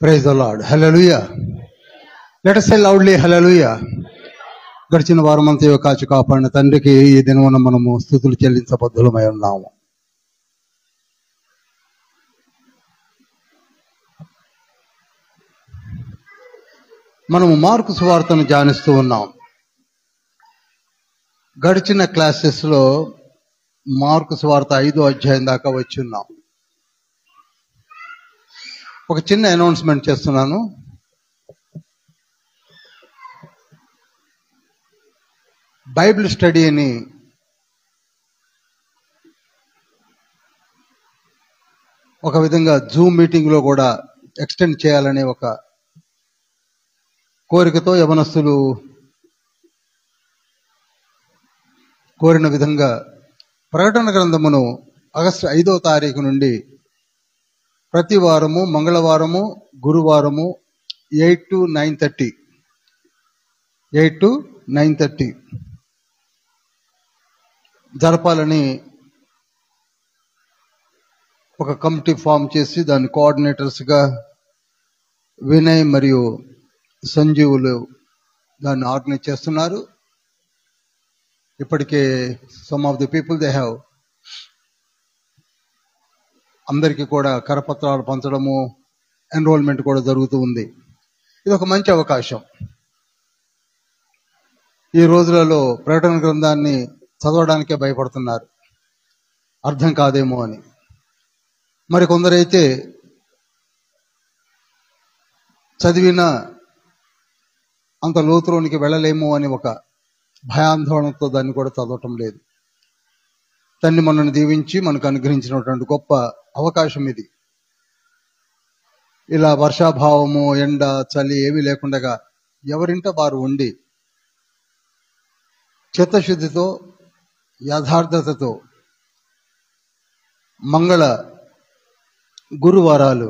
Praise the lord. Hallelujah. Let us say loudly hallelujah. గడిచిన వారమంతా కాచి కాపాడిన తండ్రికి ఈ దినమున మనము స్తుతులు చెల్లించబద్ధులమై ఉన్నాము. మనము మార్కు సువార్తను ధ్యానిస్తూ ఉన్నాం. గడిచిన క్లాసెస్లో మార్కు సువార్త 5వ అధ్యాయం దాకా వచ్చి ఉన్నాం. ఒక చిన్న అనౌన్స్మెంట్ చేస్తున్నాను. బైబిల్ స్టడీ అని ఒక విధంగా జూమ్ మీటింగ్లో కూడా ఎక్స్టెండ్ చేయాలనే ఒక కోరికతో యవనస్తులు కోరిన విధంగా ప్రకటన గ్రంథమును ఆగస్టు 5వ తారీఖు నుండి ప్రతి వారము మంగళవారము గురువారము 8 to 9:30 జరపాలని ఒక కమిటీ ఫామ్ చేసి దాని కోఆర్డినేటర్స్గా వినయ్ మరియు సంజీవులు దాన్ని ఆర్గనైజ్ చేస్తున్నారు. ఇప్పటికే some of the people they have అందరికీ కూడా కరపత్రాలు పంచడము, ఎన్రోల్మెంట్ కూడా జరుగుతూ ఉంది. ఇది ఒక మంచి అవకాశం. ఈ రోజులలో ప్రకటన గ్రంథాన్ని చదవడానికే భయపడుతున్నారు, అర్థం కాదేమో అని. మరి కొందరైతే చదివినా అంత లోతులోనికి వెళ్ళలేము అని ఒక భయాందోళనతో దాన్ని కూడా చదవటం లేదు. తండ్రి మనల్ని దీవించి మనకు అనుగ్రహించినటువంటి గొప్ప అవకాశం ఇది. ఇలా వర్షాభావము, ఎండ, చలి ఏమీ లేకుండా ఎవరింట వారు ఉండి చిత్తశుద్ధితో యథార్థతతో మంగళ గురువారాలు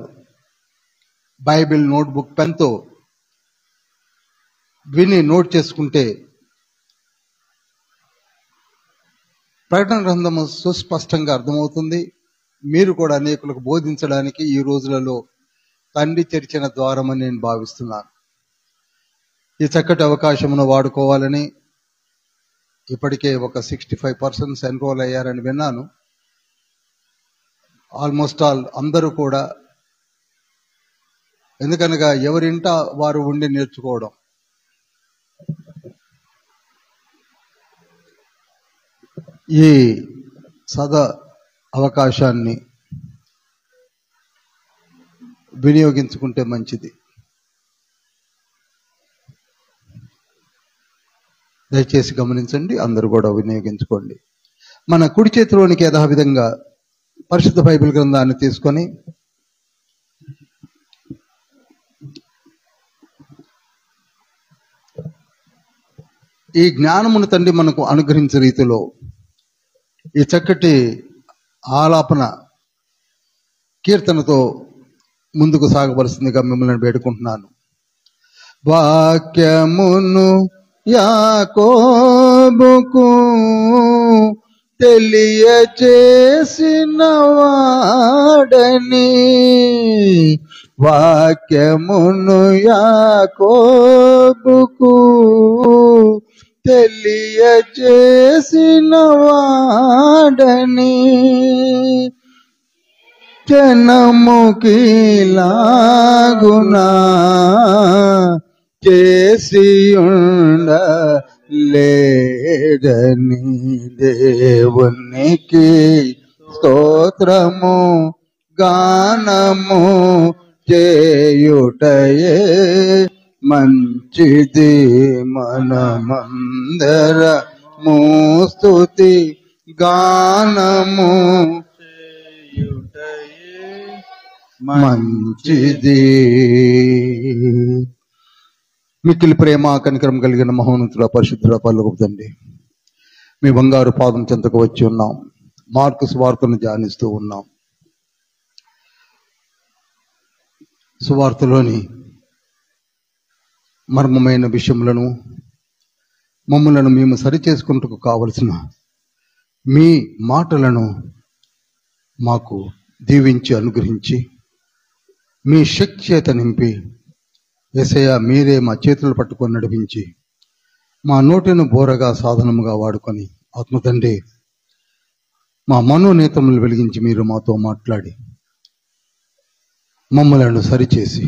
బైబిల్ నోట్బుక్ పెన్తో విని నోట్ చేసుకుంటే ప్రకటన గ్రంథము సుస్పష్టంగా అర్థమవుతుంది. మీరు కూడా అనేకులకు బోధించడానికి ఈ రోజులలో తండ్రి తెరిచిన ద్వారమని నేను భావిస్తున్నాను. ఈ చక్కటి అవకాశమును వాడుకోవాలని ఇప్పటికే ఒక 65% ఎన్రోల్ అయ్యారని విన్నాను. ఆల్మోస్ట్ ఆల్ అందరూ కూడా, ఎందుకనగా ఎవరింట వారు ఉండి నేర్చుకోవడం. ఈ అవకాశాన్ని వినియోగించుకుంటే మంచిది. దయచేసి గమనించండి, అందరూ కూడా వినియోగించుకోండి. మన కుడి చేతిలోనికి యథావిధంగా పరిశుద్ధ బైబిల్ గ్రంథాన్ని తీసుకొని ఈ జ్ఞానమును తండ్రి మనకు అనుగ్రహించే రీతిలో ఈ చక్కటి ఆలాపన కీర్తనతో ముందుకు సాగవలసిందిగా మిమ్మల్ని వేడుకుంటున్నాను. వాక్యమును యాకోబుకు తెలియచేసిన వాడని, వాక్యమును యాకోబుకు తెలియచేసిన వాడని, జనముకిలాగునా చేసియుండలేదని, దేవునికి స్తోత్రము గానము చేయుటయే మంచిది. మనమందరము స్తుతి గానము చేయుటయే మంచిది. మిక్కిలి ప్రేమ కనికరం కలిగిన మహోన్నతుల పరిశుద్ధుల పరలోకపు తండ్రి, మీ బంగారు పాదం చెంతకు వచ్చి ఉన్నాం. మార్కు సువార్తను ధ్యానిస్తూ ఉన్నాం. సువార్తలోని మర్మమైన విషయములను మమ్మలను మేము సరిచేసుకుంటూ కావలసిన మీ మాటలను మాకు దీవించి అనుగ్రహించి మీ శక్తి చేత నింపి యేసయ్య మీరే మా చేతులు పట్టుకొని నడిపించి మా నోటిని బోరగా సాధనముగా వాడుకొని ఆత్మతండ్రి మా మనోనేతములు వెలిగించి మీరు మాతో మాట్లాడి మమ్మలను సరిచేసి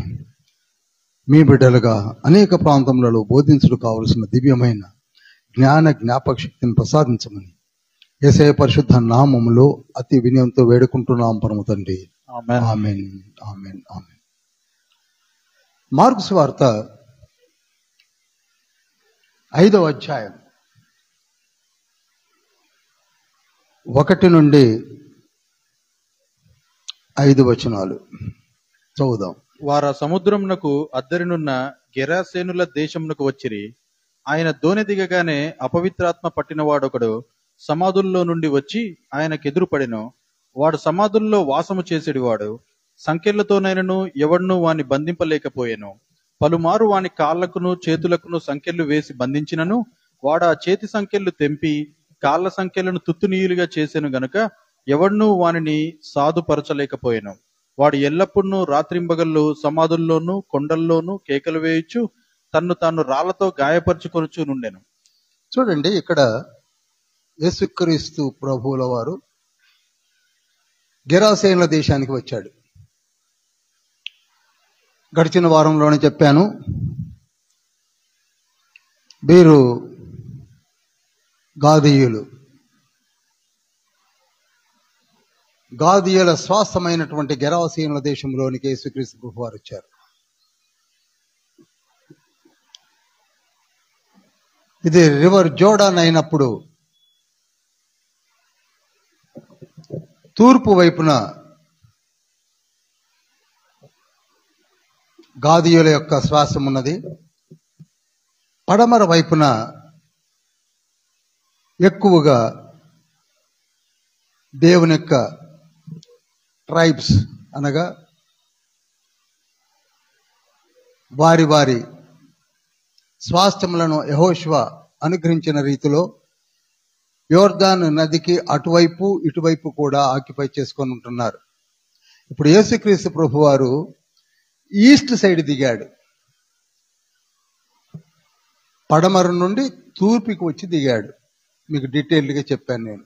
మీ బిడ్డలుగా అనేక ప్రాంతములలో బోధించుడు కావలసిన దివ్యమైన జ్ఞాపక శక్తిని ప్రసాదించమని యేసయ్య పరిశుద్ధ నామములో అతి వినయంతో వేడుకుంటున్నాం పరమ తండ్రి. ఆమేన్ ఆమేన్ ఆమేన్ ఆమేన్. మార్కు సువార్త 5వ అధ్యాయం 1 నుండి 5 వచనాలు చదువుదాం. వారు సముద్రమునకు అద్దరినున్న గెరాసేనుల దేశమునకు వచ్చిరి. ఆయన దోణి దిగగానే అపవిత్రాత్మ పట్టినవాడొకడు సమాధుల్లో నుండి వచ్చి ఆయనకెదురుపడెను. వాడు సమాధుల్లో వాసము చేసేడివాడు. సంకెళ్లతోనైనను ఎవడునూ వాని బంధింపలేకపోయెను. పలుమారు వాని కాళ్లకును చేతులకును సంకెళ్లు వేసి బంధించినను వాడు ఆ చేతి సంకెళ్లు తెంపి కాళ్ల సంకెళ్లను తుత్తునీయులుగా చేసెను గనుక ఎవడునూ వానిని సాధుపరచలేకపోయెను. వాడు ఎల్లప్పుడూ రాత్రింబగళ్ళు సమాధుల్లోనూ కొండల్లోనూ కేకలు వేయచ్చు తన్ను తాను రాళ్లతో గాయపరుచుకొనుచు నుండెను. చూడండి, ఇక్కడ యేసుక్రీస్తు ప్రభువుల వారు గెరాసేనుల దేశానికి వచ్చాడు. గడిచిన వారంలోనే చెప్పాను, వీరు గాదీయుల స్వాస్థమైనటువంటి గెరాసేనుల దేశంలోనికి యేసుక్రీస్తు ప్రభు వారు వచ్చారు. ఇది రివర్ జోర్డాన్ అయినప్పుడు తూర్పు వైపున గాదీయుల యొక్క శ్వాసం ఉన్నది, పడమర వైపున ఎక్కువగా దేవుని యొక్క ట్రైబ్స్ అనగా వారి వారి స్వాస్థ్యములను యెహోషువ అనుగ్రహించిన రీతిలో యోర్దాను నదికి అటువైపు ఇటువైపు కూడా ఆక్యుపై చేసుకొని ఉంటున్నారు. ఇప్పుడు యేసుక్రీస్తు ప్రభు వారు ఈస్ట్ సైడ్ దిగాడు. పడమర నుండి తూర్పుకి వచ్చి దిగాడు. మీకు డీటెయిల్డ్గా చెప్పాను నేను.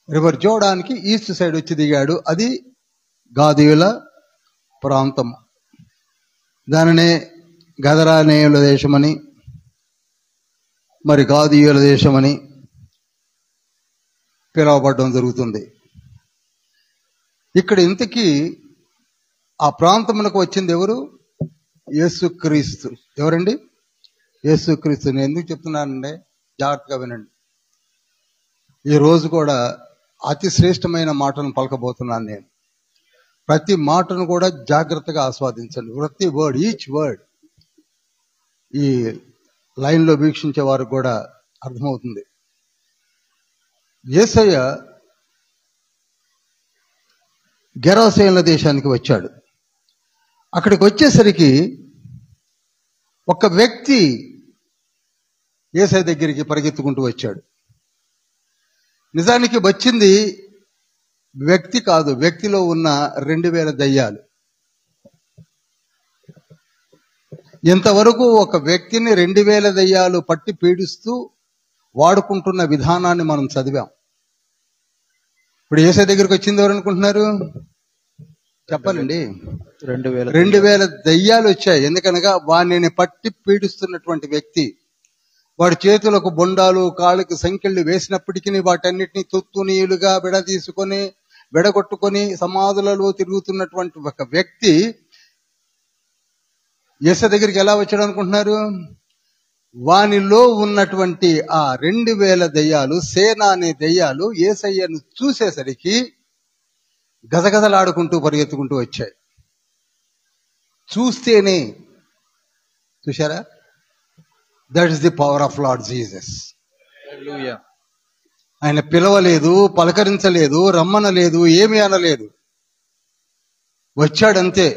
రివర్ జోర్డాన్కి ఈస్ట్ సైడ్ వచ్చి దిగాడు. అది గాదీయుల ప్రాంతం. దానినే గదరానేయుల దేశమని, మరి గాదీయుల దేశమని పిలువబడడం జరుగుతుంది. ఇక్కడ ఇంతకీ ఆ ప్రాంతమునకు వచ్చింది ఎవరు? యేసుక్రీస్తు. ఎవరండి? యేసుక్రీస్తు. నేను ఎందుకు చెప్తున్నానండి, జాగ్రత్తగా వినండి. ఈ రోజు కూడా అతి శ్రేష్టమైన మాటను పలకబోతున్నాను నేను. ప్రతి మాటను కూడా జాగ్రత్తగా ఆస్వాదించండి. ప్రతి వర్డ్, ఈచ్ వర్డ్ ఈ లైన్లో వీక్షించే వారికి కూడా అర్థమవుతుంది. యేసయ్య గెరాసేనుల దేశానికి వచ్చాడు. అక్కడికి వచ్చేసరికి ఒక వ్యక్తి యేసయ్య దగ్గరికి పరిగెత్తుకుంటూ వచ్చాడు. నిజానికి వచ్చింది వ్యక్తి కాదు, వ్యక్తిలో ఉన్న 2000 దయ్యాలు. ఇంతవరకు ఒక వ్యక్తిని 2000 దయ్యాలు పట్టి పీడిస్తూ వాడుకుంటున్న విధానాన్ని మనం చదివాం. ఇప్పుడు యేసయ్య దగ్గరికి వచ్చింది ఎవరు అనుకుంటున్నారు? చెప్పాలండి. 2000 దయ్యాలు వచ్చాయి. ఎందుకనగా వాడిని పట్టి పీడిస్తున్నటువంటి వ్యక్తి, వాడి చేతులకు బొండాలు కాళ్ళకి సంకెళ్ళు వేసినప్పటికీ వాటన్నిటిని తొత్తునీయులుగా విడగొట్టుకొని సమాధులలో తిరుగుతున్నటువంటి ఒక వ్యక్తి యేసయ్య దగ్గరికి ఎలా వచ్చాడు అనుకుంటున్నారు? వానిలో ఉన్నటువంటి ఆ 2000 దయ్యాలు, సేన అనే దయ్యాలు యేసయ్యను చూసేసరికి గజగజలాడుకుంటూ పరిగెత్తుకుంటూ వచ్చాయి. చూస్తేనే, చూశారా? That is the power of lord Jesus. ఆయన పిలవలేదు, పలకరించలేదు, రమ్మనలేదు, ఏమీ అనలేదు. వచ్చాడంతే,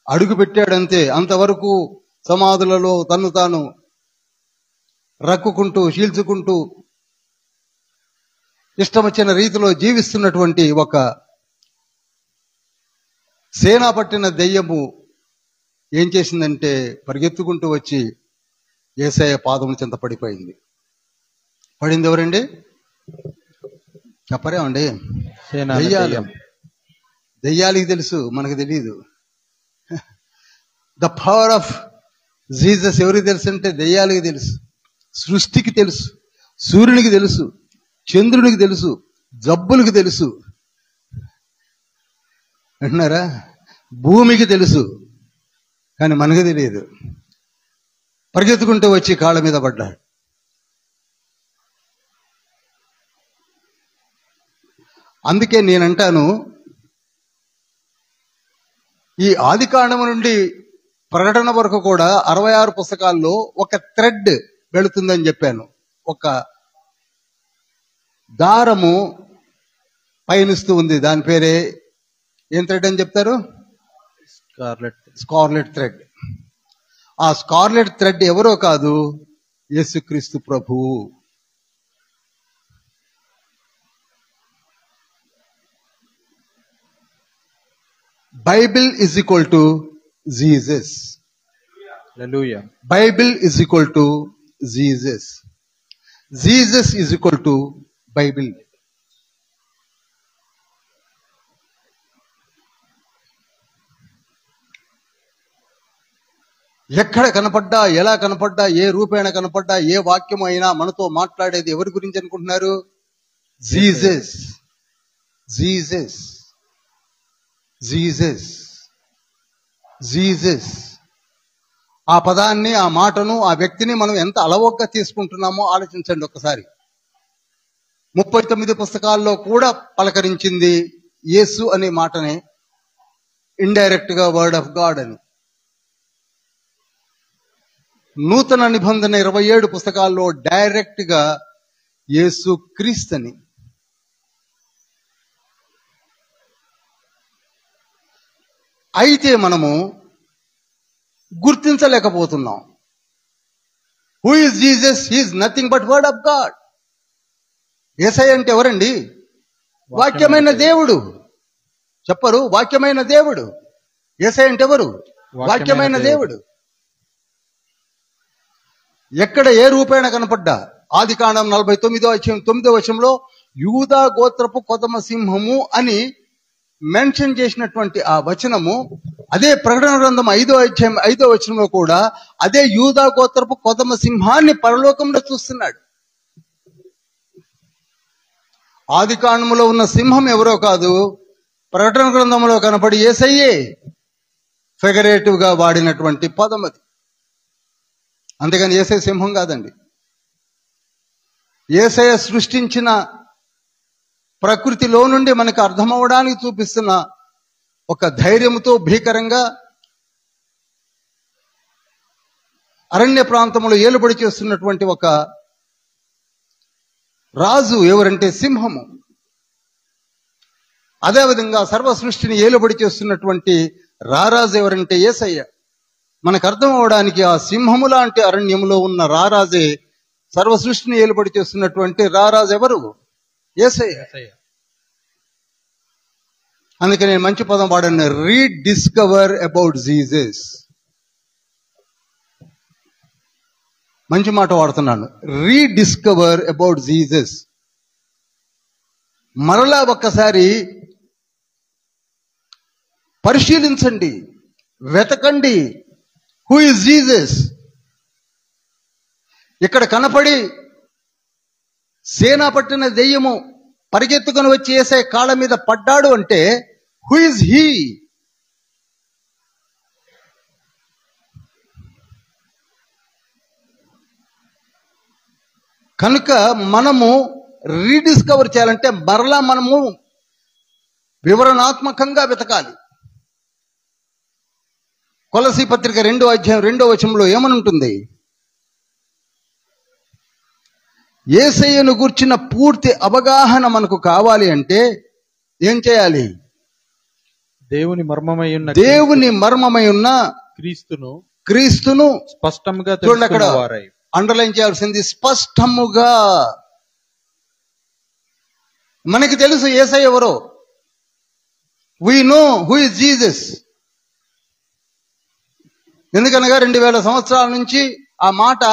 అడుగు పెట్టాడంతే. అంతవరకు సమాధులలో తను తాను రక్కుకుంటూ చీల్చుకుంటూ ఇష్టం వచ్చిన రీతిలో జీవిస్తున్నటువంటి ఒక సేన పట్టిన దెయ్యము ఏం చేసిందంటే పరిగెత్తుకుంటూ వచ్చి యేసయ్య పాదముల చెంత పడిపోయింది. పడింది ఎవరండి? చెప్పరేమండి? దెయ్యాలు. దెయ్యాలకి తెలుసు, మనకు తెలియదు. ద పవర్ ఆఫ్ జీసస్ ఎవరికి తెలుసు అంటే దెయ్యాలకి తెలుసు, సృష్టికి తెలుసు, సూర్యునికి తెలుసు, చంద్రునికి తెలుసు, జబ్బులకు తెలుసు, అంటున్నారా? భూమికి తెలుసు, కానీ మనకు తెలియదు. పరిగెత్తుకుంటూ వచ్చి కాళ్ళ మీద పడ్డాడు. అందుకే నేనంటాను, ఈ ఆదికాండము నుండి ప్రకటన వరకు కూడా 66 పుస్తకాల్లో ఒక థ్రెడ్ వెళుతుందని చెప్పాను. ఒక దారము పయనిస్తూ ఉంది. దాని పేరే ఏం థ్రెడ్ అని చెప్తారు? Scarlet thread. ఆ స్కార్లెట్ థ్రెడ్ ఎవరో కాదు, యేసుక్రీస్తు ప్రభువు. Bible is equal to Jesus. Bible is equal to Jesus. Jesus is equal to Bible. ఎక్కడ కనపడ్డా, ఎలా కనపడ్డా, ఏ రూపేణ కనపడ్డా, ఏ వాక్యం అయినా మనతో మాట్లాడేది ఎవరి గురించి అనుకుంటున్నారు? జీసస్. జీసస్. జీసస్. జీసస్. ఆ పదాన్ని, ఆ మాటను, ఆ వ్యక్తిని మనం ఎంత అలవోగ్గా తీసుకుంటున్నామో ఆలోచించండి ఒకసారి. 39 పుస్తకాల్లో కూడా పలకరించింది యేసు అనే మాటనే, ఇండైరెక్ట్ గా వర్డ్ ఆఫ్ గాడ్ అని. నూతన నిబంధన 27 పుస్తకాల్లో డైరెక్ట్ గా యేసు క్రీస్తుని. అయితే మనము గుర్తించలేకపోతున్నాం. Who is Jesus? He is nothing but word of God. Yesayya అంటే ఎవరండి? వాక్యమైన దేవుడు. చెప్పరు? వాక్యమైన దేవుడు. యేసయ్య అంటే ఎవరు? వాక్యమైన దేవుడు. ఎక్కడ ఏ రూపేణ కనపడ్డా, ఆదికాండం 49వ అధ్యాయం 9వ వచనంలో యూదా గోత్రపు కొదమ సింహము అని మెన్షన్ చేసినటువంటి ఆ వచనము, అదే ప్రకటన గ్రంథం 5వ అధ్యాయం 5వ వచనంలో కూడా అదే యూదా గోత్రపు కొదమ సింహాన్ని పరలోకంలో చూస్తున్నాడు. ఆదికాండములో ఉన్న సింహం ఎవరో కాదు, ప్రకటన గ్రంథంలో కనపడి యేసయ్యే. ఫిగరేటివ్ గా వాడినటువంటి పదం అది. అంతేగాని యేసయ్య సింహం కాదండి. యేసయ్య సృష్టించిన ప్రకృతిలో నుండి మనకు అర్థమవడానికి చూపిస్తున్న ఒక ధైర్యంతో భీకరంగా అరణ్య ప్రాంతంలో ఏలుబడి చేస్తున్నటువంటి ఒక రాజు ఎవరంటే సింహము. అదేవిధంగా సర్వ సృష్టిని ఏలుబడి చేస్తున్నటువంటి రారాజు ఎవరంటే యేసయ్య. మనకు అర్థం అవడానికి ఆ సింహము లాంటి అరణ్యంలో ఉన్న రారాజే సర్వ సృష్టిని ఏలుబడి చేస్తున్నటువంటి రారాజు ఎవరు? యేసయ్య. అందుకే నేను మంచి పదం వాడాను, రీడిస్కవర్ అబౌట్ జీసస్. మంచి మాట వాడుతున్నాను, రీడిస్కవర్ అబౌట్ జీసస్. మరలా ఒక్కసారి పరిశీలించండి, వెతకండి. Who is Jesus? ఇక్కడ కనపడి సేన పట్టిన దెయ్యము పరిగెత్తుకుని వచ్చి యేసయ్య కాళ్ళ మీద పడ్డాడు అంటే హూ ఇస్ హీ? కనుక మనము రీడిస్కవర్ చేయాలంటే మరలా మనము వివరణాత్మకంగా వెతకాలి. కొలసీ పత్రిక 2వ అధ్యాయం 2వ వచనంలో ఏమని ఉంటుంది? యేసయ్యను గూర్చిన పూర్తి అవగాహన మనకు కావాలి అంటే ఏం చేయాలి? దేవుని మర్మమై ఉన్న క్రీస్తును స్పష్టంగా చూడండి, అక్కడ అండర్లైన్ చేయాల్సింది స్పష్టముగా. మనకి తెలుసు యేసయ్య ఎవరో, we know who is Jesus. ఎందుకనగా 2000 సంవత్సరాల నుంచి ఆ మాట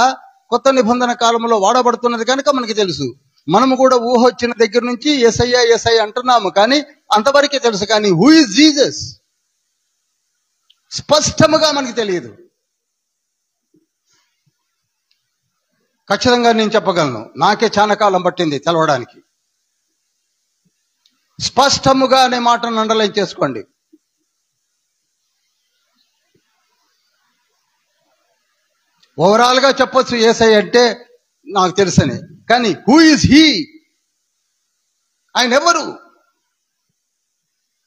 కొత్త నిబంధన కాలంలో వాడబడుతున్నది కనుక మనకి తెలుసు. మనము కూడా ఊహ వచ్చిన దగ్గర నుంచి యేసయ్య యేసయ్య అంటున్నాము, కానీ అంతవరకే తెలుసు. కానీ హూ ఇస్ జీసస్ స్పష్టముగా మనకి తెలియదు. ఖచ్చితంగా నేను చెప్పగలను, నాకే చాలా కాలం పట్టింది తెలవడానికి. స్పష్టముగా అనే మాటను అండర్లైన్ చేసుకోండి. ఓవరాల్ గా చెప్పొచ్చు యేసయ్య అంటే నాకు తెలుసని, కానీ హూ ఇస్ హీ, ఆయన ఎవరు,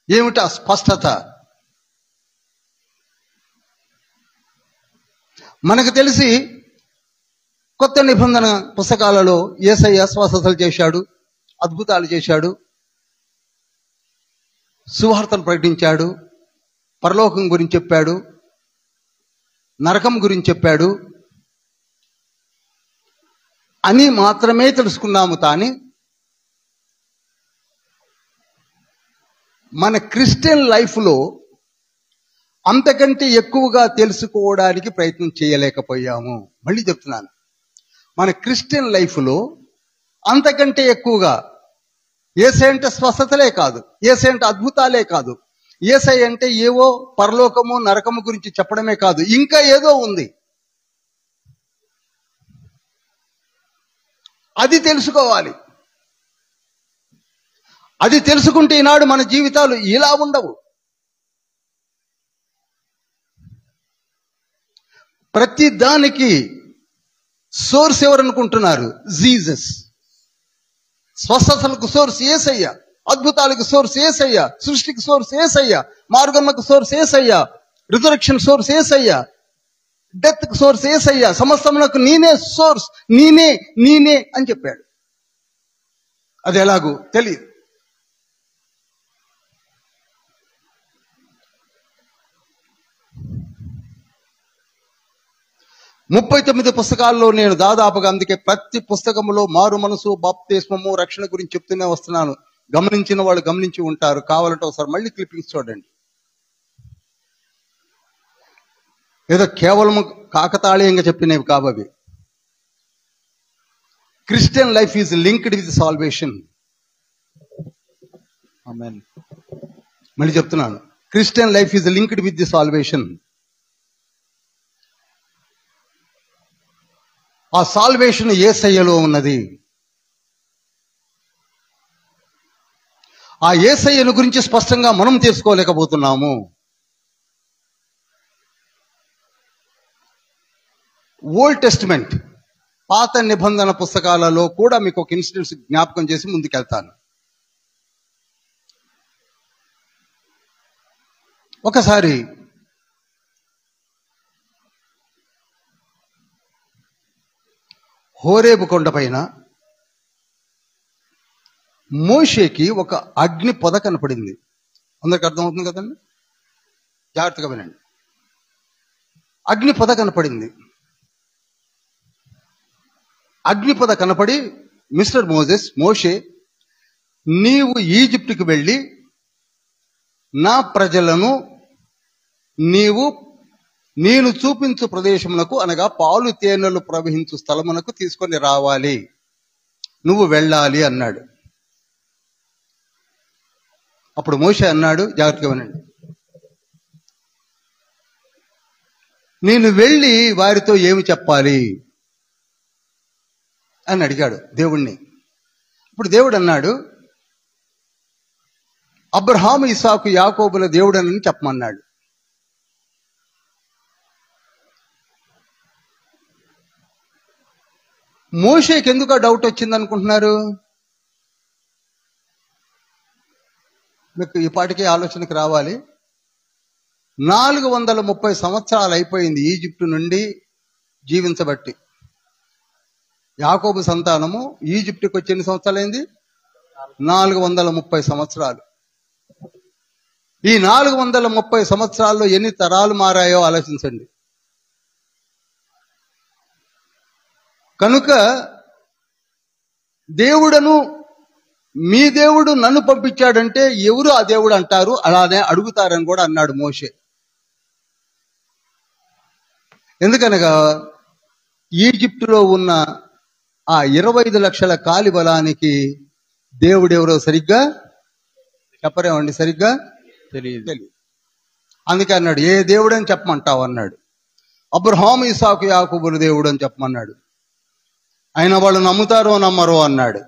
ఏమిటా స్పష్టత? మనకు తెలిసి కొత్త నిబంధన పుస్తకాలలో యేసయ్య స్వస్థతలు చేశాడు, అద్భుతాలు చేశాడు, సువార్తను ప్రకటించాడు, పరలోకం గురించి చెప్పాడు, నరకం గురించి చెప్పాడు అని మాత్రమే తెలుసుకున్నాము. కానీ మన క్రిస్టియన్ లైఫ్లో అంతకంటే ఎక్కువగా తెలుసుకోవడానికి ప్రయత్నం చేయలేకపోయాము. మళ్ళీ చెప్తున్నాను, మన క్రిస్టియన్ లైఫ్లో అంతకంటే ఎక్కువగా యేసయ్య అంటే స్వస్థతలే కాదు, యేసయ్య అంటే అద్భుతాలే కాదు, యేసయ్య అంటే ఏవో పరలోకము నరకము గురించి చెప్పడమే కాదు, ఇంకా ఏదో ఉంది. అది తెలుసుకోవాలి. అది తెలుసుకుంటే ఈనాడు మన జీవితాలు ఇలా ఉండవు. ప్రతి దానికి సోర్స్ ఎవరనుకుంటున్నారు? జీసస్. స్వస్థతలకు సోర్స్ యేసయ్య, అద్భుతాలకు సోర్స్ యేసయ్య, సృష్టికి సోర్స్ యేసయ్య, మార్గములకు సోర్స్ యేసయ్య, రిజరెక్షన్ సోర్స్ యేసయ్య, డెత్ కు సోర్స్ యేసయ్య, సమస్తమునకు నేనే సోర్స్, నేనే అని చెప్పాడు. అది ఎలాగూ తెలియదు. ముప్పై 39 పుస్తకాల్లో నేను దాదాపుగా, అందుకే ప్రతి పుస్తకములో మారు మనసు, బాప్తిస్మము, రక్షణ గురించి చెప్తూనే వస్తున్నాను. గమనించిన వాళ్ళు గమనించి ఉంటారు. కావాలంటే ఒకసారి మళ్ళీ క్లిప్పింగ్స్ చూడండి. ఏదో కేవలం కాకతాళీయంగా చెప్పినవి కాబవి. Christian life is linked with salvation. Amen. మళ్ళీ చెప్తున్నాను, Christian life is linked with the salvation. ఆ సాల్వేషన్ యేసయ్యలో ఉన్నది. ఆ యేసయ్యను గురించి స్పష్టంగా మనం తెలుసుకోలేకపోతున్నాము. ఓల్డ్ టెస్టిమెంట్, పాత నిబంధన పుస్తకాలలో కూడా మీకు ఒక ఇన్సిడెంట్స్ జ్ఞాపకం చేసి ముందుకెళ్తాను. ఒకసారి హోరేబు కొండపైన మోషేకి ఒక అగ్ని పొద కనపడింది. అందరికి అర్థమవుతుంది కదండి, జాగ్రత్తగా వినండి. అగ్ని పొద కనపడింది. అగ్ని పొద కనపడి, మిస్టర్ మోషే, నీవు ఈజిప్టుకి వెళ్ళి నా ప్రజలను నేను చూపించు ప్రదేశమునకు, అనగా పాలు తేనెలు ప్రవహించు స్థలమునకు తీసుకొని రావాలి, నువ్వు వెళ్ళాలి అన్నాడు. అప్పుడు మోషే అన్నాడు, జాగ్రత్తగా వినండి, నేను వెళ్ళి వారితో ఏమి చెప్పాలి అని అడిగాడు దేవుణ్ణి. ఇప్పుడు దేవుడు అన్నాడు, అబ్రహాము, ఇస్సాకు, యాకోబుల దేవుడనని చెప్పమన్నాడు. మోషేకి ఎందుకు డౌట్ వచ్చింది అనుకుంటున్నారు? మీకు ఈ పాటికే ఆలోచనకు రావాలి. 430 సంవత్సరాలు అయిపోయింది ఈజిప్టు నుండి జీవించబట్టి. యాకోబు సంతానము ఈజిప్టుకి వచ్చి ఎన్ని సంవత్సరాలైంది? 430 సంవత్సరాలు. ఈ 430 సంవత్సరాల్లో ఎన్ని తరాలు మారాయో ఆలోచించండి. కనుక దేవుడను మీ దేవుడు నన్ను పంపించాడంటే ఎవరు ఆ దేవుడు అంటారు, అలానే అడుగుతారని కూడా అన్నాడు మోషే. ఎందుకనగా ఈజిప్టులో ఉన్న ఆ 25 లక్షల కాలి బలానికి దేవుడెవరో సరిగ్గా చెప్పరేమండి, సరిగ్గా తెలియదు. అందుకే అన్నాడు, ఏ దేవుడు అని చెప్పమంటావు అన్నాడు. అబ్రహాము ఇసాకు యాకోబుల దేవుడు అని చెప్పమన్నాడు. అయినా వాళ్ళు నమ్ముతారో నమ్మరో అన్నాడు.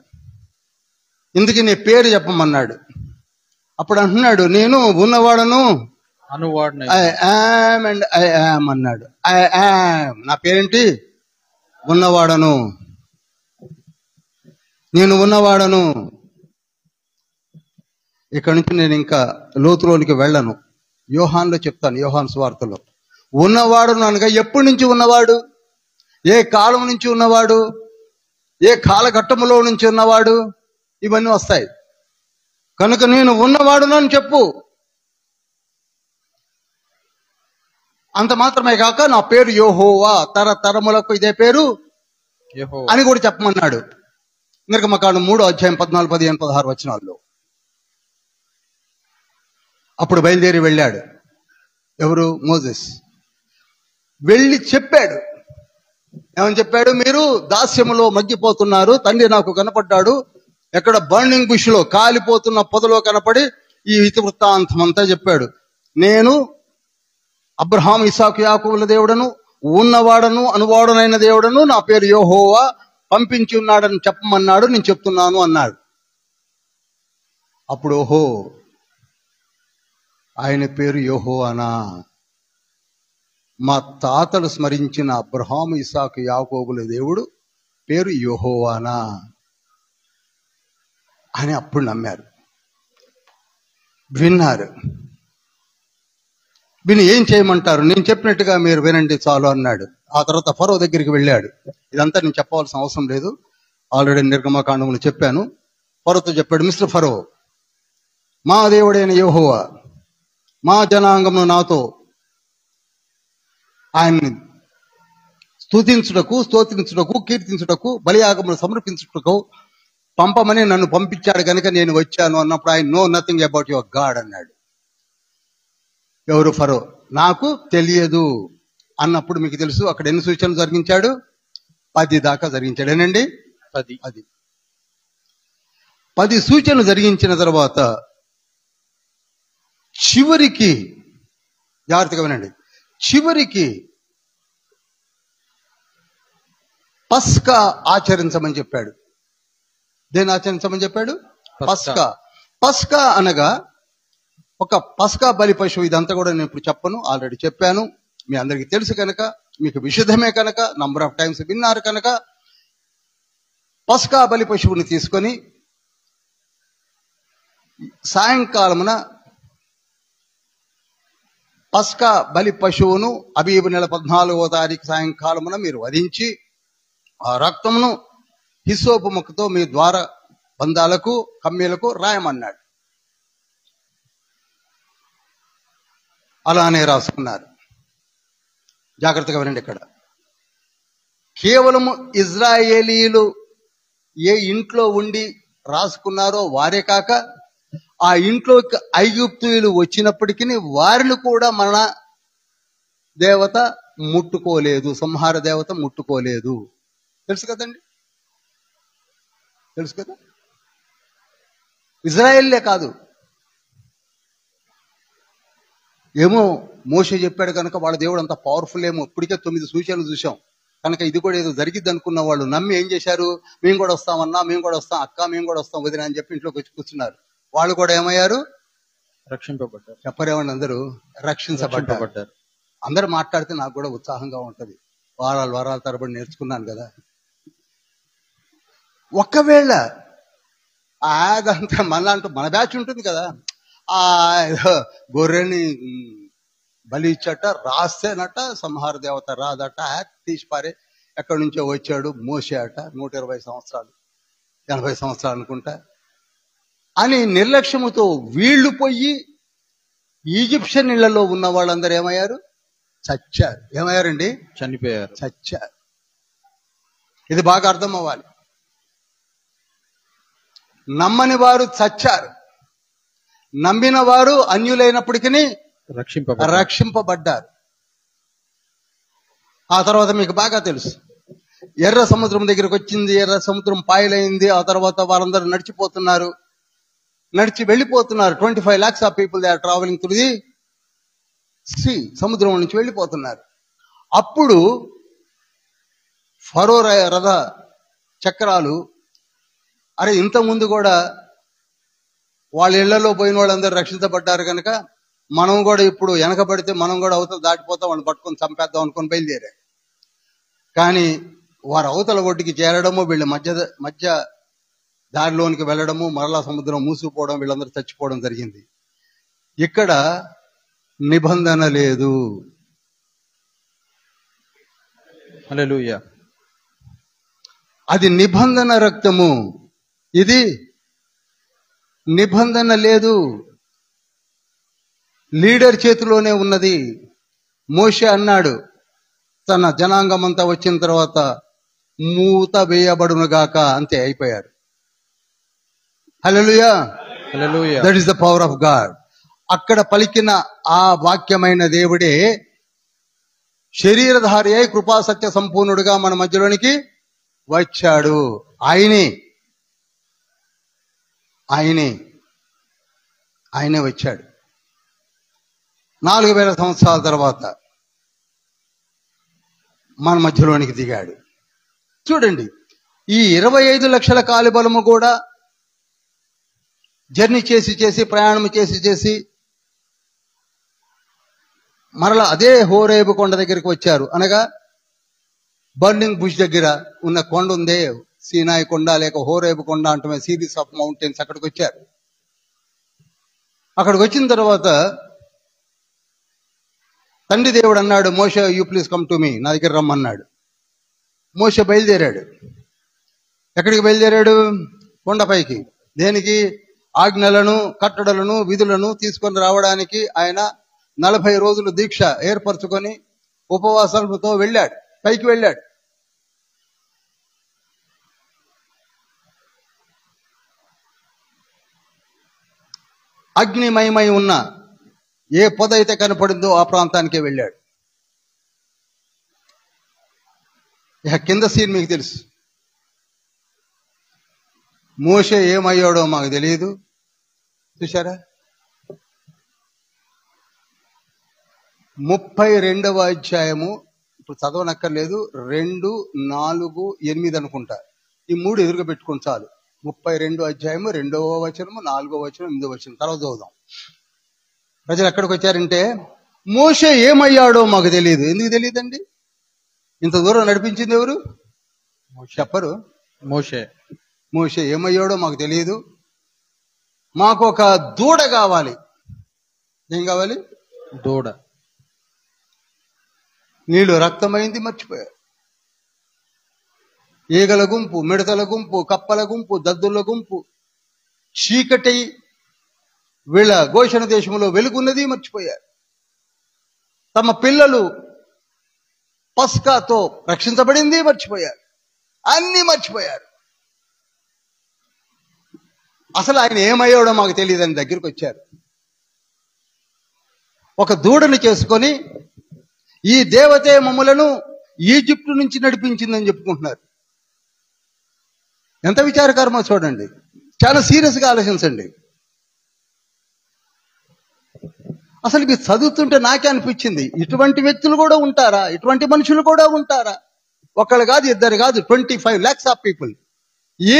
ఇందుకు నీ పేరు చెప్పమన్నాడు. అప్పుడు అంటున్నాడు, నేను ఉన్నవాడను అనువాడను, I am and I am అన్నాడు. ఐ యామ్, నా పేరేంటి? ఉన్నవాడను, నేను ఉన్నవాడను. ఇక్కడి నుంచి నేను ఇంకా లోతులోనికి వెళ్ళను. యోహాన్లో చెప్తాను, యోహాను సువార్తలో. ఉన్నవాడు అనగా ఎప్పటి నుంచి ఉన్నవాడు, ఏ కాలం నుంచి ఉన్నవాడు, ఏ కాలఘట్టములో నుంచి ఉన్నవాడు, ఇవన్నీ వస్తాయి. కనుక నేను ఉన్నవాడును అని చెప్పు. అంత మాత్రమే కాక నా పేరు యెహోవా, తరతరములకు ఇదే పేరు యెహోవా అని కూడా చెప్పమన్నాడు. నిర్గమకాండం 3వ అధ్యాయం 14, 15, 16 వచనాల్లో. అప్పుడు బయలుదేరి వెళ్ళాడు. ఎవరు? మోసెస్. వెళ్ళి చెప్పాడు. ఏమని చెప్పాడు? మీరు దాస్యములో మగ్గిపోతున్నారు, తండ్రి నాకు కనపడ్డాడు, ఎక్కడ బర్నింగ్ బుష్ లో, కాలిపోతున్న పొదలో కనపడి ఈ ఇతివృత్తాంతం అంతా చెప్పాడు. నేను అబ్రహాము ఇసాకు యాకోబుల దేవుడను, ఉన్నవాడను అనువాడనైన దేవుడను, నా పేరు యెహోవా, పంపించి ఉన్నాడని చెప్పమన్నాడు, నేను చెప్తున్నాను అన్నాడు. అప్పుడు ఓహో, ఆయన పేరు యెహోవానా? మా తాతలు స్మరించిన అబ్రహాము ఇసాకు యాకోబుల దేవుడు పేరు యెహోవానా అని అప్పుడు నమ్మారు, విన్నారు. విని ఏం చేయమంటారు? నేను చెప్పినట్టుగా మీరు వినండి చాలు అన్నాడు. ఆ తర్వాత ఫరో దగ్గరికి వెళ్ళాడు. ఇదంతా నేను చెప్పవలసిన అవసరం లేదు, ఆల్రెడీ నిర్గమకాండములు చెప్పాను. ఫరోతో చెప్పాడు, మిస్టర్ ఫరో, మా దేవుడైన యెహోవా మా జనాంగమును నాతో ఆయన్ని స్తుతించుటకు కీర్తించుటకు బలియాగమును సమర్పించుటకు పంపమని నన్ను పంపించాడు కనుక నేను వచ్చాను అన్నప్పుడు ఆయన know nothing about your God అన్నాడు. ఎవరు? ఫరో. నాకు తెలియదు అన్నప్పుడు మీకు తెలుసు అక్కడ ఎన్ని సూచనలు జరిగించాడు? 10 దాకా జరిగించాడు. ఏనండి? 10 సూచనలు జరిగించిన తర్వాత చివరికి, జాగ్రత్తగా వినండి, చివరికి పస్కా ఆచరించమని చెప్పాడు. దేన్ని ఆచరించమని చెప్పాడు? పస్కా. పస్కా అనగా ఒక పస్కా బలి పశువు. ఇదంతా కూడా నేను ఇప్పుడు చెప్పను, ఆల్రెడీ చెప్పాను, మీ అందరికీ తెలుసు కనుక, మీకు విషదమే కనుక, నంబర్ ఆఫ్ టైమ్స్ విన్నారు కనుక. పస్కా బలి పశువుని తీసుకొని సాయంకాలమున పస్కా బలి పశువును అబీబు నెల 14వ తారీఖు సాయంకాలమున మీరు వధించి ఆ రక్తమును హిస్సోపు ముక్కతో మీ ద్వార బంధాలకు కమ్మీలకు రాయమన్నాడు. అలానే రాసుకున్నారు. జాగ్రత్తగా వినండి. ఇక్కడ కేవలము ఇజ్రాయేలీలు ఏ ఇంట్లో ఉండి రాసుకున్నారో వారే కాక, ఆ ఇంట్లోకి ఐగుప్తీయులు వచ్చినప్పటికీ వారిని కూడా మన దేవత ముట్టుకోలేదు, సంహార దేవత ముట్టుకోలేదు. తెలుసు కదండి, తెలుసు కదా. ఇజ్రాయేల్లే కాదు, ఏమో మోషే చెప్పాడు కనుక వాళ్ళ దేవుడు అంత పవర్ఫుల్ ఏమో, ఇప్పటికే 9 సూచనలు చూసాం కనుక ఇది కూడా ఏదో జరిగిద్ది అనుకున్న వాళ్ళు నమ్మి ఏం చేశారు? మేము కూడా వస్తామన్నా, మేము కూడా వస్తాం అక్క, మేము కూడా వస్తాం వదిన అని చెప్పి ఇంట్లోకి వచ్చి కూర్చున్నారు. వాళ్ళు కూడా ఏమయ్యారు? రక్షింపబడ్డారు. చెప్పరేమండి, అందరూ రక్షించబడ్డారు. అందరూ మాట్లాడితే నాకు కూడా ఉత్సాహంగా ఉంటది, వారాల తరబడి నేర్చుకున్నాను కదా. ఒకవేళ అదంతా మనలాంటి మన బ్యాచ్ ఉంటుంది కదా, ఆ గొర్రెని బలి ఇచ్చట రాస్తేనట సంహార దేవత రాదట, తీసిపారే, ఎక్కడి నుంచో వచ్చాడు మోసే అట, 120 సంవత్సరాలు 80 సంవత్సరాలు అనుకుంటా అని నిర్లక్ష్యముతో వీళ్లు పోయి ఈజిప్షియన్ ఇళ్లలో ఉన్న వాళ్ళందరూ ఏమయ్యారు? చచ్చారు. ఏమయ్యారండి? చనిపోయారు, చచ్చారు. ఇది బాగా అర్థం అవ్వాలి. నమ్మని వారు చచ్చారు, నమ్మిన వారు అన్యులైనప్పటికీ రక్షింపబడ్డారు. ఆ తర్వాత మీకు బాగా తెలుసు, ఎర్ర సముద్రం దగ్గరికి వచ్చింది, ఎర్ర సముద్రం పాయలైంది. ఆ తర్వాత వారందరూ నడిచిపోతున్నారు, నడిచి వెళ్ళిపోతున్నారు. 25 lakhs of people they are travelling through the sea, సముద్రం నుంచి వెళ్ళిపోతున్నారు. అప్పుడు ఫరో రథ చక్రాలు, అరే ఇంతకుముందు కూడా వాళ్ళ ఇళ్లలో పోయిన వాళ్ళందరూ రక్షించబడ్డారు కనుక మనం కూడా ఇప్పుడు వెనకబడితే మనం కూడా అవతల దాటిపోతాం, వాళ్ళని పట్టుకొని చంపేద్దాం అనుకొని బయలుదేరారు. కానీ వారు అవతల ఒడ్డుకి చేరడము, వీళ్ళ మధ్య దారిలోనికి వెళ్ళడము, మరలా సముద్రం మూసుకుపోవడం, వీళ్ళందరూ చచ్చిపోవడం జరిగింది. ఇక్కడ నిబంధన లేదు. హల్లెలూయా. అది నిబంధన రక్తము, ఇది నిబంధన లేదు. లీడర్ చేతిలోనే ఉన్నది. మోషే అన్నాడు, తన జనాంగం అంతా వచ్చిన తర్వాత మూత వేయబడునుగాక, అంతే, అయిపోయారు. Hallelujah, hallelujah. That is the power of God. అక్కడ పలికిన ఆ వాక్యమైన దేవుడే శరీరధారి అయి కృపాసత్య సంపూర్ణుడుగా మన మధ్యలోనికి వచ్చాడు. ఆయనే వచ్చాడు. 4000 సంవత్సరాల తర్వాత మన మధ్యలోనికి దిగాడు. చూడండి, ఈ 25 లక్షల కాలిబలము కూడా జర్నీ చేసి ప్రయాణం చేసి మరలా అదే హోరేబు కొండ దగ్గరికి వచ్చారు. అనగా బర్నింగ్ బుష్ దగ్గర ఉన్న కొండ ఉందే, సీనాయి కొండ లేక హోరేబు కొండ అంటమే, సిరీస్ ఆఫ్ మౌంటైన్స్, అక్కడికి వచ్చారు. అక్కడికి వచ్చిన తర్వాత తండ్రి దేవుడు అన్నాడు, మోషే you please come to me, నా దగ్గర రమ్మన్నాడు. మోషే బయలుదేరాడు. ఎక్కడికి బయలుదేరాడు? కొండపైకి. దేనికి? ఆజ్ఞలను, కట్టడలను, విధులను తీసుకొని రావడానికి ఆయన 40 రోజులు దీక్ష ఏర్పరచుకొని ఉపవాసాలతో వెళ్ళాడు, పైకి వెళ్ళాడు. అగ్నిమయమై ఉన్న ఏ పొద అయితే కనపడిందో ఆ ప్రాంతానికే వెళ్ళాడు. ఇక కింద సీన్ మీకు తెలుసు. మోషే ఏమయ్యాడో మాకు తెలియదు. చూశారా? 32వ అధ్యాయము, ఇప్పుడు చదవనక్కర్లేదు, 2, 4, 8 అనుకుంటా, ఈ 3 ఎదురుగా పెట్టుకుని చాలు. 32వ అధ్యాయము 2వ వచనము, 4వ వచనం, 8వ వచనం తర్వాత చదువుదాం. ప్రజలు ఎక్కడికి వచ్చారంటే, మోషే ఏమయ్యాడో మాకు తెలియదు. ఎందుకు తెలియదండి? ఇంత దూరం నడిపించింది ఎవరు? చెప్పరు. మోషే ఏమయ్యాడో మాకు తెలియదు. మాకు ఒక దూడ కావాలి. ఏం కావాలి? దూడ. నీళ్ళు రక్తమైంది, మర్చిపోయారు. ఈగల గుంపు, మిడతల గుంపు, కప్పల గుంపు, దద్దుల గుంపు, చీకటి వీళ్ళ గోషణ దేశంలో వెలుగున్నది, మర్చిపోయారు. తమ పిల్లలు పస్కాతో రక్షించబడింది, మర్చిపోయారు. అన్నీ మర్చిపోయారు. అసలు ఆయన ఏమయ్యాడో మాకు తెలియదని దగ్గరికి వచ్చారు. ఒక దూడని చేసుకొని ఈ దేవతే మమ్ములను ఈజిప్టు నుంచి నడిపించిందని చెప్పుకుంటున్నారు. ఎంత విచారకరమో చూడండి. చాలా సీరియస్గా ఆలోచించండి. అసలు మీరు చదువుతుంటే నాకే అనిపించింది, ఇటువంటి వ్యక్తులు కూడా ఉంటారా? ఇటువంటి మనుషులు కూడా ఉంటారా? ఒకళ్ళు కాదు, ఇద్దరు కాదు, 25 lakhs ఆఫ్ పీపుల్.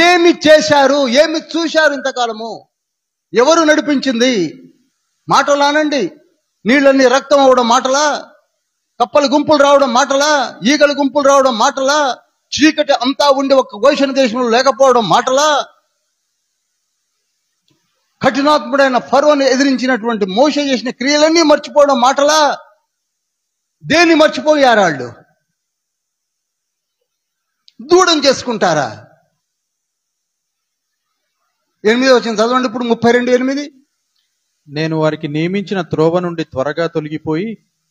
ఏమి చేశారు? ఏమి చూశారు ఇంతకాలము? ఎవరు నడిపించింది? మాటలానండి. నీళ్ళన్నీ రక్తం అవడం మాటలా? కప్పల గుంపులు రావడం మాటలా? ఈగల గుంపులు రావడం మాటలా? చీకటి అంతా ఉండి ఒక గోషణ దేశంలో లేకపోవడం మాటలా? కఠినాత్ముడైన ఫరోని ఎదిరించినటువంటి మోషే చేసిన క్రియలన్నీ మర్చిపోవడం మాటలా? దేన్ని మర్చిపోయారు వాళ్ళు? దూడం చేసుకుంటారా? 8 వచ్చిన చదవండి ఇప్పుడు. 32:8. నేను వారికి నియమించిన త్రోవ నుండి త్వరగా తొలగిపోయి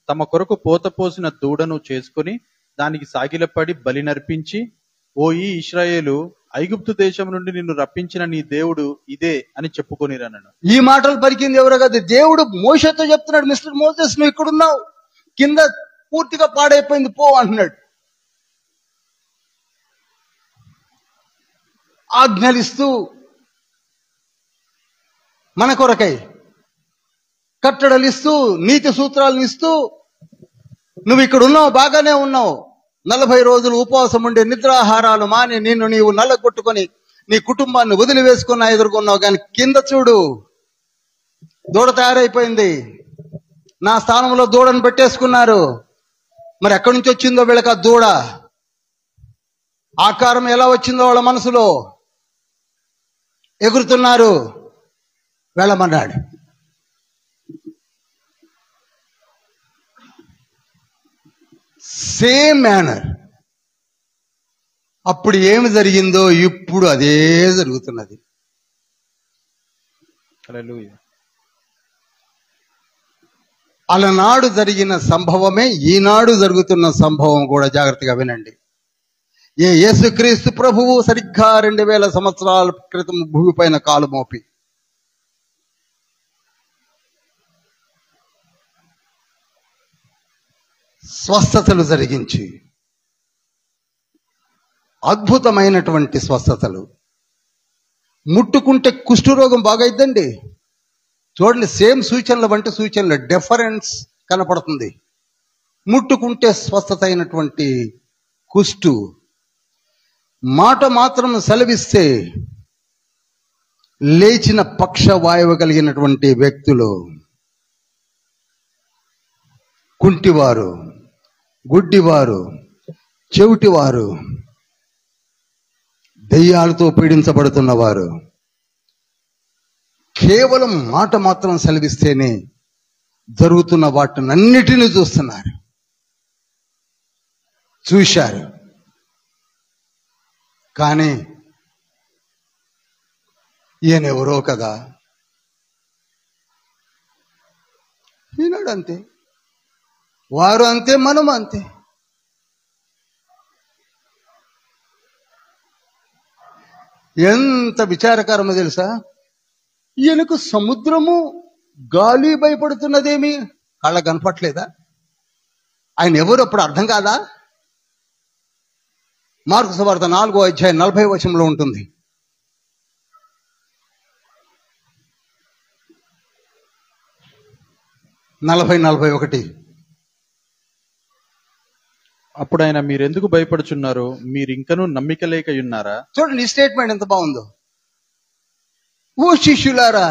తమ కొరకు పోతపోసిన దూడను చేసుకుని దానికి సాగిలపడి బలి నర్పించి, ఓ ఈ ఇశ్రాయేలు, ఐగుప్తు దేశం నుండి నిన్ను రప్పించిన నీ దేవుడు ఇదే అని చెప్పుకొనిరనను. ఈ మాటలు పలికింది ఎవరో కాదు, దేవుడు మోషేతో చెప్తున్నాడు, మిస్టర్ మోసెస్ నువ్వు ఇక్కడున్నావు, కింద పూర్తిగా పాడైపోయింది పో అంటున్నాడు. ఆజ్ఞలిస్తూ మన కొరకై కట్టడలు ఇస్తూ నీతి సూత్రాలను ఇస్తూ నువ్వు ఇక్కడ ఉన్నావు, బాగానే ఉన్నావు, 40 రోజులు ఉపవాసం ఉండి నిద్రాహారాలు మాని నిన్ను నీవు నల్లగొట్టుకొని నీ కుటుంబాన్ని వదిలివేసుకున్నా ఎదుర్కొన్నావు, కానీ కింద చూడు దూడ తయారైపోయింది, నా స్థానంలో దూడను పెట్టేసుకున్నారు. మరి ఎక్కడి నుంచి వచ్చిందో వీళ్ళకి ఆ దూడ ఆకారం ఎలా వచ్చిందో వాళ్ళ మనసులో ఎగురుతున్నారు, వెళ్ళమన్నాడు. Same manner. అప్పుడు ఏమి జరిగిందో ఇప్పుడు అదే జరుగుతున్నది. హల్లెలూయా. అలనాడు జరిగిన సంభవమే ఈనాడు జరుగుతున్న సంభవం కూడా. జాగ్రత్తగా వినండి. యేసుక్రీస్తు ప్రభువు సరిగ్గా 2000 సంవత్సరాల క్రితం భూమి పైన కాలు మోపి స్వస్థతలు జరిగించి, అద్భుతమైనటువంటి స్వస్థతలు, ముట్టుకుంటే కుష్ఠరోగం బాగైద్దండి. చూడండి, సేమ్ సూచనలు వంటి సూచనలు, డిఫరెన్స్ కనపడుతుంది. ముట్టుకుంటే స్వస్థత అయినటువంటి కుష్టు, మాట మాత్రం సెలవిస్తే లేచిన పక్షవాయువు కలిగినటువంటి వ్యక్తులు, కుంటివారు, గుడ్డివారు, చెవిటివారు, దెయ్యాలతో పీడించబడుతున్నవారు, కేవలం మాట మాత్రం సెలవిస్తేనే జరుగుతున్న వాటినన్నిటినీ చూశారు. కానీ ఈయనెవరో కదా, ఈనాడు అంతే, వారు అంతే, మనం అంతే. ఎంత విచారకరమో తెలుసా, ఈయనకు సముద్రము గాలి భయపడుతున్నదేమి కళ్ళ కనపట్లేదా? ఆయన ఎవరు అప్పుడు అర్థం కాదా? మార్కు సువార్త 4వ అధ్యాయం 40వ వచనంలో ఉంటుంది. నలభై 41. అప్పుడు ఆయన మీరెందుకు భయపడుచున్నారు, మీరింకనూ నమ్మిక లేక ఉన్నారా? చూడండి ఈ స్టేట్మెంట్ ఎంత బాగుందో. ఓ శిష్యులారా,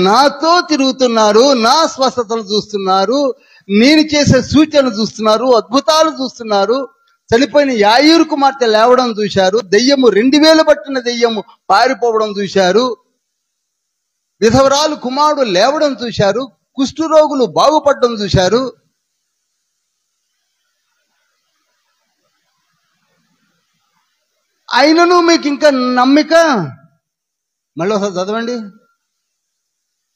నాతో తిరుగుతున్నారు, నా స్వస్థతలు చూస్తున్నారు, నేను చేసే సూచనలు చూస్తున్నారు, అద్భుతాలు చూస్తున్నారు, చనిపోయిన యాయీరు కుమార్తె లేవడం చూశారు, దెయ్యము 2000 పట్టిన దెయ్యము పారిపోవడం చూశారు, విధవరాలు కుమారుడు లేవడం చూశారు, కుష్ఠరోగులు బాగుపడడం చూశారు. అయినను మీకు ఇంకా నమ్మిక, మళ్ళీ ఒకసారి చదవండి.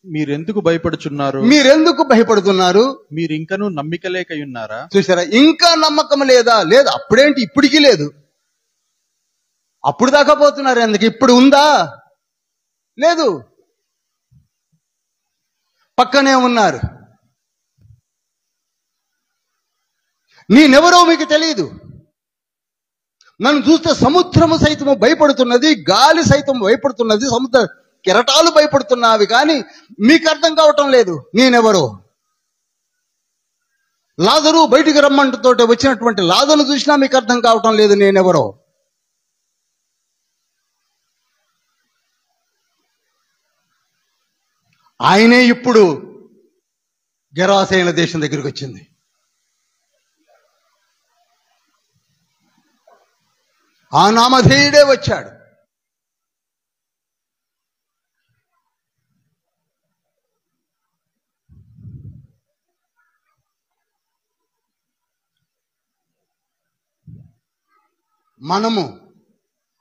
మీరెందుకు భయపడుచున్నారు, మీరెందుకు భయపడుతున్నారు, మీరింకనూ నమ్మిక లేక ఉన్నారా? చూసారా, ఇంకా నమ్మకం లేదా? లేదు. అప్పుడేంటి, ఇప్పటికీ లేదు. అప్పుడు దాకా పోతున్నారు, ఎందుకు ఇప్పుడు ఉందా? లేదు. పక్కనే ఉన్నారు. నేనెవరో మీకు తెలియదు. నన్ను చూస్తే సముద్రము సైతము భయపడుతున్నది, గాలి సైతం భయపడుతున్నది, సముద్ర కెరటాలు భయపడుతున్నవి, కానీ మీకు అర్థం కావటం లేదు నేనెవరో. లాజరు బయటికి రమ్మంటతోటి వచ్చినటువంటి లాజరును చూసినా మీకు అర్థం కావటం లేదు నేనెవరో. ఆయనే ఇప్పుడు గెరాసేనుల దేశం దగ్గరికి వచ్చింది. ఆ నామధేయుడే వచ్చాడు. మనము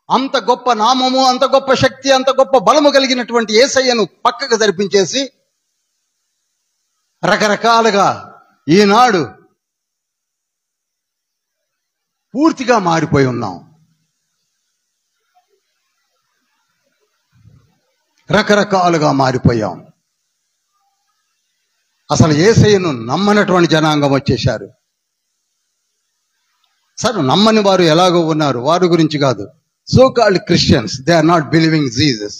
అంత గొప్ప నామము, అంత గొప్ప శక్తి, అంత గొప్ప బలము కలిగినటువంటి యేసయ్యను పక్కకు జరిపించేసి రకరకాలుగా ఈనాడు పూర్తిగా మారిపోయి ఉన్నాం. రకరకాలుగా మారిపోయాం. అసలు యేసయ్యను నమ్మనటువంటి జనాంగం వచ్చేశారు. సరే, నమ్మని వారు ఎలాగో ఉన్నారు, వారి గురించి కాదు. So called Christians, they are not believing Jesus.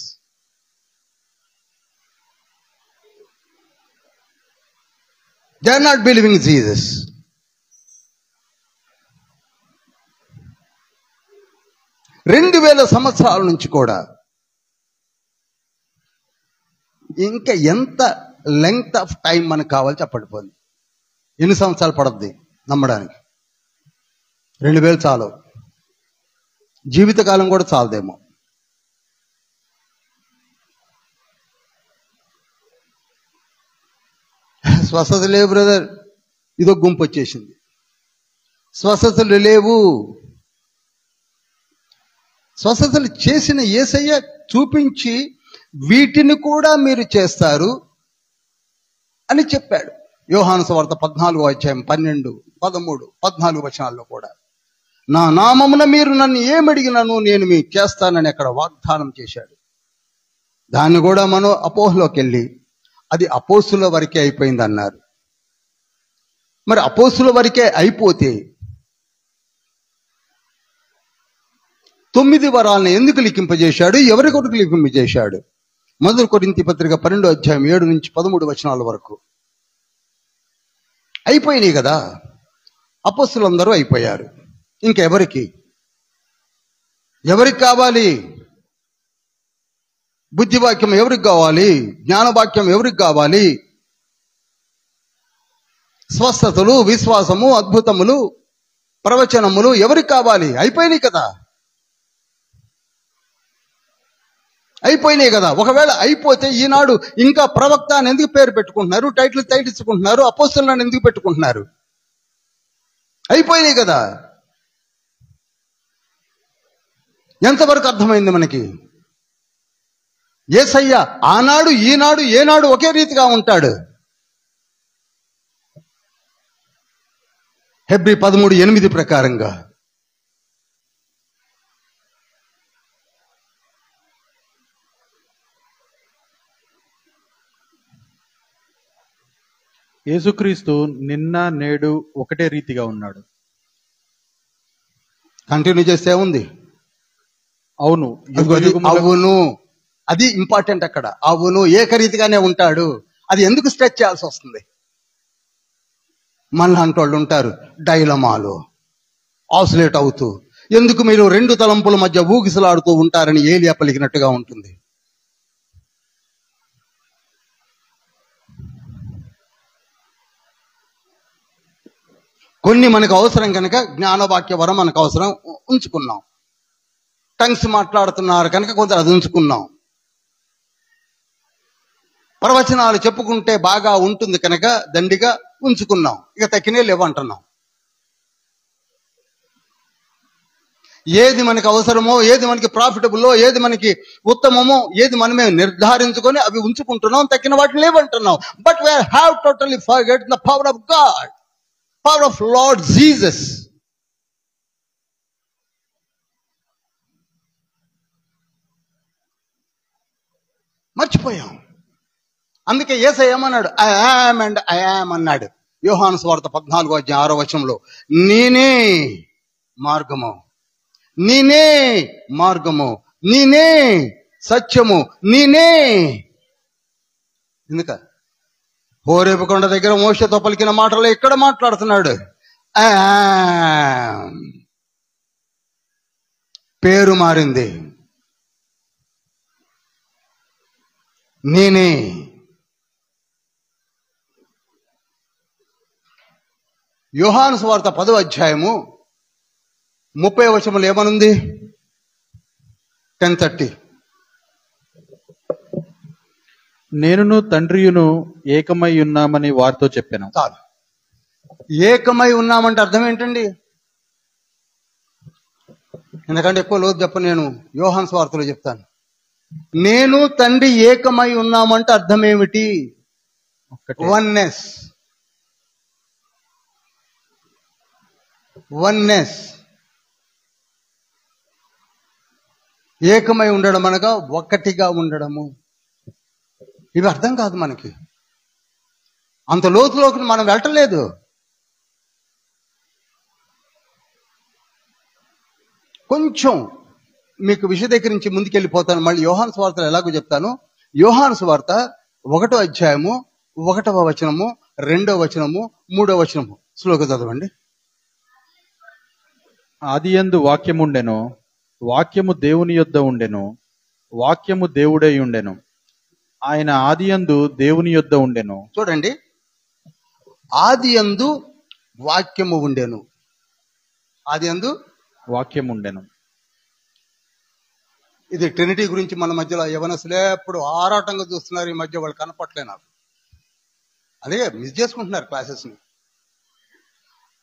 They are not believing Jesus. రెండు 2000 సంవత్సరాల నుంచి కూడా ఇంకా ఎంత లెంగ్త్ ఆఫ్ టైం మనకు కావాలి చెప్పండి. పోనీ ఎన్ని సంవత్సరాలు పడుద్ది నమ్మడానికి? 2000 చాలు, జీవితకాలం కూడా చాలదేమో. స్వస్థత లేవు బ్రదర్, ఇదో గుంపు వచ్చేసింది. స్వస్థతలు లేవు. స్వస్థతలు చేసిన యేసయ్య చూపించి వీటిని కూడా మీరు చేస్తారు అని చెప్పాడు. యోహాను సువార్త 14వ అధ్యాయం 12, 13, 14 వచనాల్లో కూడా నా నామమున మీరు నన్ను ఏమడిగినాను నేను మీకు చేస్తానని అక్కడ వాగ్దానం చేశాడు. దాన్ని కూడా మనం అపోహలోకి వెళ్ళి అది అపోస్తుల వరకే అయిపోయింది అన్నారు. మరి అపోస్తుల వరకే అయిపోతే 9 వరాలను ఎందుకు లిఖింపజేశాడు? ఎవరి కొరకు లిఖింపజేశాడు? 1 కొరింథీ పత్రిక 12వ అధ్యాయం 7 నుంచి 13 వచనాల వరకు అయిపోయినాయి కదా. అపోస్తులందరూ అయిపోయారు. ఇంకెవరికి కావాలి? బుద్ధివాక్యం ఎవరికి కావాలి? జ్ఞానవాక్యం ఎవరికి కావాలి? స్వస్థతలు, విశ్వాసము, అద్భుతములు, ప్రవచనములు ఎవరికి కావాలి? అయిపోయినాయి కదా. ఒకవేళ అయిపోతే ఈనాడు ఇంకా ప్రవక్త అని ఎందుకు పేరు పెట్టుకుంటున్నారు? టైటిల్ తైటించుకుంటున్నారు. అపోస్తలులను ఎందుకు పెట్టుకుంటున్నారు? అయిపోయినాయి కదా. ఎంతవరకు అర్థమైంది మనకి? యేసయ్య ఆనాడు, ఈనాడు, ఏనాడు ఒకే రీతిగా ఉంటాడు. హెబ్రీ 13:8 ప్రకారంగా యేసుక్రీస్తు నిన్న నేడు ఒకటే రీతిగా ఉన్నాడు. కంటిన్యూ చేస్తే ఉంది. అవును, అవును, అది ఇంపార్టెంట్ అక్కడ. అవును, ఏకరీతిగానే ఉంటాడు. అది ఎందుకు స్ట్రెచ్ చేయాల్సి వస్తుంది? మనలాంటి వాళ్ళు ఉంటారు డైలమాలో ఆసిలేట్ అవుతూ, ఎందుకు మీరు 2 తలంపుల మధ్య ఊగిసలాడుతూ ఉంటారని ఏలియా పలికినట్టుగా ఉంటుంది. కొన్ని మనకు అవసరం కనుక జ్ఞానవాక్య వరం మనకు అవసరం, ఉంచుకున్నాం. టంగ్స్ మాట్లాడుతున్నారు కనుక కొంత అది ఉంచుకున్నాం. ప్రవచనాలు చెప్పుకుంటే బాగా ఉంటుంది కనుక దండిగా ఉంచుకున్నాం. ఇక తక్కినే లేవంటున్నాం. ఏది మనకి అవసరమో, ఏది మనకి ప్రాఫిటబుల్లో, ఏది మనకి ఉత్తమమో, ఏది మనమే నిర్ధారించుకొని అవి ఉంచుకుంటున్నాం. తక్కిన వాటిని లేవంటున్నాం. But we have totally forgotten the power of God, power of Lord Jesus. మర్చిపోయాం. అందుకే యేసయ్య ఏమన్నాడు? I am and I am అన్నాడు. యోహాను సువార్త 14వ అధ్యాయం 6వ వచనంలో నేనే మార్గము, నేనే మార్గము, నేనే సత్యము, నేనే. ఎందుక హోరేబు కొండ దగ్గర మోషేతో పలికిన మాటలు ఎక్కడ మాట్లాడుతున్నాడు? పేరు మారింది. నేనే. యోహాను సువార్త 10వ అధ్యాయము 30వ వచనంలో ఏమనుంది? 10:30 నేనును తండ్రియును ఏకమై ఉన్నామని వారితో చెప్పాను. చాలు. ఏకమై ఉన్నామంటే అర్థం ఏంటండి? ఎందుకంటే ఎక్కువ లోతు చెప్ప, నేను యోహాను సువార్తలో చెప్తాను. నేను తండ్రి ఏకమై ఉన్నామంటే అర్థం ఏమిటి? వన్నెస్. ఏకమై ఉండడం అనగా ఒక్కటిగా ఉండడము. ఇవి అర్థం కాదు మనకి. అంత లోతులోకి మనం వెళ్ళటలేదు. కొంచెం మీకు విశదీకరించి ముందుకెళ్ళిపోతాను. మళ్ళీ యోహాను సువార్తలు ఎలాగో చెప్తాను. యోహాను సువార్త 1వ అధ్యాయము 1వ వచనము 2వ వచనము 3వ వచనము శ్లోకం చదవండి. ఆదియందు వాక్యముండెను, వాక్యము దేవుని యొద్ద ఉండెను, వాక్యము దేవుడై ఉండెను, ఆయన ఆదియందు దేవుని యొద్ద ఉండెను. చూడండి, ఆదియందు వాక్యము ఉండెను, ఆదియందు వాక్యముండెను. ఇది ట్రినిటీ గురించి మన మధ్యలో యవనస్తులే ఎప్పుడు ఆరాటంగా చూస్తున్నారు. ఈ మధ్య వాళ్ళు కనపట్లే నాకు. అదే మిస్ చేసుకుంటున్నారు క్లాసెస్ని.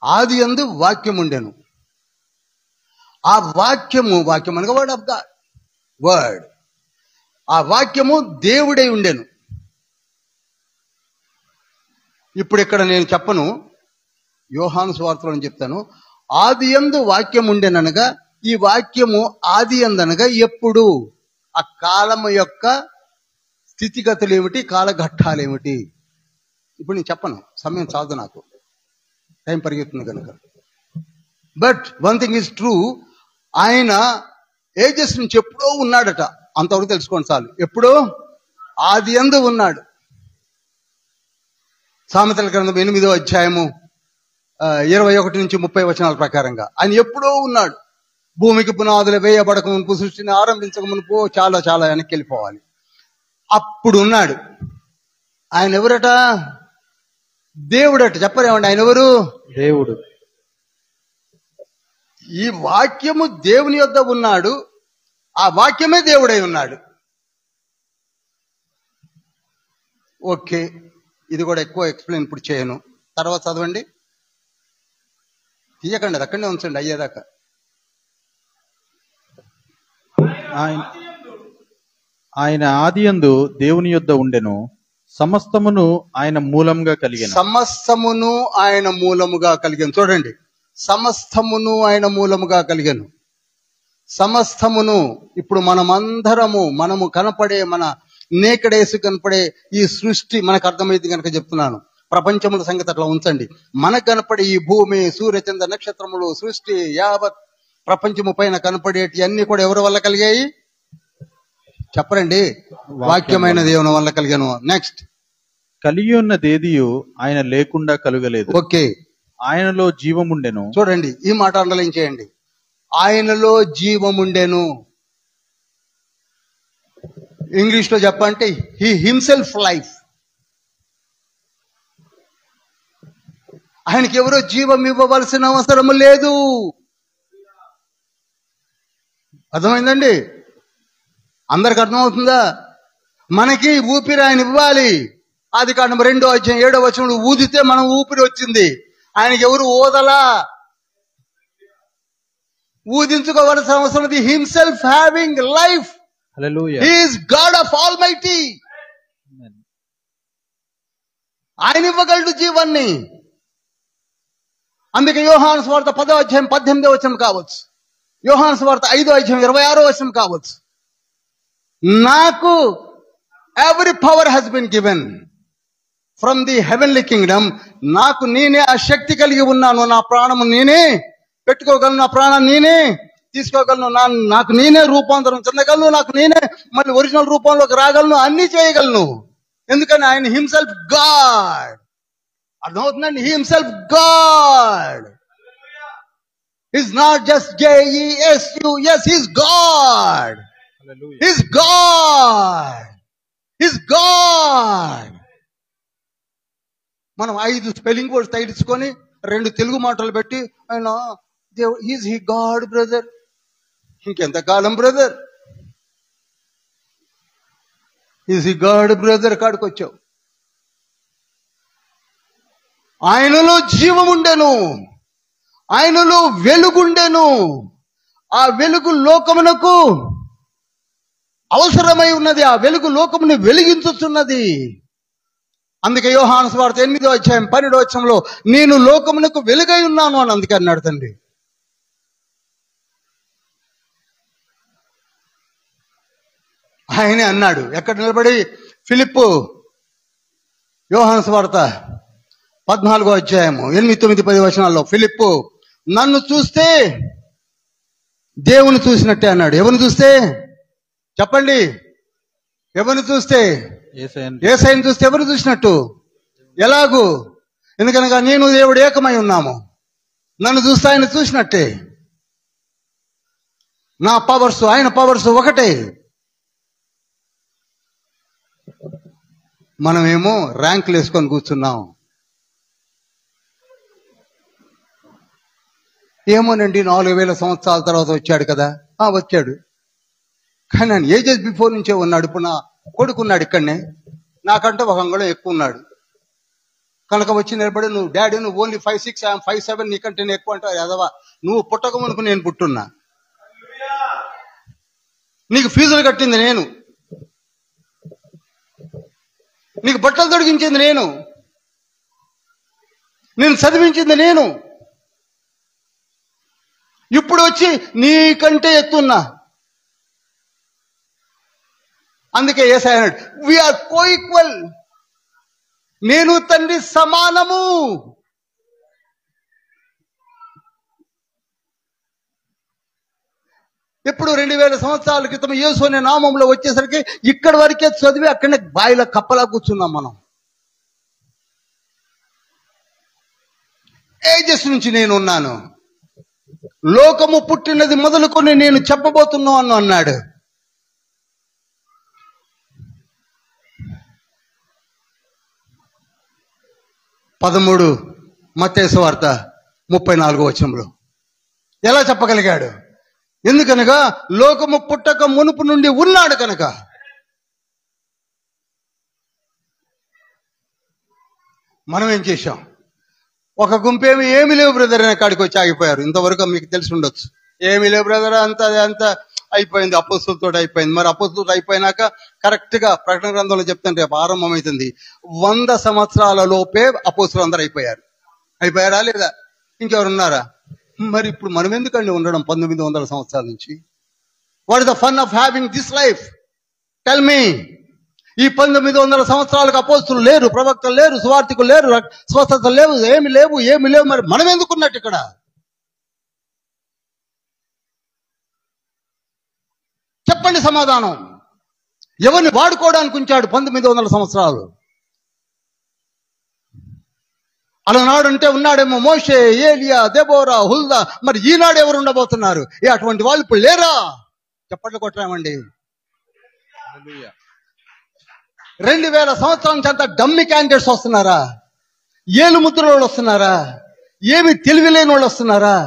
ఆదియందు వాక్యం ఉండెను. ఆ వాక్యము అనగా వర్డ్ ఆఫ్ గాడ్, వర్డ్. ఆ వాక్యము దేవుడై ఉండెను. ఇప్పుడు ఇక్కడ నేను చెప్పను, యోహాను సువార్తలో చెప్తాను. ఆదియందు వాక్యం ఉండెననగా ఈ వాక్యము ఆది అందనగా ఎప్పుడు? ఆ కాలము యొక్క స్థితిగతులు ఏమిటి, కాలఘట్టాలు ఏమిటి? ఇప్పుడు నేను చెప్పను, సమయం చాలదు నాకు, టైం పరిగెత్తుంది కనుక. But one thing is true, ఆయన ఏజెస్ నుంచి ఎప్పుడో ఉన్నాడట. అంతవరకు తెలుసుకోండి చాలు. ఎప్పుడో ఆది యందు ఉన్నాడు. సామెతల గ్రంథం 8వ అధ్యాయము 21 నుంచి 30 వచనాల ప్రకారంగా ఆయన ఎప్పుడో ఉన్నాడు. భూమికి పునాదులు వేయబడక మునుపు, సృష్టిని ఆరంభించక మునుపు, చాలా చాలా వెనక్కి వెళ్ళిపోవాలి. అప్పుడు ఉన్నాడు. ఆయన ఎవరట? దేవుడట. చెప్పరేమండి, ఆయన ఎవరు? దేవుడు. ఈ వాక్యము దేవుని యొద్ద ఉన్నాడు, ఆ వాక్యమే దేవుడై ఉన్నాడు. ఓకే, ఇది కూడా ఎక్కువ ఎక్స్ప్లెయిన్ ఇప్పుడు చేయను, తర్వాత చదవండి. తీయకండి, అది అక్కడనే ఉంచండి అయ్యేదాకా. ఆయన ఆదియందు దేవుని యొద్ద ఉండెను, సమస్తమును ఆయన మూలంగా కలిగెను. సమస్తమును ఆయన మూలముగా కలిగాను. చూడండి, సమస్తమును ఆయన మూలముగా కలిగాను. సమస్తమును. ఇప్పుడు మనము కనపడే, మన నేకడేసి కనపడే ఈ సృష్టి మనకు అర్థమైంది కనుక చెప్తున్నాను. ప్రపంచముల సంగతి అట్లా ఉంచండి. మనకు కనపడే ఈ భూమి, సూర్యచంద్ర నక్షత్రములు, సృష్టి యావత్ ప్రపంచము పైన కనపడేటి అన్ని కూడా ఎవరి వల్ల కలిగాయి? చెప్పరండి. వాక్యమైన దేవుని వల్ల కలిగాను. నెక్స్ట్, కలిగి ఉన్నదేదియు ఆయన లేకుండా కలుగలేదు. ఓకే, ఆయనలో జీవముండెను. చూడండి, ఈ మాట అండర్లైన్ చేయండి. ఆయనలో జీవముండెను. ఇంగ్లీష్ లో చెప్పంటే హీ హిమ్సెల్ఫ్ లైఫ్. ఆయనకి ఎవరో జీవం ఇవ్వవలసిన అవసరం లేదు. అర్థమైందండి? అందరికి అర్థమవుతుందా? మనకి ఊపిరి ఆయన ఇవ్వాలి. ఆదికాండం 2వ అధ్యాయం 7వ వచనంలో ఊదితే మనం ఊపిరి వచ్చింది. ఆయనకి ఎవరు ఊదలా, ఊదించుకోవలసిన అవసరం ఉంది. Himself having life. Hallelujah. He is God of almighty. ఆయన ఇవ్వగలడు జీవాన్ని. అందుకే యోహాను సువార్త 10వ అధ్యాయం 18వ వచనం కావచ్చు, యోహాను సువార్త 5వ అధ్యాయం 26వ వచనం కావచ్చు. నాకు every power he's been given from the heavenly kingdom. నాకు నేనే ఆ శక్తి కలిగి ఉన్నాను. నా ప్రాణము నేనే పెట్టుకోగలను, నా ప్రాణాన్ని నేనే తీసుకోగలను, నాకు నేనే రూపాంతరం చెందగలను, నాకు నేనే మళ్ళీ ఒరిజినల్ రూపంలోకి రాగలను, అన్ని చేయగలను. ఎందుకని ఆయన హిమ్సెల్ఫ్ గాడ్. అర్థమవుతుందండి? Himself God. Is not just JESUS. Is God. Is God. Is God. మనం 5 స్పెల్లింగ్ వర్డ్స్ తగిలించుకొని 2 తెలుగు మాటలు పెట్టి ఆయన ఈజ్ హీ గాడ్ బ్రదర్. ఇంకెంతకాలం brother? Is he God brother కాడికి వచ్చావు. ఆయనలో జీవముండెను, ఆయనలో వెలుగుండెను. ఆ వెలుగు లోకమునకు అవసరమై ఉన్నది. ఆ వెలుగు లోకమును వెలిగించుతున్నది. అందుకే యోహాను సువార్త 8వ అధ్యాయం 12వ వచనంలో నేను లోకమునకు వెలుగై ఉన్నాను అని అందుకే అన్నాడు తండ్రి. ఆయనే అన్నాడు. ఎక్కడ నిలబడి? ఫిలిప్పు యోహాను సువార్త 14వ అధ్యాయము 8, 9, 10 వచనాల్లో ఫిలిప్పు నన్ను చూస్తే దేవుని చూసినట్టే అన్నాడు. ఎవరిని చూస్తే చెప్పండి? ఎవరిని చూస్తే? యేసయ్యను చూస్తే ఎవరిని చూసినట్టు? ఎలాగూ? ఎందుకనగా నేను దేవుడు ఏకమై ఉన్నాము. నన్ను చూస్తే ఆయన చూసినట్టే. నా పవర్స్ ఆయన పవర్స్ ఒకటే. మనమేమో ర్యాంకులు వేసుకొని కూర్చున్నాం. ఏమోనండి 4000 సంవత్సరాల తర్వాత వచ్చాడు కదా. వచ్చాడు, కానీ నేను ఏజెస్ బిఫోర్ నుంచే ఉన్నాడు. ఇప్పుడు నా కొడుకున్నాడు ఇక్కడనే, నాకంటే 1 అంగుళం ఎక్కువ ఉన్నాడు. కనుక వచ్చి నిలబడి, నువ్వు డాడీ నువ్వు ఓన్లీ 5'6", 5'7", నీకంటే నేను ఎక్కువ అంటావు ఎదవా. నువ్వు పుట్టకమునుకు నేను పుట్టున్నా. నీకు ఫీజులు కట్టింది నేను, నీకు బట్టలు తొడిగించింది నేను చదివించింది నేను. ఇప్పుడు వచ్చి నీకంటే ఎత్తున్నా. అందుకే యేసయ్య అన్నాడు, వీఆర్ కోఈక్వల్. నేను తండ్రి సమానము. ఎప్పుడు 2000 సంవత్సరాల క్రితం యేసు అనే నామంలో వచ్చేసరికి ఇక్కడి వరకే చదివి అక్కడనే బాయిలో కప్పలా కూర్చున్నాం మనం. ఏజెస్ నుంచి నేను ఉన్నాను. లోకము పుట్టినది మొదలుకొని నేను చెప్పబోతున్నాను అన్నాడు. మత్తయి సువార్త 34వ వచనంలో ఎలా చెప్పగలిగాడు? ఎందుకనగా లోకము పుట్టక మునుపు నుండి ఉన్నాడు కనుక. మనం ఏం చేశాం? ఒక గుంపేమి ఏమి లేవు బ్రదర్ అనే కాడికి వచ్చి ఆగిపోయారు. ఇంతవరకు మీకు తెలిసి ఉండొచ్చు. ఏమి లేవు బ్రదర్, అంత అయిపోయింది, అపోస్తులతో అయిపోయింది. మరి అపోస్తులతో అయిపోయినాక కరెక్ట్ గా ప్రకటన గ్రంథంలో చెప్తాను, రేపు ఆరంభమవుతుంది. 100 సంవత్సరాల లోపే అపోస్తులు అందరూ అయిపోయారా లేదా? ఇంకెవరున్నారా? మరి ఇప్పుడు మనం ఎందుకండి ఉండడం 1900 సంవత్సరాల నుంచి? What is the fun of having this life? Tell me. ఈ 1900 సంవత్సరాలకు అపోస్తులు లేరు, ప్రవక్తలు లేరు, సువార్థికులు లేరు, స్వస్థత లేవు, ఏమి లేవు. మరి మనం ఎందుకున్నట్టు ఇక్కడ? చెప్పండి సమాధానం. ఎవరిని వాడుకోవడానికి ఉంచాడు 1900 సంవత్సరాలు? అలనాడు అంటే ఉన్నాడేమో మోషే, ఏలియా, దెబోరా, హుల్దా. మరి ఈనాడు ఎవరు ఉండబోతున్నారు? అటువంటి వాళ్ళు ఇప్పుడు లేరా? చప్పట్లు కొట్టరామండి. 2000 సంవత్సరాల నుంచి అంతా డమ్మి క్యాండిడేట్స్ వస్తున్నారా? ఏలు ముద్ర వాళ్ళు వస్తున్నారా? ఏమి తెలివి లేని వాళ్ళు వస్తున్నారా?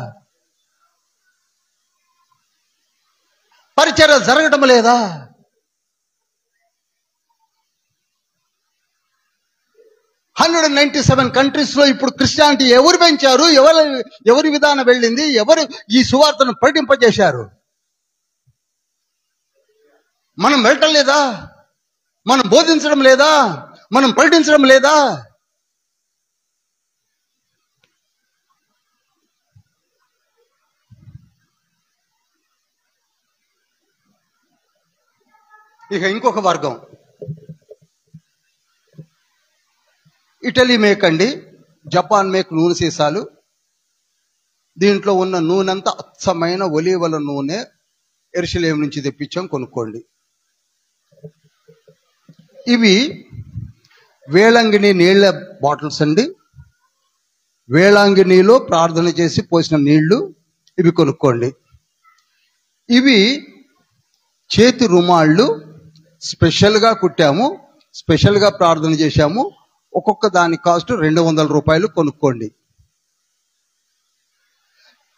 పరిచర్య జరగటం లేదా? $197 కంట్రీస్ లో ఇప్పుడు క్రిస్టియానిటీ ఎవరు పెంచారు? ఎవరి విధానం వెళ్ళింది? ఎవరు ఈ సువార్తను ప్రకటింపజేశారు? మనం వెళ్ళటం లేదా? మనం బోధించడం లేదా? మనం ప్రకటించడం లేదా? ఇక ఇంకొక వర్గం, ఇటలీ మేక్ అండి, జపాన్ మేక్ నూనె సీసాలు. దీంట్లో ఉన్న నూనెంతా అచ్చమైన ఒలీవల నూనె యెరూషలేము నుంచి తెప్పించాం, కొనుక్కోండి. ఇవి వేళంగిణి నీళ్ల బాటిల్స్ అండి. వేళాంగిణిలో ప్రార్థన చేసి పోసిన నీళ్లు ఇవి కొనుక్కోండి. ఇవి చేతి రుమాళ్ళు స్పెషల్గా కుట్టాము, స్పెషల్గా ప్రార్థన చేశాము. ఒక్కొక్క దాని కాస్ట్ $200 కొనుక్కోండి.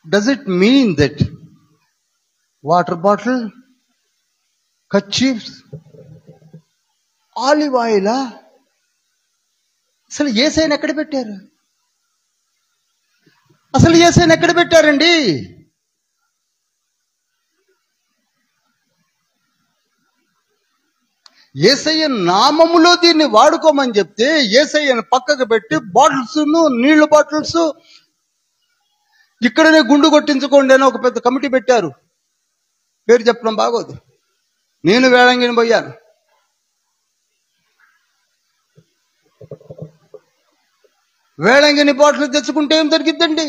Does it mean that water bottle, kerchiefs, olive ఆయిలా? అసలు యేసయ్యను ఎక్కడ పెట్టారు? అసలు యేసయ్యను ఎక్కడ పెట్టారండి? యేసయ్య నామములో దీన్ని వాడుకోమని చెప్తే యేసయ్యను పక్కకు పెట్టి బాటిల్స్, నీళ్లు బాటిల్స్ ఇక్కడనే గుండు కొట్టించుకోండి అని ఒక పెద్ద కమిటీ పెట్టారు. పేరు చెప్పడం బాగోదు. నేను వేళంగిని పోయాను. వేళంగిని బాటిల్ తెచ్చుకుంటే ఏం దొరికిద్దండి?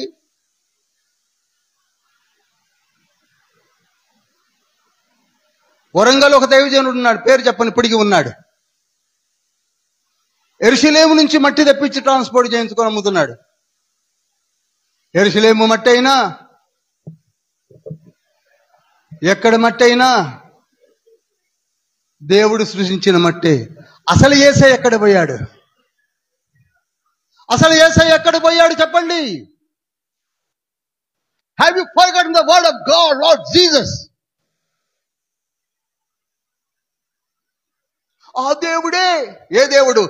వరంగల్ ఒక దైవజనుడు ఉన్నాడు, పేరు చెప్పని ఇప్పటికీ ఉన్నాడు. యెరూషలేము నుంచి మట్టి తెప్పించి ట్రాన్స్పోర్ట్ చేయించుకొని అమ్ముతున్నాడు. యెరూషలేము మట్టి అయినా, ఎక్కడి మట్టి అయినా దేవుడు సృష్టించిన మట్టి. అసలు యేసయ్య ఎక్కడ పోయాడు? అసలు యేసయ్య ఎక్కడ పోయాడు చెప్పండి? Have you forgotten the word of God, lord Jesus? ఆ దేవుడే, ఏ దేవుడు?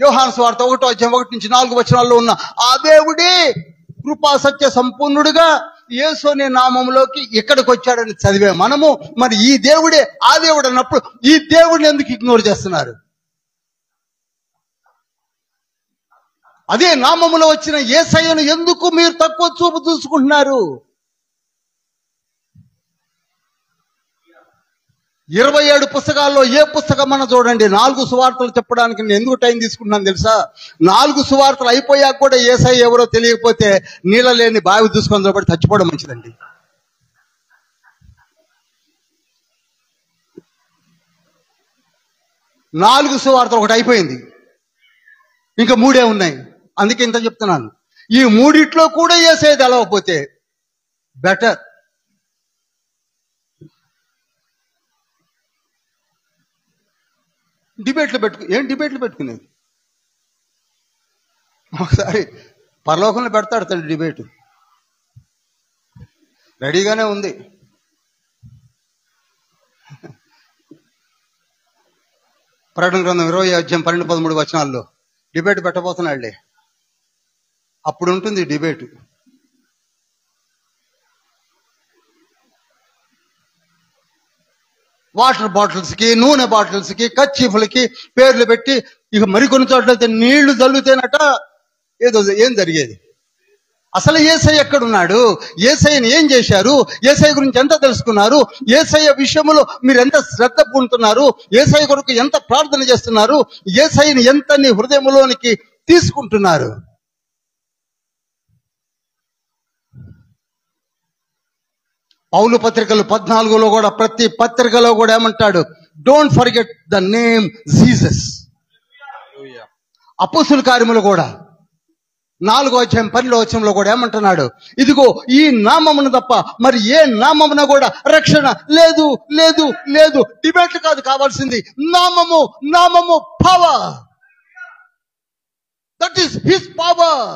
యోహాను సువార్త 1:1-4 ఉన్న ఆ దేవుడే కృపా సత్య సంపూర్ణుడుగా యేసు అనే నామంలోకి ఇక్కడికి వచ్చాడని చదివే మనము, మరి ఈ దేవుడే ఆ దేవుడు అన్నప్పుడు ఈ దేవుడిని ఎందుకు ఇగ్నోర్ చేస్తున్నారు? అదే నామములో వచ్చిన యేసయ్యను ఎందుకు మీరు తక్కువ చూపు చూసుకుంటున్నారు? 27 పుస్తకాల్లో ఏ పుస్తకం మనం చూడండి, 4 సువార్తలు చెప్పడానికి నేను ఎందుకు టైం తీసుకుంటున్నాను తెలుసా? 4 సువార్తలు అయిపోయాక కూడా యేసయ్య ఎవరో తెలియకపోతే నీళ్ళ లేని బావి చూసుకొని నిలబడి చచ్చిపోవడం మంచిదండి. నాలుగు సువార్తలు ఒకటి అయిపోయింది, ఇంకా 3 ఉన్నాయి. అందుకే ఇంత చెప్తున్నాను. ఈ 3 కూడా యేసయ్య తెలవకపోతే బెటర్. డిబేట్లు పెట్టుకునేది? ఒకసారి పరలోకంలో పెడతాడు తండ్రి డిబేట్, రెడీగానే ఉంది. ప్రకటన గ్రంథం 20:12-13 డిబేట్ పెట్టబోతున్నాడులే. అప్పుడు ఉంటుంది డిబేట్. వాటర్ బాటిల్స్కి, నూనె బాటిల్స్కి, కర్చీఫ్లకి పేర్లు పెట్టి, ఇక మరికొన్ని చోట్లయితే నీళ్లు చల్లుతేనట ఏం జరిగేది? అసలు యేసయ్య ఎక్కడున్నాడు? యేసయ్యని ఏం చేశారు? యేసయ్య గురించి ఎంత తెలుసుకున్నారు? యేసయ్య విషయంలో మీరు ఎంత శ్రద్ధ పొందుతున్నారు? యేసయ్య కొరకు ఎంత ప్రార్థన చేస్తున్నారు? యేసయ్యని ఎంత నీ హృదయంలోనికి తీసుకుంటున్నారు? పౌలు పత్రికలు 14లో కూడా, ప్రతి పత్రికలో కూడా ఏమంటాడు? Don't forget the name Jesus. అపోస్తుల కార్యములు కూడా 4:12 కూడా ఏమంటున్నాడు? ఇదిగో ఈ నామమును తప్ప మరి ఏ నామమున కూడా రక్షణ లేదు, లేదు, లేదు. డిబేట్లు కాదు కావాల్సింది, నామము, నామము power. That is his power.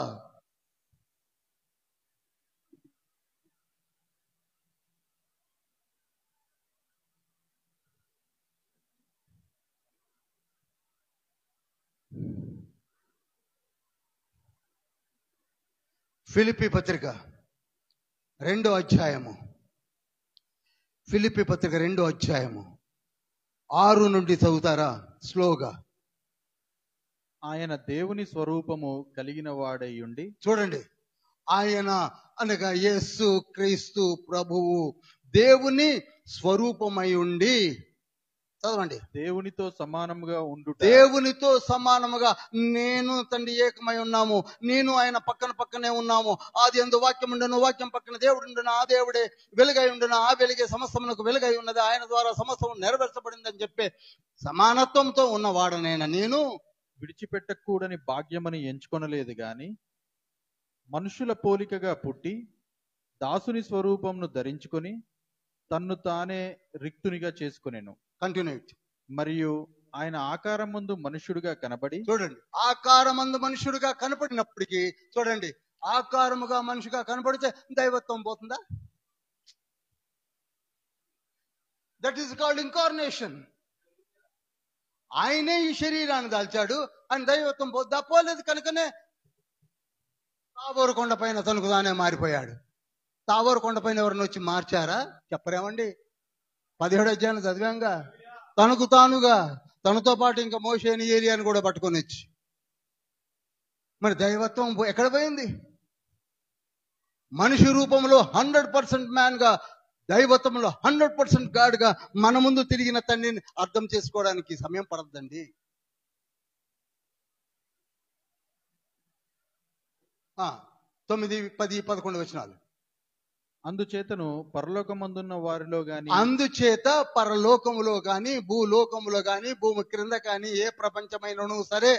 Philippi పత్రిక 2వ అధ్యాయము, ఫిలిప్పీ పత్రిక 2వ అధ్యాయము 6 నుండి చదువుతారా స్లోగా? ఆయన దేవుని స్వరూపము కలిగిన వాడై ఉండి, చూడండి, ఆయన అనగా యేసు క్రీస్తు ప్రభువు దేవుని స్వరూపమై ఉండి, చదవండి, దేవునితో సమానముగా ఉండుట. దేవునితో సమానముగా నేను తండ్రి ఏకమై ఉన్నాము, నేను ఆయన పక్కనే ఉన్నాము. ఆది యందు వాక్యం ఉండను, వాక్యం పక్కన దేవుడు ఉండను, ఆ దేవుడే వెలుగై ఉండను, ఆ వెలుగే సమస్తమునకు వెలుగై ఉన్నది, ఆయన ద్వారా సమస్తము నెరవేర్చబడిందని చెప్పే సమానత్వంతో ఉన్నవాడనైనా నేను విడిచిపెట్టకూడని భాగ్యమని ఎంచుకొనలేదు గాని, మనుషుల పోలికగా పుట్టి దాసుని స్వరూపంను ధరించుకొని తన్ను తానే రిక్తునిగా చేసుకొనెను. కంటిన్యూట్. మరియు ఆయన ఆకారం ముందు మనుష్యుడిగా కనబడి, చూడండి, ఆకారమందు మనుషుడిగా కనపడినప్పటికీ, చూడండి, ఆకారముగా మనిషిగా కనపడితే దైవత్వం పోతుందా? That is called incarnation. ఆయనే ఈ శరీరాన్ని దాల్చాడు, ఆయన దైవత్వం పోద్దా? పోలేదు. కనుకనే తాబోరు కొండ పైన తనకు తానే మారిపోయాడు. తాబోరు కొండ పైన ఎవరిని వచ్చి మార్చారా? చెప్పరేమండి. 17వ అధ్యాయం చదివాంగా. తనకు తానుగా, తనతో పాటు ఇంకా మోషేని, ఏలియాని కూడా పట్టుకొని వచ్చి, మరి దైవత్వం ఎక్కడ పోయింది? మనిషి రూపంలో 100% మ్యాన్ గా, దైవత్వంలో 100% గాడ్ గా మన ముందు తిరిగిన తండ్రిని అర్థం చేసుకోవడానికి సమయం పడద్దండి. 9, 10, 11 వచనాలు. అందుచేతను పరలోకమందున్న వారిలో గాని అందుచేత పరలోకములో గాని భూలోకములో గాని భూమి క్రింద కానీ ఏ ప్రపంచమైనను సరే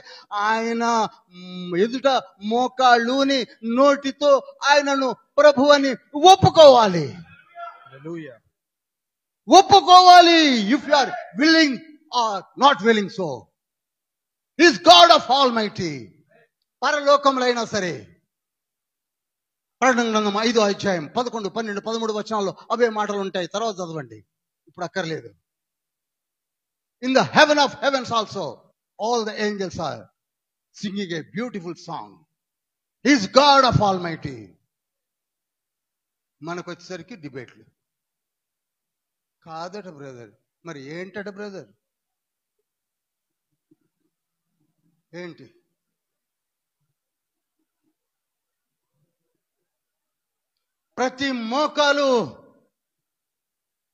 ఆయన ఎదుట మోకాళ్ళుని నోటితో ఆయనను ప్రభు అని ఒప్పుకోవాలి. హల్లెలూయా. ఒప్పుకోవాలి. If you are willing or not willing, so is God of all mighty. పరలోకములైనా సరే ప్రకటన గ్రంథం 5వ అధ్యాయం 11, 12, 13 వచనాల్లో అవే మాటలు ఉంటాయి. తర్వాత చదవండి, ఇప్పుడు అక్కర్లేదు. In the heaven of heavens also all the angels are singing a beautiful song, is God of all mighty. మనకు వచ్చేసరికి డిబేట్లు. కాదట బ్రదర్, మరి ఏంటట బ్రదర్? ఏంటి? ప్రతి మోకాలు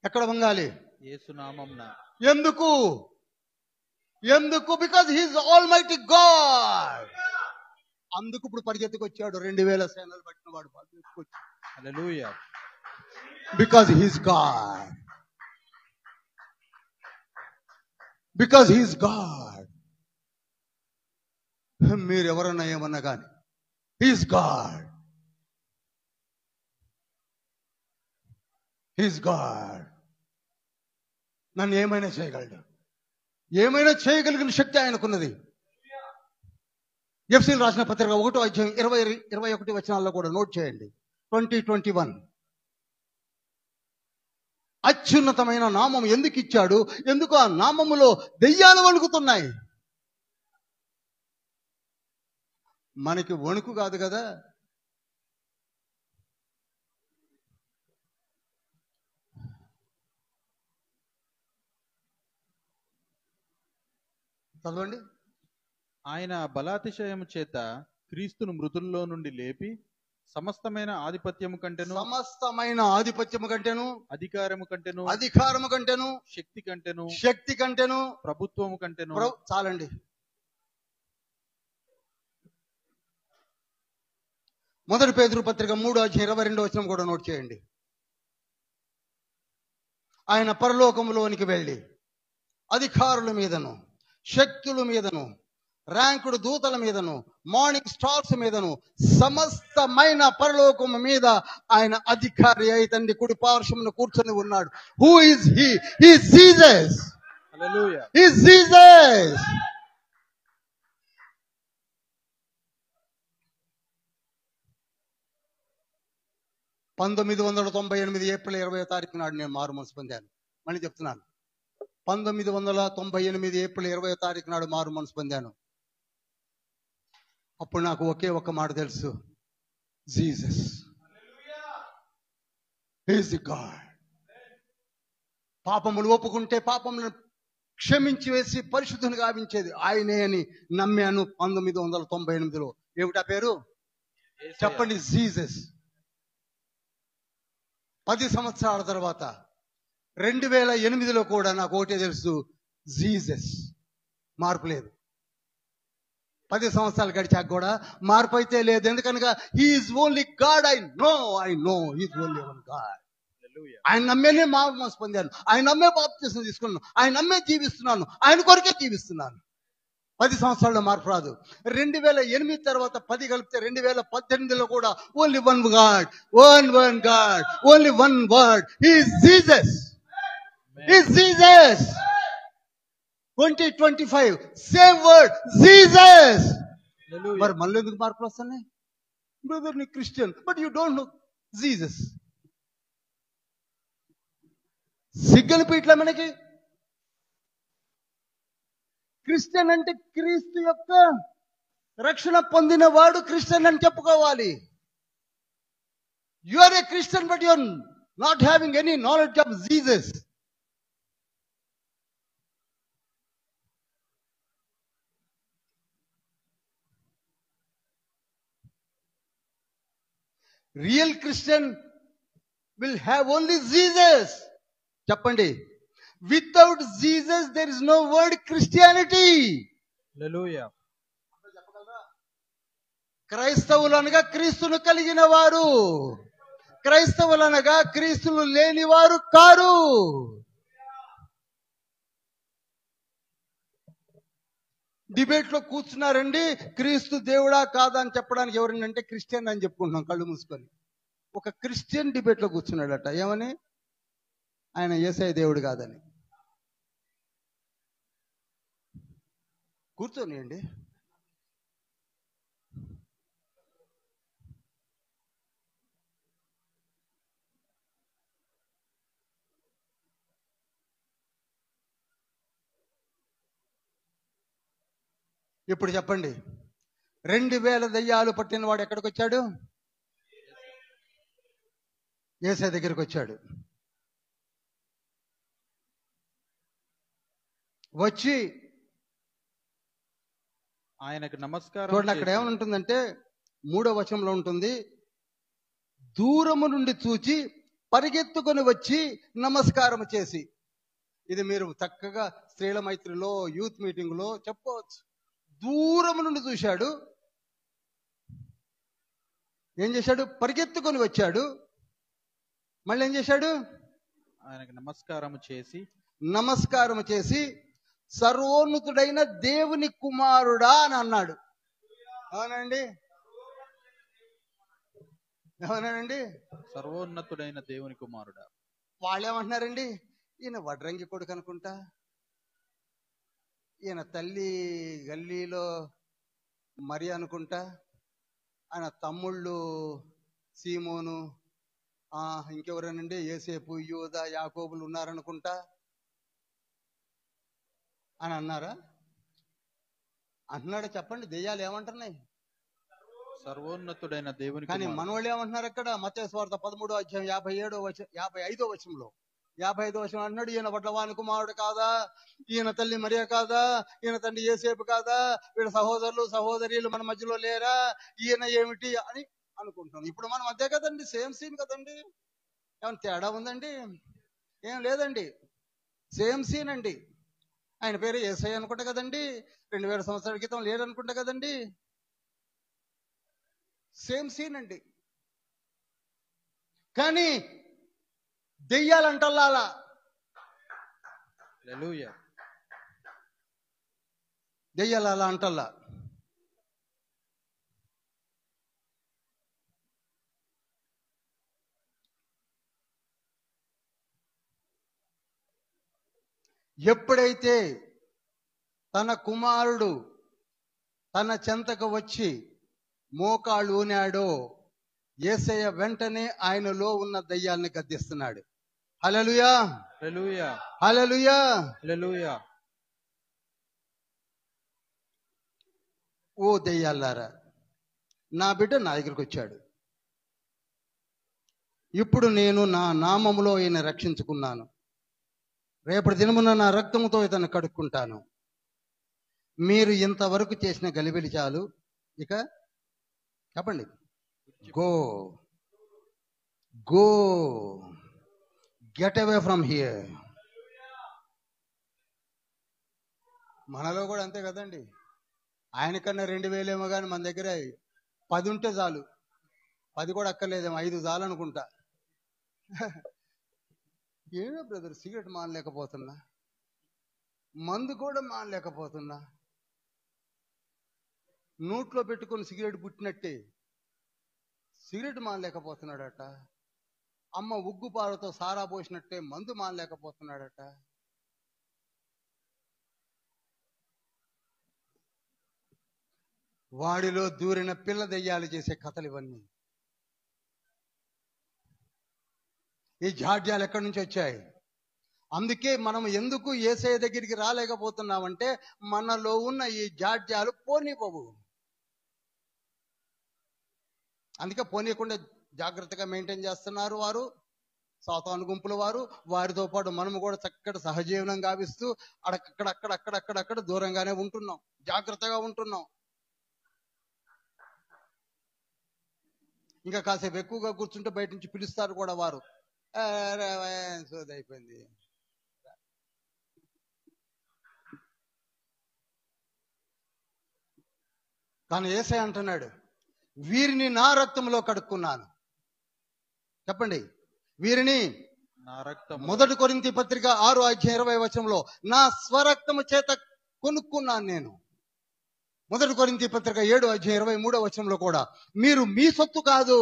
ఎక్కడ వంగాలి? యేసు నామమున. ఎందుకు? Because he is almighty God. అందుకు ఇప్పుడు పరిగెత్తుకొచ్చాడు 2000 సేనలు పట్టిన వాడు పరిగెత్తుకొచ్చాడు. Hallelujah. Because he is God. Because he is God. మీరెవరన్నా ఏమన్నా కానీ హీఈస్ గాడ్. He's God. నన్ను ఏమైనా చేయగలడు. ఏమైనా చేయగలిగిన శక్తి ఆయనకున్నది. ఎఫ్సీలు రాసిన పత్రిక 1వ అధ్యాయం 20, 21 వచనాల్లో కూడా నోట్ చేయండి. 20:21 అత్యున్నతమైన నామం ఎందుకు ఇచ్చాడు? ఎందుకు ఆ నామములో దెయ్యాలు వణుకుతున్నాయి? మనకి వణుకు కాదు కదా. చదవండి. ఆయన బలాతిశయము చేత క్రీస్తును మృతుల్లో నుండి లేపి సమస్తమైన ఆధిపత్యము కంటేను అధికారము కంటేను శక్తి కంటేను ప్రభుత్వము కంటేను. చాలండి. మొదటి పేతురు పత్రిక 3వ అధ్యాయం 22వ వచనం కూడా నోట్ చేయండి. ఆయన పరలోకములోనికి వెళ్ళి అధికారుల మీదను శక్తుల మీదను ర్యాంకుడు దూతల మీదను మార్నింగ్ స్టార్స్ మీదను సమస్తమైన పరలోకము మీద ఆయన అధికారి అయి తండ్రి కుడి పార్శ్వమున కూర్చొని ఉన్నాడు. Who is he? He is Jesus. Hallelujah. He is Jesus. April 20వ తారీఖు నాడు నేను మారు మనసు పొందాను. మళ్ళీ చెప్తున్నాను, 1998 ఏప్రిల్ 20వ తారీఖు నాడు మారు మనసు పొందాను. అప్పుడు నాకు ఒకే ఒక్క మాట తెలుసు, జీసస్ ఈజ్ ది గాడ్. పాపములు ఒప్పుకుంటే పాపములను క్షమించి వేసి పరిశుద్ధుని గావించేది ఆయనే అని నమ్మాను 1998లో. ఏమిటా పేరు? చెప్పండి, జీసస్. 10 సంవత్సరాల తర్వాత 2008లో కూడా నాకు ఒకటే తెలుసు, జీసస్. మార్పు లేదు. 10 సంవత్సరాలు గడిచాక కూడా మార్పు అయితే లేదు. ఎందుకనగా he is only God. I know he is only one God. ఆయన నమ్మేనే మారు పొందాను. ఆయన నమ్మే బాప్తిస్మం తీసుకున్నాను. ఆయన నమ్మే జీవిస్తున్నాను. ఆయన కొరకే జీవిస్తున్నాను. 10 సంవత్సరాల్లో మార్పు రాదు. 2008 తర్వాత 10 కలిపితే 2018లో కూడా only one God, one God, only one word, he is Jesus. Is Jesus. 2025 same word, Jesus. మరి మళ్ళీ ఎందుకు మార్పులు వస్తున్నాయి? బ్రదర్ నీ Christian, but you don't know Jesus. సిగ్గలు పీట్ల మనకి. క్రిస్టియన్ అంటే క్రీస్తు యొక్క రక్షణ పొందిన వాడు క్రిస్టియన్ అని చెప్పుకోవాలి. You are a Christian, but you are not having any knowledge of Jesus. Real Christian will have only Jesus. చెప్పండి, without Jesus there is no word Christianity. హల్లెలూయా. క్రైస్తవులు అనగా క్రీస్తును కలిగిన వారు, క్రైస్తవులు అనగా క్రీస్తులు లేని వారు కారు. డిబేట్ లో కూర్చున్నారండి, క్రీస్తు దేవుడా కాదా అని చెప్పడానికి ఎవరైనా అంటే క్రిస్టియన్ అని చెప్పుకుంటున్నాం కళ్ళు మూసుకొని. ఒక క్రిస్టియన్ డిబేట్ లో కూర్చున్నాడట, ఏమని? ఆయన యేసయ్య దేవుడు కాదని. కూర్చోనియండి. ఇప్పుడు చెప్పండి, 2000 దయ్యాలు పట్టిన వాడు ఎక్కడికి వచ్చాడు? యేసయ్య దగ్గరికి వచ్చాడు. వచ్చి ఆయనకు నమస్కారం చూడండి, అక్కడ చేసి, ఏమని ఉంటుందంటే 3వ వచనంలో ఉంటుంది, దూరము నుండి చూచి పరిగెత్తుకొని వచ్చి నమస్కారం చేసి. ఇది మీరు చక్కగా స్త్రీల మైత్రిలో, యూత్ మీటింగ్ లో చెప్పవచ్చు. దూరము నుండి చూశాడు, ఏం చేశాడు? పరిగెత్తుకొని వచ్చాడు. మళ్ళీ ఏం చేశాడు? ఆయనకు నమస్కారం చేసి సర్వోన్నతుడైన దేవుని కుమారుడా అని అన్నాడు. అవునండి, అవునండి. సర్వోన్నతుడైన దేవుని కుమారుడా. వాళ్ళు ఏమంటున్నారండి? ఈయన వడ్రంగి కొడుకు అనుకుంటా, ఈయన తల్లి గల్లీలో మరి అనుకుంటా, ఆయన తమ్ముళ్ళు సీమోను, ఇంకెవరేనండి, యేసేపు, యూదా, యాకోబులు ఉన్నారనుకుంటా అని అన్నారా? అంటున్నాడు. చెప్పండి, దెయ్యాలు ఏమంటున్నాయి? సర్వోన్నతుడైన దేవుని కానీ కుమారుడు. మనోళ్ళు ఏమంటున్నారు? అక్కడ మత్తయి సువార్త 13వ అధ్యాయం 55వ వచనంలో 55వ వచనం అంటున్నాడు, ఈయన వడ్లవాని కుమారుడు కాదా? ఈయన తల్లి మరియ కాదా? ఈయన తండ్రి యేసేపు కాదా? వీళ్ళ సహోదరులు సహోదరీలు మన మధ్యలో లేరా? ఈయన ఏమిటి అని అనుకుంటున్నాం. ఇప్పుడు మనం అదే కదండి, సేమ్ సీన్ కదండి. ఏమైనా తేడా ఉందండి? ఏం లేదండి, సేమ్ సీన్ అండి. ఆయన పేరు యేసయ్య అనుకుంటా కదండి, 2000 సంవత్సరాల క్రితం లేడనుకుంటా కదండి. సేమ్ సీన్ అండి. కానీ దెయ్యాలంటల్లా అలా. హల్లెలూయా. దెయ్యాలు అలా అంటల్లా. ఎప్పుడైతే తన కుమారుడు తన చెంతకు వచ్చి మోకాళ్ళు ఊనాడో, యేసయ్య వెంటనే ఆయనలో ఉన్న దయ్యాల్ని గద్దిస్తున్నాడు. హల్లెలూయా, హల్లెలూయా, హల్లెలూయా, హల్లెలూయా. ఓ దెయ్యాలారా, నా బిడ్డ నా దగ్గరికి వచ్చాడు. ఇప్పుడు నేను నా నామములో ఈయన రక్షించుకున్నాను. రేపటి దినమున నా రక్తముతో ఇతను కడుక్కుంటాను. మీరు ఇంతవరకు చేసిన గలిబిలి చాలు. ఇక చెప్పండి, go go get away from here. మనలో కూడా అంతే కదండి. ఆయనకన్నా 2000 ఏమో కానీ మన దగ్గర 10 ఉంటే చాలు. 10 కూడా అక్కర్లేదేమో, 5 చాలు అనుకుంటా. ఏమో బ్రదర్, సిగరెట్ మానలేకపోతున్నా, మందు కూడా మానలేకపోతున్నా. నోట్లో పెట్టుకుని సిగరెట్ పుట్టినట్టే సిగరెట్ మానలేకపోతున్నాడట. అమ్మ ఉగ్గు పాలతో సారా పోసినట్టే మందు మానలేకపోతున్నాడట. వాడిలో దూరిన పిల్ల దెయ్యాలు చేసే కథలు ఇవన్నీ. ఈ జాడ్యాలు ఎక్కడి నుంచి వచ్చాయి? అందుకే మనం ఎందుకు యేసయ్య దగ్గరికి రాలేకపోతున్నామంటే మనలో ఉన్న ఈ జాడ్యాలు పోనివ్వవు. అందుకే పోనీయకుండా జాగ్రత్తగా మెయింటైన్ చేస్తున్నారు వారు, సాతాను గుంపుల వారు. వారితో పాటు మనము కూడా చక్కటి సహజీవనం గావిస్తూ అక్కడక్కడ దూరంగానే ఉంటున్నాం, జాగ్రత్తగా ఉంటున్నాం. ఇంకా కాసేపు ఎక్కువగా కూర్చుంటే బయట నుంచి పిలుస్తారు కూడా వారు. సోదైపోయింది. కానీ యేసయ్య అంటున్నాడు, వీరిని నా రక్తంలో కడుక్కున్నాను. చెప్పండి, వీరిని నా రక్తం 1 కొరింథీ పత్రిక 6:20 నా స్వరక్తము చేత కొనుక్కున్నాను నేను. 1 కొరింథీ పత్రిక 7:23 కూడా మీరు మీ సొత్తు కాదు,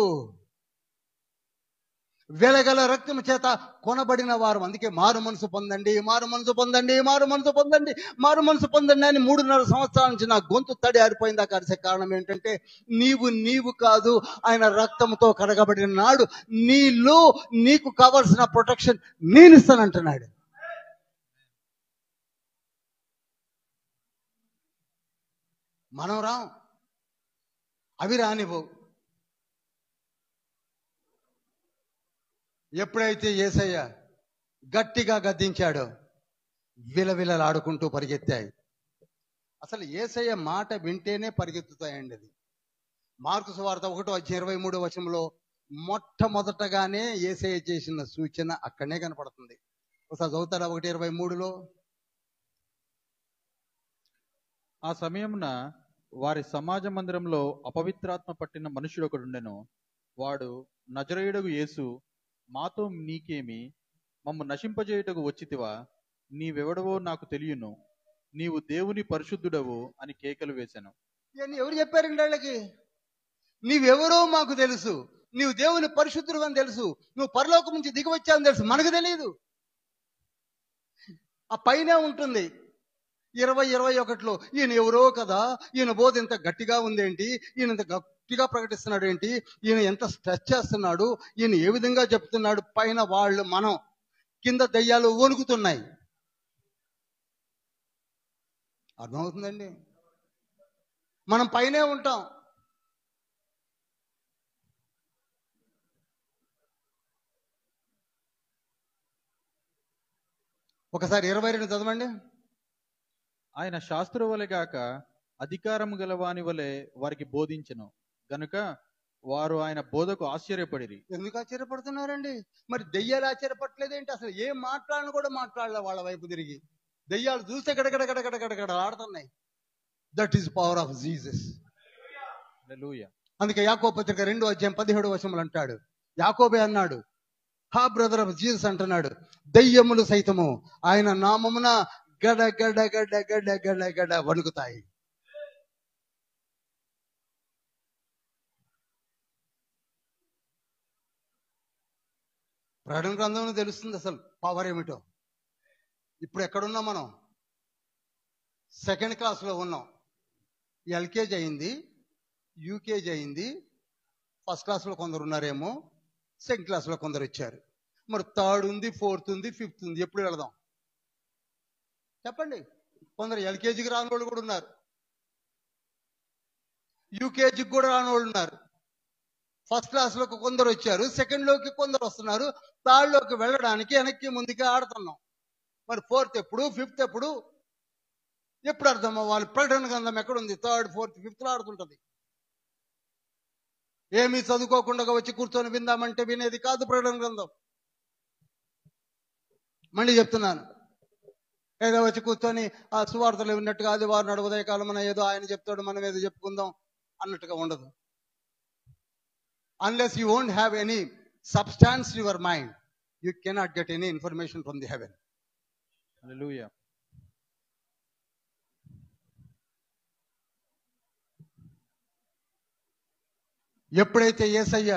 వెలగల రక్తము చేత కొనబడిన వారు. అందుకే మారు మనసు పొందండి, మారు మనసు పొందండి, మారు మనసు పొందండి, మారు మనసు పొందండి అని 3.5 సంవత్సరాల నుంచి నా గొంతు తడి ఆరిపోయిందా కలిసే కారణం ఏంటంటే, నీవు కాదు, ఆయన రక్తంతో కడగబడిన నాడు నీలో నీకు కావాల్సిన ప్రొటెక్షన్ నేను ఇస్తానంటున్నాడు. మనం రాం, అవి రానివ్వు. ఎప్పుడైతే యేసయ్య గట్టిగా గద్దించాడో విలవిలలాడుకుంటూ పరిగెత్తాయి. అసలు యేసయ్య మాట వింటేనే పరిగెత్తుతాయండి. అది మార్కు సువార్త 1:23 మొట్టమొదటగానే యేసయ్య చేసిన సూచన అక్కడనే కనపడుతుంది. ఒకసారి చదువుతారా 1:23? ఆ సమయమున వారి సమాజ మందిరంలో అపవిత్రాత్మ పట్టిన మనుషుడు ఒకడుండెను. వాడు నజరేయుడగు యేసు, మాతో నీకేమి? మమ్ము నశింపజేయుటకు వచ్చితివా? నీవెవడవో నాకు తెలియను, నీవు దేవుని పరిశుద్ధుడవు అని కేకలు వేశాను. ఇవన్నీ ఎవరు చెప్పారండి వాళ్ళకి? నీవెవరో మాకు తెలుసు, నీవు దేవుని పరిశుద్ధుడు అని తెలుసు, నువ్వు పరలోకం నుంచి దిగి వచ్చావని తెలుసు, మనకు తెలియదు. ఆ పైనే ఉంటుంది 20:21 ఈయన ఎవరో కదా, ఈయన బోధ ఎంత గట్టిగా ఉందేంటి, ఈయన ఇంత గట్టిగా ప్రకటిస్తున్నాడు ఏంటి, ఈయన ఎంత స్ట్రెచ్ చేస్తున్నాడు, ఈయన ఏ విధంగా చెప్తున్నాడు. పైన వాళ్ళు మనం, కింద దయ్యాలు వణుకుతున్నాయి. అర్థమవుతుందండి? మనం పైనే ఉంటాం. ఒకసారి 22 చదవండి. ఆయన శాస్త్రు వలె గాక అధికారము గలవాని వలె వారికి బోధించెను గనుక వారు ఆయన బోధకు ఆశ్చర్యపడిరి. ఎందుకు ఆశ్చర్యపడుతున్నారండి? మరి దెయ్యాలు ఆశ్చర్యపడలేదేంటి? అసలు ఏం మాట్లాడను కూడా మాట్లాడలే వాళ్ళ వైపు తిరిగి. దెయ్యాలు చూస్తే గడగడ ఆడుతున్నాయి. That is power of Jesus. Hallelujah. అందుకే యాకోబు పత్రిక 2:17 అంటాడు, యాకోబే అన్నాడు, హా బ్రదర్ ఆఫ్ జీసస్ అంటున్నాడు, దయ్యములు సైతము ఆయన నామమున గడ వణుకుతాయి. ప్రకటన గ్రంథంలో తెలుస్తుంది అసలు పవర్ ఏమిటో. ఇప్పుడు ఎక్కడున్నాం మనం? 2nd క్లాస్లో ఉన్నాం. ఎల్కేజీ అయింది, యూకేజీ అయింది, 1st క్లాస్లో కొందరు ఉన్నారేమో, 2nd క్లాస్లో కొందరు వచ్చారు. మరి 3rd ఉంది, 4th ఉంది, 5th ఉంది. ఎప్పుడు వెళదాం చెప్పండి? కొందరు ఎల్కేజీకి రాని వాళ్ళు కూడా ఉన్నారు, యూకేజీకి కూడా రాని వాళ్ళు ఉన్నారు. 1st క్లాస్లోకి కొందరు వచ్చారు, 2ndలోకి కొందరు వస్తున్నారు, 3rdలోకి వెళ్ళడానికి వెనక్కి ముందుకే ఆడుతున్నాం. మరి 4th ఎప్పుడు, 5th ఎప్పుడు అర్థం అవ్వాలి? ప్రకటన గ్రంథం ఎక్కడుంది? 3rd, 4th, 5th ఆడుతుంటది. ఏమీ చదువుకోకుండా వచ్చి కూర్చొని విందామంటే వినేది కాదు ప్రకటన గ్రంథం. మళ్ళీ చెప్తున్నాను, ఏదో వచ్చి కూర్చొని ఆ సువార్తలు విన్నట్టుగా ఆదివారం నాడు ఉదయకాలం మనం ఏదో ఆయన చెప్తాడు, మనం ఏదో చెప్పుకుందాం అన్నట్టుగా ఉండదు. Unless you won't have any substance in your mind, you cannot get any information from the heaven. హల్లెలూయా. ఎప్పుడైతే యేసయ్య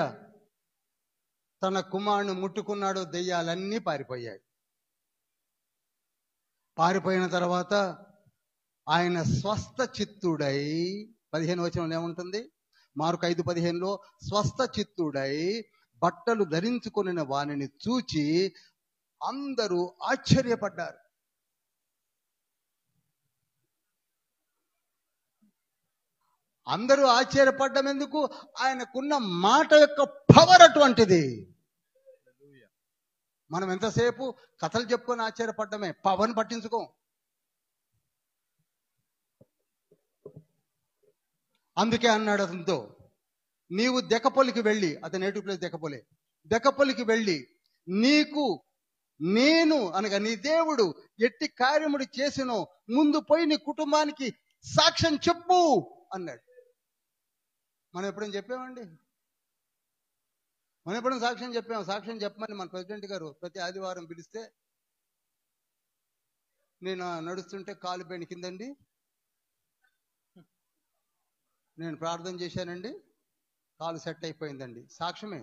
తన కుమారుని ముట్టుకున్నాడో దెయ్యాలన్నీ పారిపోయాయి. పారిపోయిన తర్వాత ఆయన స్వస్థ చిత్తుడై, 15 ఏముంటుంది? మార్కు 5:15 స్వస్థ చిత్తుడై బట్టలు ధరించుకొనిన వానిని చూచి అందరూ ఆశ్చర్యపడ్డారు. అందరూ ఆశ్చర్యపడ్డం ఎందుకు? ఆయనకున్న మాట యొక్క పవర్ అటువంటిది. మనం ఎంతసేపు కథలు చెప్పుకొని ఆశ్చర్యపడ్డమే, పవర్ని పట్టించుకోం. అందుకే అన్నాడు అతనితో, నీవు దెకపోలికి వెళ్ళి, అతని నేటివ్ ప్లేస్ దెకపోలికి వెళ్ళి నీకు నేను అనగా నీ దేవుడు ఎట్టి కార్యముడు చేసినో ముందు పోయి నీ కుటుంబానికి సాక్ష్యం చెప్పు అన్నాడు. మనం ఎప్పుడైనా చెప్పామండి? మనం ఎప్పుడైనా సాక్ష్యం చెప్పాము? సాక్ష్యం చెప్పమని మన ప్రెసిడెంట్ గారు ప్రతి ఆదివారం పిలిస్తే నేను నడుస్తుంటే కాలు బెణికిందండి, నేను ప్రార్థన చేశానండి, కాలు సెట్ అయిపోయిందండి. సాక్ష్యమే.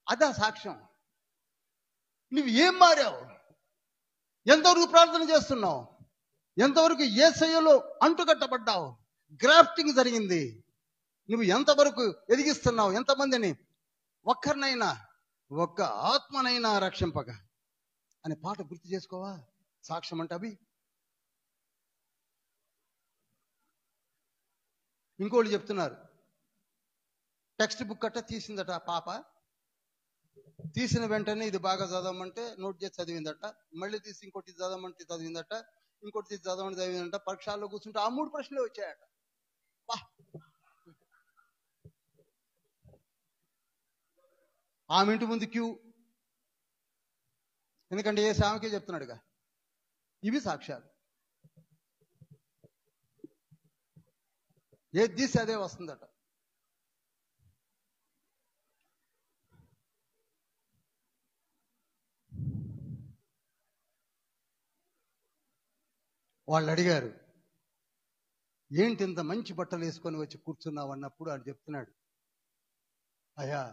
అదా సాక్ష్యం. నువ్వు ఏం మారావు? ఎంతవరకు ప్రార్థన చేస్తున్నావు? ఎంతవరకు యేసయ్యలో అంటుకట్టబడ్డావు? గ్రాఫ్టింగ్ జరిగింది. నువ్వు ఎంతవరకు ఎదిగిస్తున్నావు? ఎంతమందిని? ఒక్కరినైనా, ఒక్క ఆత్మనైనా రక్షింపక అనే పాట గుర్తు చేసుకోవా? సాక్ష్యం అంటే అవి. ఇంకోళ్ళు చెప్తున్నారు, టెక్స్ట్ బుక్ అట్ట తీసిందట ఆ పాప. తీసిన వెంటనే ఇది బాగా చదవమంటే నోట్ చేసి చదివిందట. మళ్ళీ తీసి ఇంకోటి చదవమంటే చదివిందట. ఇంకోటి తీసి చదవమంటే చదివిందట. పరీక్షల్లో కూర్చుంటే ఆ 3 ప్రశ్నలే వచ్చాయట. ఆమె ఇంటి ముందు క్యూ. ఎందుకంటే ఏ సామెకే చెప్తున్నాడుగా. ఇవి సాక్ష్యాలు. ఏది తీసి అదే వస్తుందట. వాళ్ళు అడిగారు, ఏంటి ఇంత మంచి బట్టలు వేసుకొని వచ్చి కూర్చున్నావు అన్నప్పుడు ఆయన చెప్తున్నాడు, అయ్యా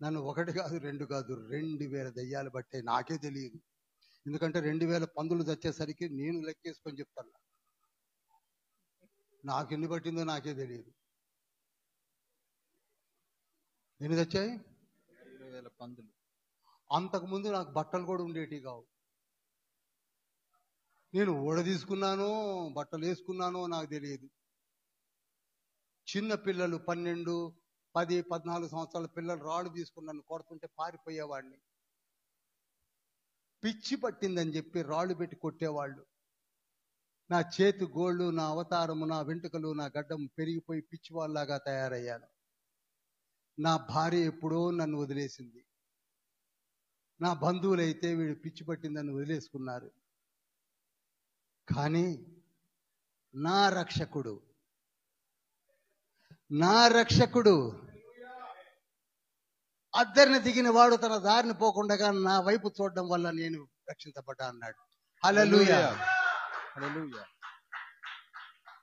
నన్ను 1 కాదు 2 కాదు 2000 దయ్యాలు బట్టే నాకే తెలియదు. ఎందుకంటే 2000 పందులు తెచ్చేసరికి నేను లెక్కేసుకొని చెప్తాను, నాకు ఎన్ని పట్టిందో నాకే తెలియదు. ఎన్ని తెచ్చాయి? 20,000 పందులు. అంతకుముందు నాకు బట్టలు కూడా ఉండేటివి కావు. నేను ఊడ తీసుకున్నానో బట్టలు వేసుకున్నానో నాకు తెలియదు. చిన్న పిల్లలు 12, 10, 14 సంవత్సరాల పిల్లలు రాళ్ళు తీసుకుని నన్ను కొడుతుంటే పారిపోయేవాడిని. పిచ్చి పట్టిందని చెప్పి రాళ్ళు పెట్టి కొట్టేవాళ్ళు. నా చేతి గోళ్ళు, నా అవతారము, నా వెంట్రుకలు, నా గడ్డం పెరిగిపోయి పిచ్చివాళ్ళలాగా తయారయ్యాను. నా భార్య ఎప్పుడో నన్ను వదిలేసింది. నా బంధువులైతే వీడు పిచ్చి పట్టిందని వదిలేసుకున్నారు. కానీ నా రక్షకుడు అద్దరిని దిగిన వాడు తన దారిని పోకుండా నా వైపు చూడడం వల్ల నేను రక్షించబడ్డా అన్నాడు. హల్లెలూయా. హల్లెలూయా.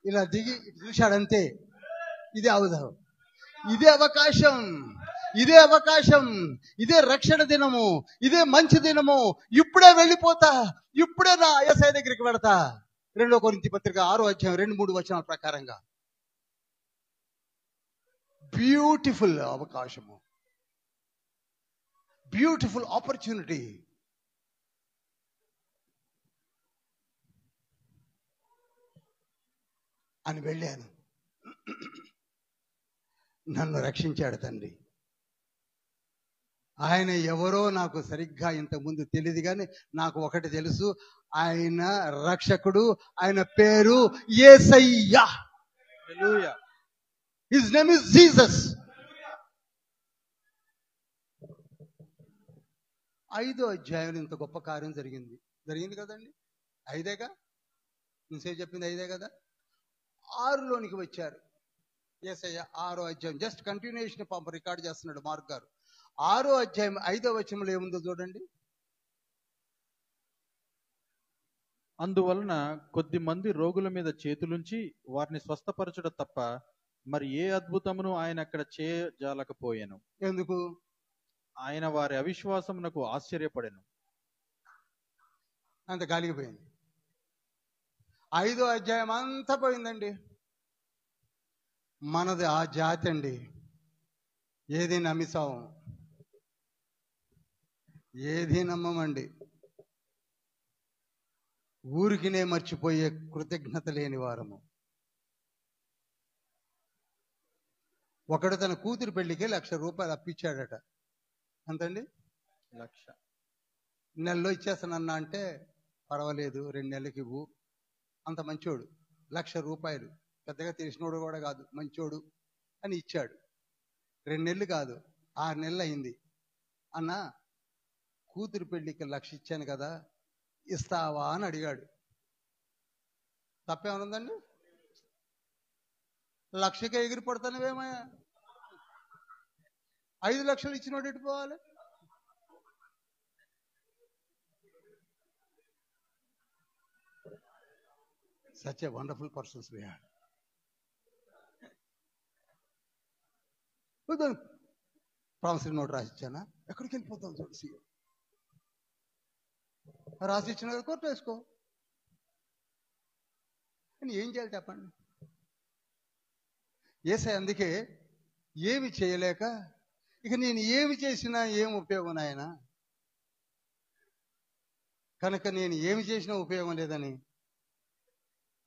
ఇలా దిగి చూశాడంతే. ఇదే అవసరం, ఇదే అవకాశం, ఇదే అవకాశం, ఇదే రక్షణ దినము, ఇదే మంచి దినము. ఇప్పుడే వెళ్ళిపోతా, ఇప్పుడే నా యేసయ్య దగ్గరికి వెళతా. 2 కొరింథీ పత్రిక 6వ అధ్యాయం 2-3 వచనాల ప్రకారంగా బ్యూటిఫుల్ అవకాశము, బ్యూటిఫుల్ ఆపర్చునిటీ. అని వెళ్ళాను. నన్ను రక్షించాడు తండ్రి. ఆయన ఎవరో నాకు సరిగ్గా ఇంతకుముందు తెలియదు, కానీ నాకు ఒకటి తెలుసు, ఆయన రక్షకుడు, ఆయన పేరు Yesayya. Hallelujah. His name is Jesus. 5వ అధ్యాయంలో ఇంత గొప్ప కార్యం జరిగింది కదండి. 5ఏగా నేను చెప్పింది, 5ఏ కదా. 6లోనికి వచ్చారు. యేసయ్య 6వ అధ్యాయం జస్ట్ కంటిన్యూషన్ రికార్డ్ చేస్తున్నాడు మార్క్ గారు. 6వ అధ్యాయం 5వ వచనంలో ఏముందో చూడండి. అందువలన కొద్ది మంది రోగుల మీద చేతులుంచి వారిని స్వస్థపరచుట తప్ప మరి ఏ అద్భుతమును ఆయన అక్కడ చేయజాలకపోయాను. ఎందుకు? ఆయన వారి అవిశ్వాసమునకు ఆశ్చర్యపడెను. అంత గాలిగిపోయింది. 5వ అధ్యాయం అంతా పోయిందండి. మనది ఆ జాతి అండి. ఏది నమ్మిసాం, ఏది నమ్మమండి. ఊరికినే మర్చిపోయే కృతజ్ఞత లేని వారము. ఒకడు తన కూతురు పెళ్లికి 1,00,000 రూపాయలు అప్పిచ్చాడట. అంతండి, 1,00,000. నెలలో ఇచ్చేస్తానన్నా అంటే పర్వాలేదు 2 నెలలకి ఇవ్వు. అంత మంచోడు. 1,00,000 రూపాయలు, పెద్దగా తెలిసినోడు కూడా కాదు, మంచోడు అని ఇచ్చాడు. 2 నెలలు కాదు, 6 నెలలు అయింది. అన్న కూతురు పెళ్లికి 1,00,000 ఇచ్చాను కదా, ఇస్తావా అని అడిగాడు. తప్పేమనుందండి? లక్షకే ఎగిరి పడతానువేమయ్యా? 5 లక్షలు ఇచ్చినోడు ఎటు పోవాలి? Such a wonderful persons we had. Promissory note రాసిచ్చానా? ఎక్కడికి వెళ్ళిపోతాం చూడు సీఎం. రాసిచ్చిన కోర్టు వేసుకో. ఏం చేయాలి చెప్పండి? యేసయ్య అందుకే ఏమి చేయలేక, ఇక నేను ఏమి చేసినా ఏం ఉపయోగం నాయన, కనుక నేను ఏమి చేసినా ఉపయోగం లేదని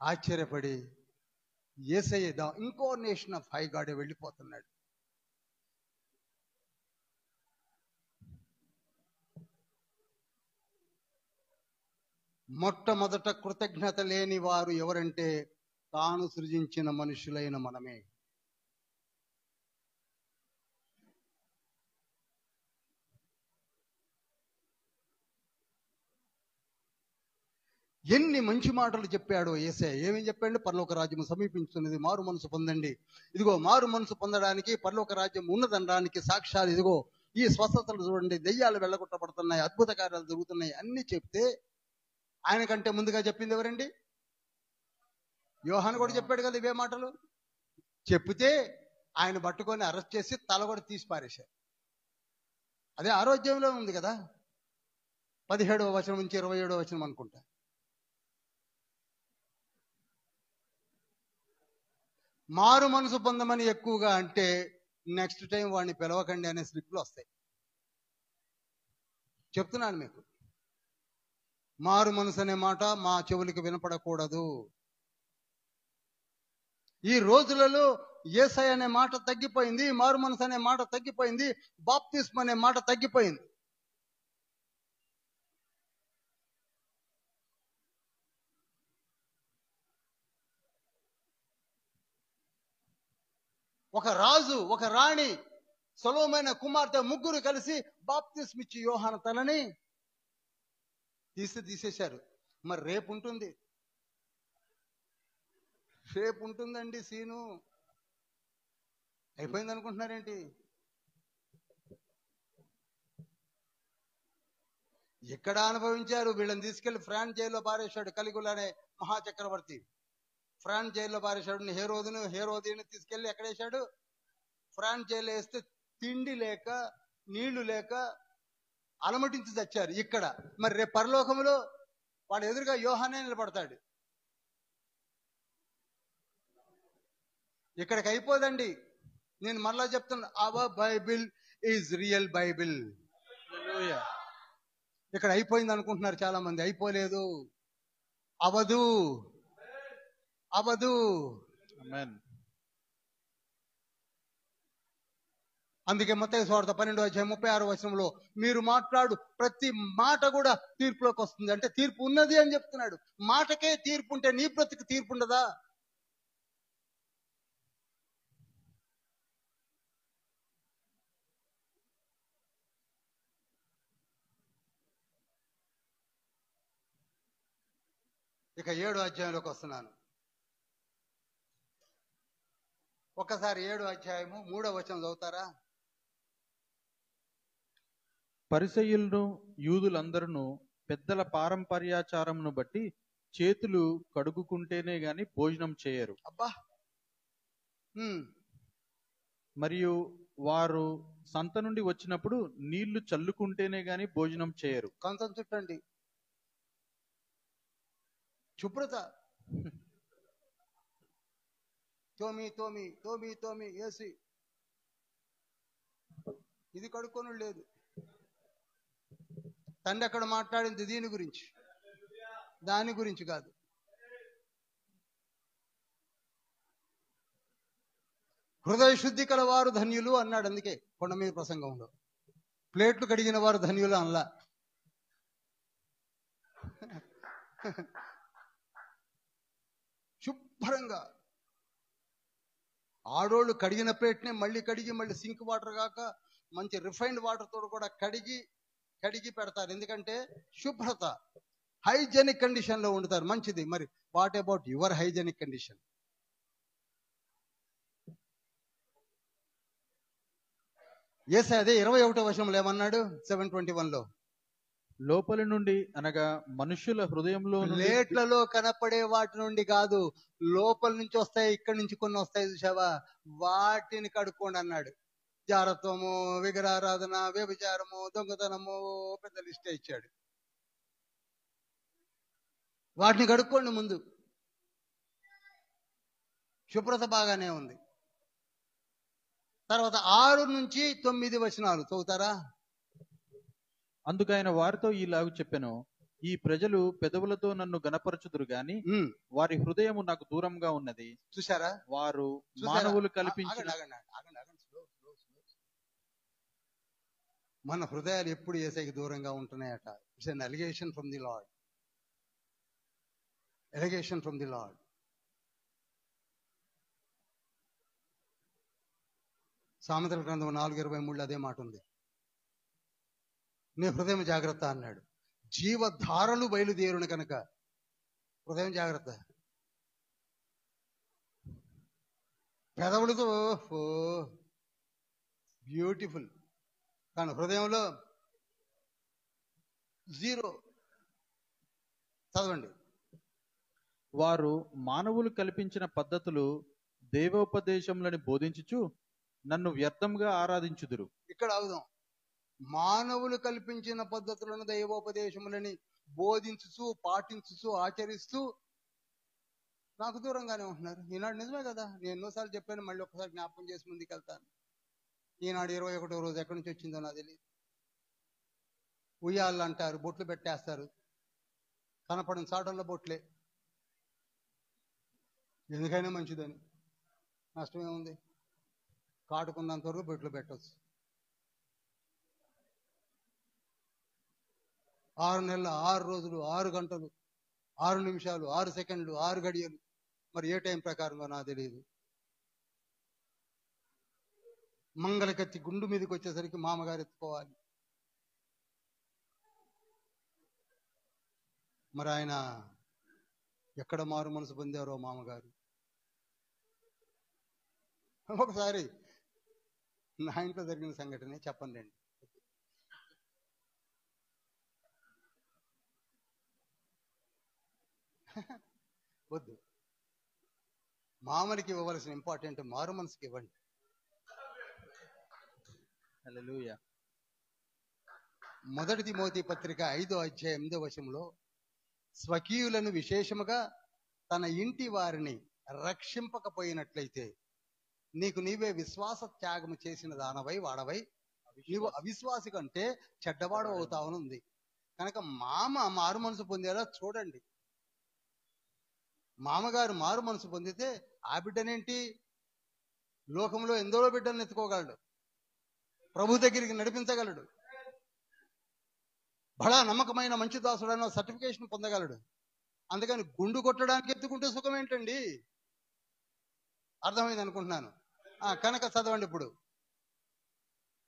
ఆశ్చర్యపడి Yesayya the incarnation of high God వెళ్ళిపోతున్నాడు. మొట్టమొదట కృతజ్ఞత లేని వారు ఎవరంటే తాను సృజించిన మనుషులైన మనమే. ఎన్ని మంచి మాటలు చెప్పాడో యేసయ్య. ఏమేం చెప్పాడు? పరలోక రాజ్యం సమీపించున్నది, మారు మనసు పొందండి. ఇదిగో మారు మనసు పొందడానికి, పరలోక రాజ్యం ఉన్నదనడానికి సాక్ష్యాలు ఇదిగో ఈ స్వస్థతలు చూడండి, దెయ్యాలు వెళ్ళగొట్టబడుతున్నాయి, అద్భుత కార్యాలు జరుగుతున్నాయి అన్ని చెప్తే, ఆయన కంటే ముందుగా చెప్పింది ఎవరండి? యోహాను కూడా చెప్పాడు కదా ఇవే మాటలు. చెప్తే ఆయన పట్టుకొని అరెస్ట్ చేసి తల కూడా తీసి పారేశారు. అదే ఆరోగ్యంలో ఉంది కదా, 17వ వచనం నుంచి 27వ వచనం అనుకుంటా. మారు మనసు పొందమని ఎక్కువగా అంటే నెక్స్ట్ టైం వాడిని పిలవకండి అనే స్లిప్లు వస్తాయి. చెప్తున్నాను మీకు, మారు మనసు అనే మాట మా చెవులకి వినపడకూడదు. ఈ రోజులలో యేసయ్య అనే మాట తగ్గిపోయింది, మారు మనసు అనే మాట తగ్గిపోయింది, బాప్తిస్మ అనే మాట తగ్గిపోయింది. ఒక రాజు, ఒక రాణి, సొలొమోను కుమార్తె ముగ్గురు కలిసి బాప్తిస్మ ఇచ్చి యోహాను తలని తీసేశారు. మరి రేపు ఉంటుంది, రేపు ఉంటుందండి సీను. అయిపోయింది అనుకుంటున్నారేంటి? ఎక్కడ అనుభవించారు? వీళ్ళని తీసుకెళ్లి ఫ్రాన్స్ జైల్లో పారేశాడు కలిగుల అనే మహాచక్రవర్తి. ఫ్రాన్స్ జైల్లో పారేశాడు. హేరోదిని తీసుకెళ్లి ఎక్కడేశాడు? ఫ్రాన్స్ జైల్లో వేస్తే తిండి లేక నీళ్లు లేక అలమటించి చచ్చారు. ఇక్కడ మరి రేపు పరలోకంలో వాడు ఎదురుగా యోహానే నిలబడతాడు. ఇక్కడికి అయిపోదండి. నేను మరలా చెప్తున్నా, our Bible is real Bible. ఇక్కడ అయిపోయింది అనుకుంటున్నారు చాలా మంది. అయిపోలేదు, అవదు, అవదు. అందుకే మత్తయి సువార్త 12:36 వచనంలో మీరు మాట్లాడు ప్రతి మాట కూడా తీర్పులోకి వస్తుంది. అంటే తీర్పు ఉన్నది అని చెప్తున్నాడు. మాటకే తీర్పు ఉంటే నీ బ్రతుకు తీర్పు ఉండదా? ఇక 7వ అధ్యాయంలోకి వస్తున్నాను. ఒక్కసారి 7వ అధ్యాయము 3వ వచనం చదువుతారా? పరిసయ్యులను యూదులందరూ పెద్దల పారంపర్యాచారమును బట్టి చేతులు కడుగుకుంటేనే గాని భోజనం చేయరు. అబ్బా. మరియు వారు సంత నుండి వచ్చినప్పుడు నీళ్లు చల్లుకుంటేనే గాని భోజనం చేయరు. కంచం చుట్టండి, శుభ్రత. తోమి వేసి ఇది కడుక్కొని లేదు. తండ్రి అక్కడ మాట్లాడింది దీని గురించి, దాని గురించి కాదు. హృదయ శుద్ధి కల వారు ధన్యులు అన్నాడు. అందుకే కొండ మీద ప్రసంగంలో ప్లేట్లు కడిగిన వారు ధన్యులు అనలా. శుభ్రంగా ఆడోళ్ళు కడిగిన ప్లేట్నే మళ్ళీ కడిగి మళ్ళీ సింక్ వాటర్ కాక మంచి రిఫైన్డ్ వాటర్ తో కూడా కడిగి పెడతారు. ఎందుకంటే శుభ్రత, హైజెనిక్ కండిషన్ లో వండుతారు. మంచిది. మరి what about your hygienic condition? Yesayya అదే 21వ వచనంలో ఏమన్నాడు? 7:21లో లోపలి నుండి అనగా మనుష్యుల హృదయంలో నుండి ప్లేట్లలో కనపడే వాటి నుండి కాదు, లోపల నుంచి వస్తాయి, ఇక్కడి నుంచి కొన్ని వస్తాయి చూసావా, వాటిని కడుక్కోండి అన్నాడు. జారత్వము, విగ్రహారాధన, వ్యభిచారము, దొంగతనము, పెద్ద లిస్టే ఇచ్చాడు. వాటిని కడుక్కోండి ముందు. శుభ్రత బాగానే ఉంది. తర్వాత 6 నుంచి 9 వచనాలు చదువుతారా? అందుకు ఆయన వారితో ఈలాగు చెప్పెను, ఈ ప్రజలు పెదవులతో నన్ను గణపరచుదురు గాని వారి హృదయము నాకు దూరంగా ఉన్నది. చూసారా? వారు మానవులు కల్పించిన మన హృదయాలు ఎప్పుడు యేసయ్యకి దూరంగా ఉంటున్నాయట. It's an allegation from the Lord. Allegation from the Lord. సామెతల గ్రంథం 4:23 అదే మాట ఉంది. నీ హృదయం జాగ్రత్త అన్నాడు. జీవధారలు బయలుదేరును కనుక హృదయం జాగ్రత్త. పెదవులతో బ్యూటిఫుల్, కానీ హృదయంలో జీరో. చదవండి. వారు మానవులు కల్పించిన పద్ధతులు దేవోపదేశములని బోధించుచు నన్ను వ్యర్థంగా ఆరాధించుదురు. ఇక్కడ అవుదాం. మానవులు కల్పించిన పద్ధతులను, దైవోపదేశములని బోధించుచు, పాటించుచు, ఆచరిస్తూ నాకు దూరంగానే ఉంటున్నారు. ఈనాడు నిజమే కదా, నేను ఎన్నోసార్లు చెప్పాను, మళ్ళీ ఒకసారి జ్ఞాపకం చేసి ముందుకు వెళ్తాను. ఈనాడు 21వ రోజు ఎక్కడి నుంచి వచ్చిందో నాకు తెలియదు. ఉయ్యాళ్ళు అంటారు, బొట్లు పెట్టేస్తారు, కనపడిన చాటల్లో బొట్లే. ఎందుకైనా మంచిదని, నష్టమేముంది? కాటుకున్నంత వరకు బొట్లు పెట్టవచ్చు. 6 నెలలు, 6 రోజులు, 6 గంటలు, 6 నిమిషాలు, 6 సెకండ్లు, 6 గడియలు, మరి ఏ టైం ప్రకారంగా నాకు తెలియదు. మంగళకత్తి గుండు మీదకి వచ్చేసరికి మామగారు ఎత్తుకోవాలి. మరి ఆయన ఎక్కడ మారు మనసు పొందారో మామగారు. ఒకసారి నా ఇంట్లో జరిగిన సంఘటనే చెప్పండి. వద్దు, మామూలుకి ఇవ్వవలసిన ఇంపార్టెంట్ మారు మనసుకి ఇవ్వండి. హల్లెలూయా. 1 తిమోతి పత్రిక 5వ అధ్యాయం 8వ వచనంలో, స్వకీయులను విశేషముగా తన ఇంటి వారిని రక్షింపకపోయినట్లయితే నీకు నీవే విశ్వాస త్యాగము చేసిన దానవై వాడవై నీవు అవిశ్వాసి కంటే చెడ్డవాడు అవుతావని ఉంది. కనుక మారు మనసు పొందేలా చూడండి. మామగారు మారు మనసు పొందితే ఆ బిడ్డనేంటి, లోకంలో ఎందరో బిడ్డలను ఎత్తుకోగలడు, ప్రభు దగ్గరికి నడిపించగలడు, బడా నమ్మకమైన మంచి దాసుడైన సర్టిఫికేషన్ పొందగలడు. అందుకని గుండు కొట్టడానికి ఎత్తుకుంటే సుఖం ఏంటండి? అర్థమైంది అనుకుంటున్నాను. కనుక చదవండి ఇప్పుడు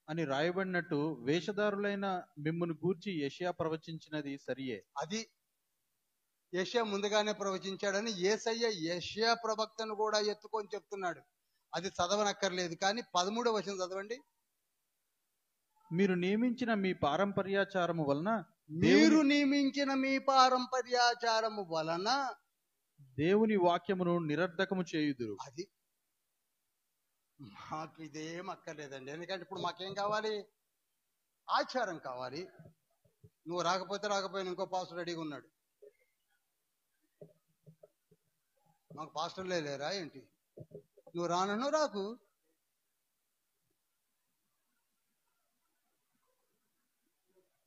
అని రాయబడినట్టు వేషధారులైన మిమ్మును గూర్చి యెషయా ప్రవచించినది సరియే. అది యెషయా ముందుగానే ప్రవచించాడని యేసయ్య యెషయా ప్రవక్తను కూడా ఎత్తుకొని చెప్తున్నాడు. అది చదవనక్కర్లేదు, కానీ 13వ వచనం చదవండి. మీరు నియమించిన మీ పారంపర్యాచారము వలన దేవుని వాక్యమును నిరర్ధకము చేయుదురు. అది మాకు ఇదేం అక్కర్లేదండి. ఎందుకంటే ఇప్పుడు మాకేం కావాలి? ఆచారం కావాలి. నువ్వు రాకపోయినా ఇంకో పాస్టర్ రెడీగా ఉన్నాడు. మాకు పాస్టర్లే లేరా ఏంటి? నువ్వు రానను రాకు,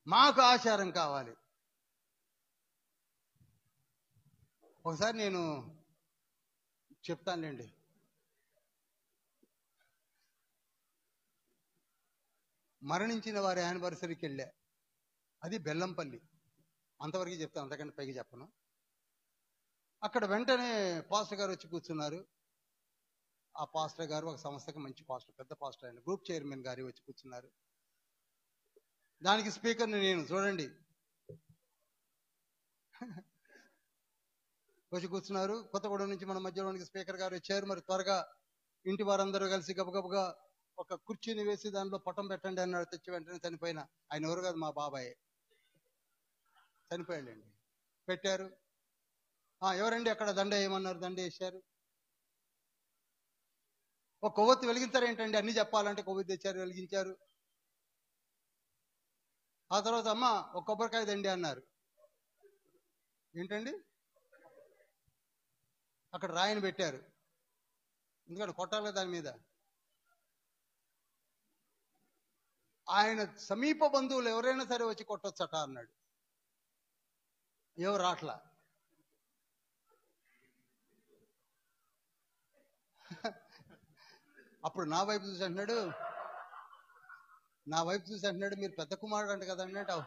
మాకు ఆచారం కావాలి. ఒకసారి నేను చెప్తానులేండి. మరణించిన వారి యానివర్సరీకి వెళ్ళా. అది బెల్లంపల్లి. అంతవరకు చెప్తాను, అంతకంటే పైకి చెప్పను. అక్కడ వెంటనే పాస్టర్ గారు వచ్చి కూర్చున్నారు. ఆ పాస్టర్ గారు ఒక సంస్థకి మంచి పాస్టర్, పెద్ద పాస్టర్, ఆయన గ్రూప్ చైర్మన్ గారు వచ్చి కూర్చున్నారు. దానికి స్పీకర్ని నేను, చూడండి, వచ్చి కూర్చున్నారు. కొత్తగూడెం నుంచి మన మధ్యలోనికి స్పీకర్ గారు వచ్చారు. మరి త్వరగా ఇంటి వారందరూ కలిసి గబగబగా ఒక కుర్చీని వేసి దానిలో పటం పెట్టండి అన్నాడు. తెచ్చి వెంటనే చనిపోయిన ఆయన ఎవరు కాదు, మా బాబాయ్ చనిపోయాడండి. పెట్టారు. ఎవరండి అక్కడ దండ వేయమన్నారు, దండ వేశారు. ఒక కొవ్వొత్తి వెలిగించారు ఏంటండి, అన్ని చెప్పాలంటే కొవ్వొత్తి తెచ్చారు, వెలిగించారు. ఆ తర్వాత అమ్మ ఒక కొబ్బరికాయ దండి అన్నారు. ఏంటండి, అక్కడ రాయిని పెట్టారు, ఎందుకంటే కొట్టాలి దాని మీద. ఆయన సమీప బంధువులు ఎవరైనా సరే వచ్చి కొట్టొచ్చట అన్నాడు. ఎవరు రాట్లా. అప్పుడు నా వైపు చూసి అంటున్నాడు మీరు పెద్ద కుమారుడు అంట కదా అన్నట్టు.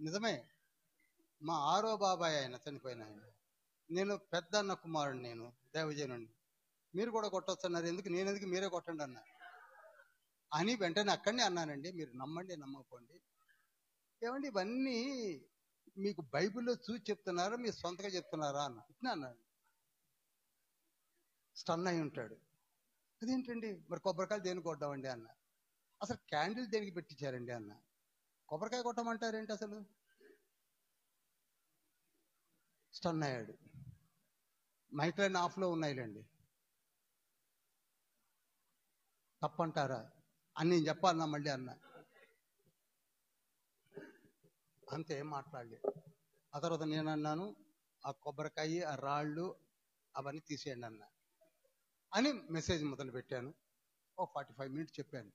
నిజమే, మా 6వ బాబాయ్ ఆయన, చనిపోయిన ఆయన. నేను పెద్ద అన్న కుమారుడు, నేను దేవజనుడిని. మీరు కూడా కొట్టొచ్చు అన్నారు. ఎందుకు మీరే కొట్టండి అన్నా అని వెంటనే అక్కడనే అన్నానండి. మీరు నమ్మండి నమ్మకపోండి. ఏమండి ఇవన్నీ మీకు బైబిల్లో చూసి చెప్తున్నారా, మీరు సొంతగా చెప్తున్నారా అన్న. ఇట్లా అన్నాడు. స్టన్ అయి ఉంటాడు. అదేంటండి, మరి కొబ్బరికాయలు దేనికి కొట్టామండి అన్న. అసలు క్యాండిల్ దేనికి పెట్టించారండి అన్న. కొబ్బరికాయ కొట్టమంటారేంటి అసలు. స్టన్ అయ్యాడు. మైక్లైన్ ఆఫ్లో ఉన్నాయిలేండి. తప్పంటారా అని నేను చెప్పాలన్నా మళ్ళీ అన్న. అంతే, ఏం మాట్లాడలేదు. ఆ తర్వాత నేను అన్నాను, ఆ కొబ్బరికాయ, ఆ రాళ్ళు అవన్నీ తీసేయండి అన్న అని మెసేజ్ మొదలు పెట్టాను. 45 మినిట్స్ చెప్పాను.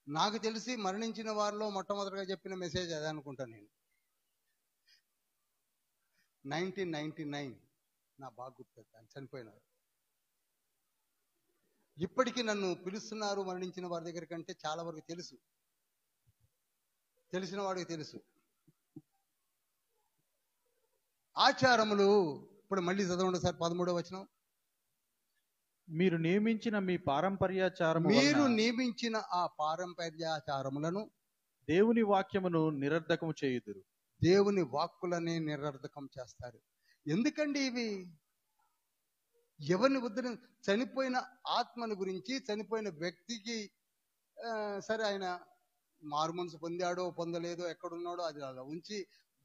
నాకు తెలిసి మరణించిన వారిలో మొట్టమొదటిగా చెప్పిన మెసేజ్ అదే అనుకుంటాను నేను. 1999 నా బాగా గుర్తు, చనిపోయినారు. ఇప్పటికీ నన్ను పిలుస్తున్నారు మరణించిన వారి దగ్గర కంటే చాలా వరకు తెలుసు, తెలిసిన వాడికి తెలుసు. ఆచారములు, ఇప్పుడు మళ్ళీ చదవండి సార్ 13వ వచనం. మీరు నియమించిన మీ పారంపర్యాచారము వలన మీరు నియమించిన ఆ పారంపర్యాచారములను దేవుని వాక్యమును నిరర్ధకము చేయుదురు. దేవుని వాక్కులనే నిరర్ధకం చేస్తారు. ఎందుకండి ఇవి? ఎవరిని ఉద్ధరి, చనిపోయిన ఆత్మని గురించి, చనిపోయిన వ్యక్తికి సరే ఆయన మారు మనసు పొందాడో పొందలేదో, ఎక్కడున్నాడో అది అలా ఉంచి,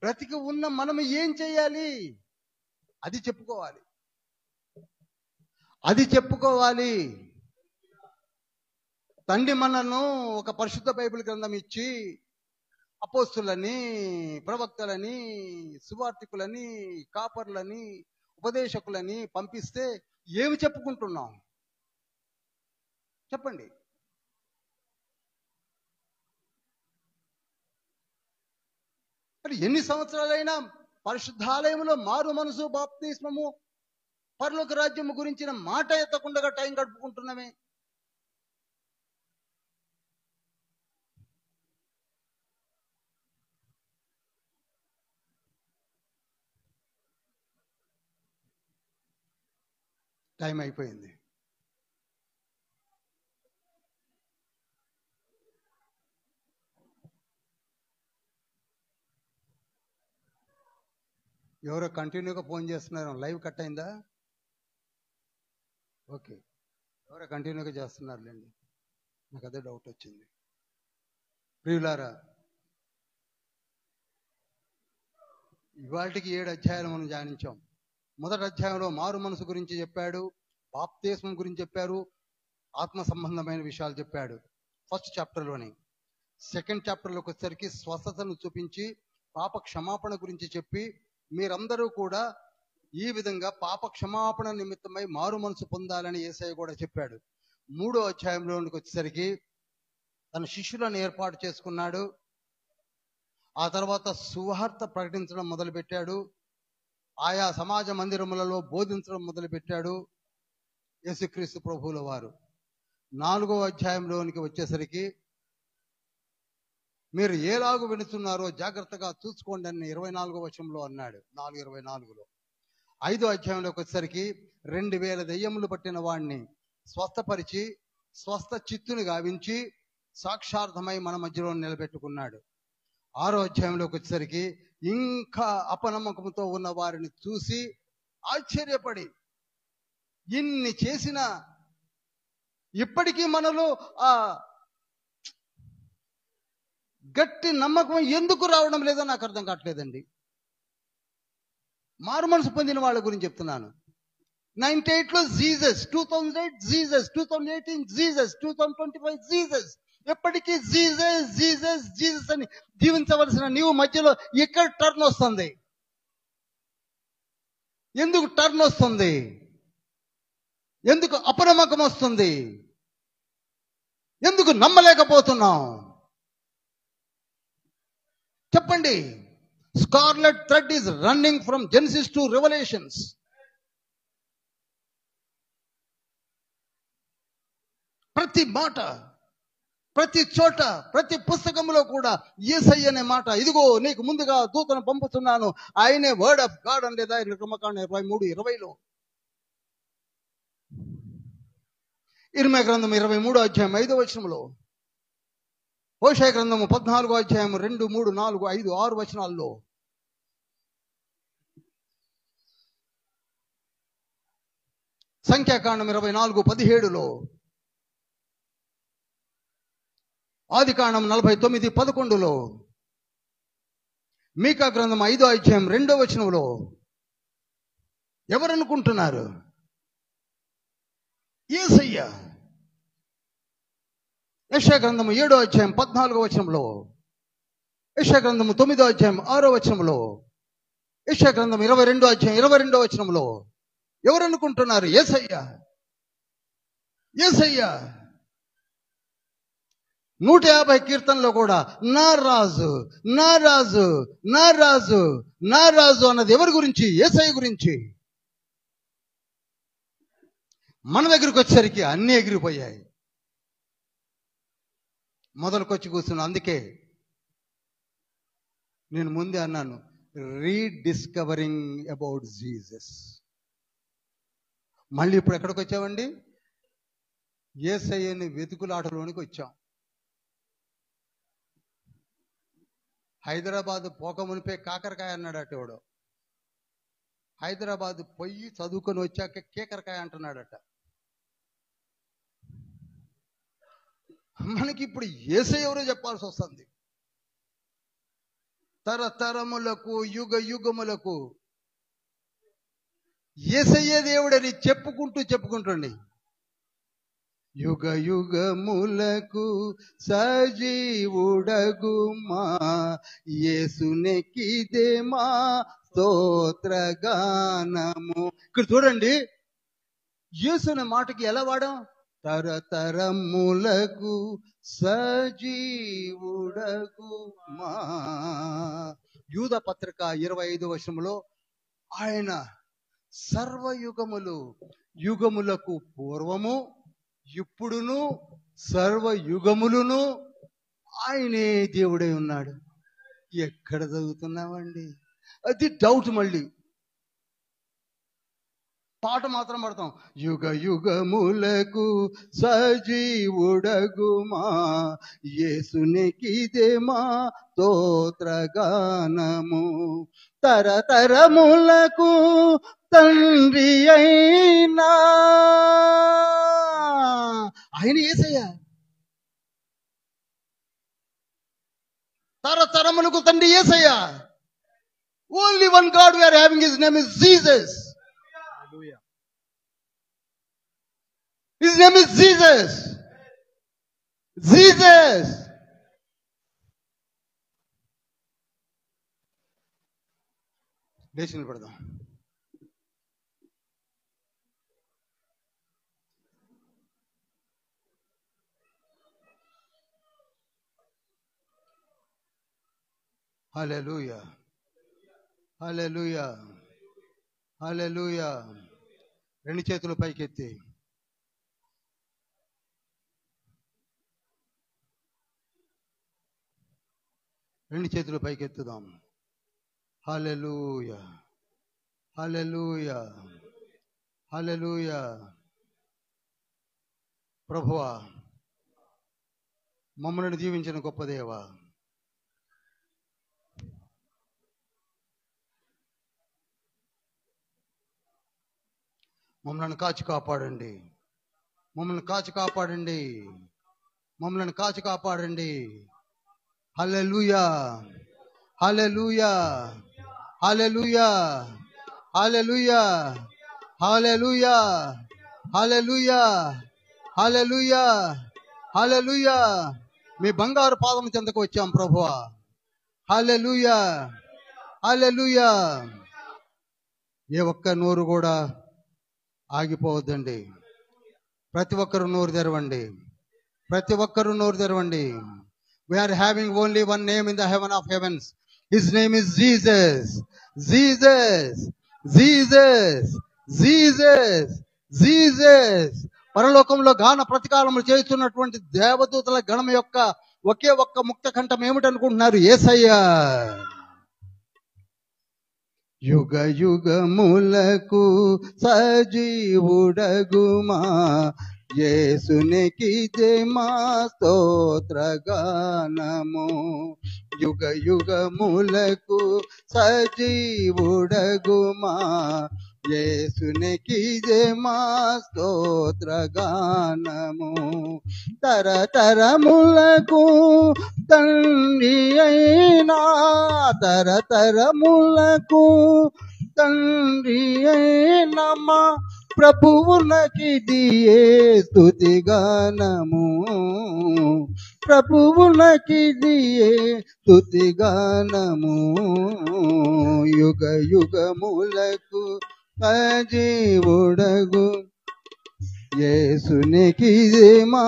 బ్రతికి ఉన్న మనం ఏం చేయాలి అది చెప్పుకోవాలి. తండ్రి మనను ఒక పరిశుద్ధ బైబిల్ గ్రంథం ఇచ్చి అపోస్తులని, ప్రవక్తలని, సువార్తికులని, కాపర్లని, ఉపదేశకులని పంపిస్తే ఏమి చెప్పుకుంటున్నాం చెప్పండి. మరి ఎన్ని సంవత్సరాలైనా పరిశుద్ధాలయంలో మారు మనసు, బాప్తిస్మము, పరలోక రాజ్యము గురించిన మాట ఎత్తకుండా టైం గడుపుకుంటున్నామే. టైం అయిపోయింది. ఎవరో కంటిన్యూగా ఫోన్ చేస్తున్నారు. లైవ్ కట్ అయిందా? ఓకే, ఎవరో కంటిన్యూగా చేస్తున్నారులేండి, నాకు అదే డౌట్ వచ్చింది. ప్రియులారా, ఇవాళకి 7 అధ్యాయాలు మనం ధ్యానించాం. మొదటి అధ్యాయంలో మారు మనసు గురించి చెప్పాడు, బాప్తిస్మం గురించి చెప్పారు, ఆత్మ సంబంధమైన విషయాలు చెప్పాడు ఫస్ట్ చాప్టర్లోని. సెకండ్ చాప్టర్లోకి వచ్చేసరికి స్వస్థతను చూపించి పాప క్షమాపణ గురించి చెప్పి, మీరందరూ కూడా ఈ విధంగా పాప క్షమాపణ నిమిత్తమై మారు మనసు పొందాలని యేసయ్య కూడా చెప్పాడు. 3వ అధ్యాయంలోనికి వచ్చేసరికి తన శిష్యులను ఏర్పాటు చేసుకున్నాడు. ఆ తర్వాత సువార్త ప్రకటించడం మొదలుపెట్టాడు. ఆయా సమాజ మందిరములలో బోధించడం మొదలుపెట్టాడు యేసుక్రీస్తు ప్రభువుల వారు. 4వ అధ్యాయంలోనికి వచ్చేసరికి మీరు ఏలాగు వినుతున్నారో జాగ్రత్తగా చూసుకోండి అని 24వ వచనంలో అన్నాడు, 4:24లో. 5వ అధ్యాయంలోకి వచ్చేసరికి 2000 దెయ్యములు పట్టిన వాడిని స్వస్థపరిచి స్వస్థ చిత్తుని గావించి సాక్షార్థమై మన మధ్యలో నిలబెట్టుకున్నాడు. 6వ అధ్యాయంలోకి వచ్చేసరికి ఇంకా అపనమ్మకంతో ఉన్న వారిని చూసి ఆశ్చర్యపడి, ఇన్ని చేసిన ఇప్పటికీ మనలో ఆ గట్టి నమ్మకం ఎందుకు రావడం లేదో నాకు అర్థం కావట్లేదండి. మారు మనసు పొందిన వాళ్ళ గురించి చెప్తున్నాను. 98లో జీసస్, 2008 జీసస్, 2018 జీసస్, 2025 జీసస్. ఎప్పటికీ జీసస్ జీసస్ జీసస్ అని జీవించవలసిన నీవు మధ్యలో ఎక్కడ టర్న్ వస్తుంది? ఎందుకు టర్న్ వస్తుంది? ఎందుకు అపనమ్మకం వస్తుంది? ఎందుకు నమ్మలేకపోతున్నాం? చెప్పండి. Scarlet thread is running from Genesis to revolutions. ప్రతి మాట, ప్రతి చోట, ప్రతి పుస్తకంలో కూడా యేసయ్య అనే మాట, ఇదిగో నీకు ముందుగా దూతను పంపుతున్నాను, ఆయనే వర్డ్ ఆఫ్ గాడ్ అనేది ఆయన నిర్గమకాండ 23:20లో. ఇర్మీయా గ్రంథం 23వ అధ్యాయం 5వ వచనంలో, హోషేయ గ్రంథము 14వ అధ్యాయం 2, 3, 4, 5, 6 వచనాల్లో, సంఖ్యాకాండం 24:17లో, ఆదికాండం 49:11లో, మీకా గ్రంథం 5వ అధ్యాయం 2వ వచనంలో ఎవరనుకుంటున్నారు? యేసయ్య. యెషయా గ్రంథము 7వ అధ్యాయం 14వ వచనంలో, యెషయా గ్రంథము 9వ అధ్యాయం 6వ వచనంలో, యెషయా గ్రంథం 22వ అధ్యాయం 22వ వచనంలో ఎవరనుకుంటున్నారు? యేసయ్య. యేసయ్య. 150 కీర్తనలో కూడా నా రాజు, నా రాజు, నా రాజు, నా రాజు అన్నది ఎవరి గురించి? యేసయ్య గురించి. మన దగ్గరికి వచ్చేసరికి అన్నీ ఎగిరిపోయాయి, మొదలుకొచ్చి కూర్చున్నాను. అందుకే నేను ముందే అన్నాను, రీడిస్కవరింగ్ అబౌట్ జీసస్. మళ్ళీ ఇప్పుడు ఎక్కడికి వచ్చామండి? యేసయ్యని వెతుకులాటలోనికి వచ్చాం. హైదరాబాద్ పోకమునిపే కాకరకాయ అన్నాడట ఎవడో. హైదరాబాద్ పొయ్యి చదువుకొని వచ్చాక కేకరకాయ అంటున్నాడట. మనకి ఇప్పుడు యేసయ్య ఎవరో చెప్పాల్సి వస్తుంది. తరతరములకు యుగ యుగములకు యేసయ్య దేవుడని చెప్పుకుంటుండి. యుగ యుగములకు సజీవుడగుమా యేసునికిదే మా స్తోత్రగానము. ఇక్కడ చూడండి, యేసు అనే మాటకి ఎలా వాడాం? తరతరములకు సజీవుడగుమా. యూదా పత్రిక 25వ వచనంలో ఆయన సర్వయుగములు, యుగములకు పూర్వము, ఇప్పుడును, సర్వయుగములును ఆయనే దేవుడై ఉన్నాడు. ఎక్కడ చదువుతున్నామండి? అది డౌట్. మళ్ళీ పాట మాత్రం పడతాం, యుగ యుగములకు సజీవుడగుమా యేసునికిదే మా స్తోత్రగానము. తరతరములకు తండ్రి అయినా ఆయన యేసయ్య. తరతరములకు తండ్రి Yesayya. Only one God we are having, his name is Jesus. His name is Jesus. Jesus. లేచి నిలబడదాం. హల్లెలూయా, హల్లెలూయా, హల్లెలూయా. రెండు చేతులు పైకెత్తి రెండు చేతులు పైకెత్తుదాం. హల్లెలూయా, హల్లెలూయా, హల్లెలూయా. ప్రభువా, మమ్మల్ని దీవించిన గొప్ప దేవా, మమ్మల్ని కాచి కాపాడండి. మమ్మల్ని కాచి కాపాడండి, మమ్మల్ని కాచి కాపాడండి. హల్లెలూయా, హల్లెలూయా, హల్లెలూయా, హల్లెలూయా, హల్లెలూయా, హల్లెలూయా, హల్లెలూయా, హల్లెలూయా. మీ బంగారు పాదం చెంతకు వచ్చాం ప్రభువా. హల్లెలూయా, హల్లెలూయా. ఏ ఒక్క నోరు కూడా ఆగిపోవద్దండి. ప్రతి ఒక్కరు నోరు తెరవండి, ప్రతి ఒక్కరు నోరు తెరవండి. We are having only one name in the heaven of heavens. His name is Jesus. Jesus, Jesus, Jesus, Jesus. పరలోకంలో గాన ప్రతికారములు చేస్తున్నటువంటి దేవదూతల గణం యొక్క ఒకే ఒక్క ముక్త కంఠం ఏమిటనుకుంటున్నారు? యేసయ్యా. యుగ యుగములకు సజీవుడగుమా యేసునికి జయమా స్తోత్రగానము. యుగ యుగములకు సజీవుడగుమా యేసునికి జయమా స్తోత్రగానము. తరతరములకు తండ్రి అయినా, తరతరములకు తండ్రి అయినా మా ప్రభువునకిదియే స్తుతిగానము. ప్రభువునకిదియే స్తుతిగానము. యుగ యుగములకు సజీవుడగు యేసునికి జయమా.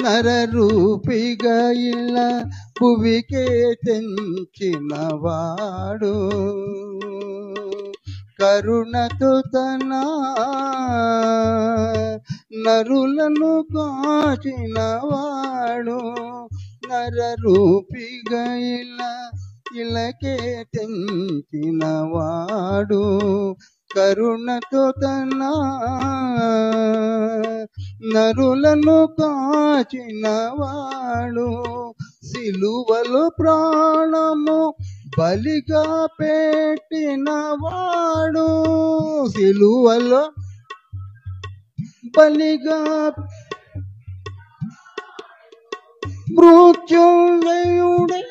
నరరూపిగా ఇలా భువికే తెంచినవాడు, కరుణతో తన నరులను కాచినవాడు. నరరూపిగా ఇలకే తెంచినవాడు, కరుణతో తన నరులను కాచినవాడు. సిలువలో ప్రాణము బలిగా పెట్టినవాడు, సిలువలో బలిగా మృత్యుంజయుడై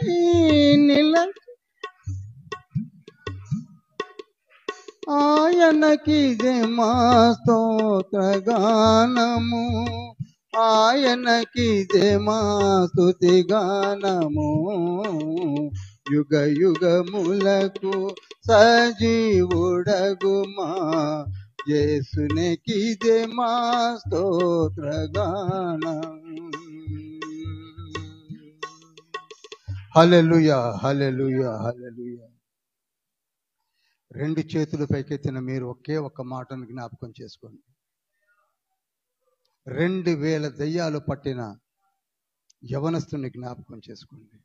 ఆయనకి జయమా స్తోత్రగానము. ఆయనకి జయమా స్తుతిగానము. యుగ యుగములకు సజీవుడగుమా యేసునికి జయమా స్తోత్రగానం. హల్లెలూయా, హల్లెలూయా, హల్లెలూయా. రెండు చేతులు పైకెత్తిన మీరు ఒకే ఒక్క మాటను జ్ఞాపకం చేసుకోండి. 2000 దయ్యాలు పట్టిన యవనస్తుని జ్ఞాపకం చేసుకోండి.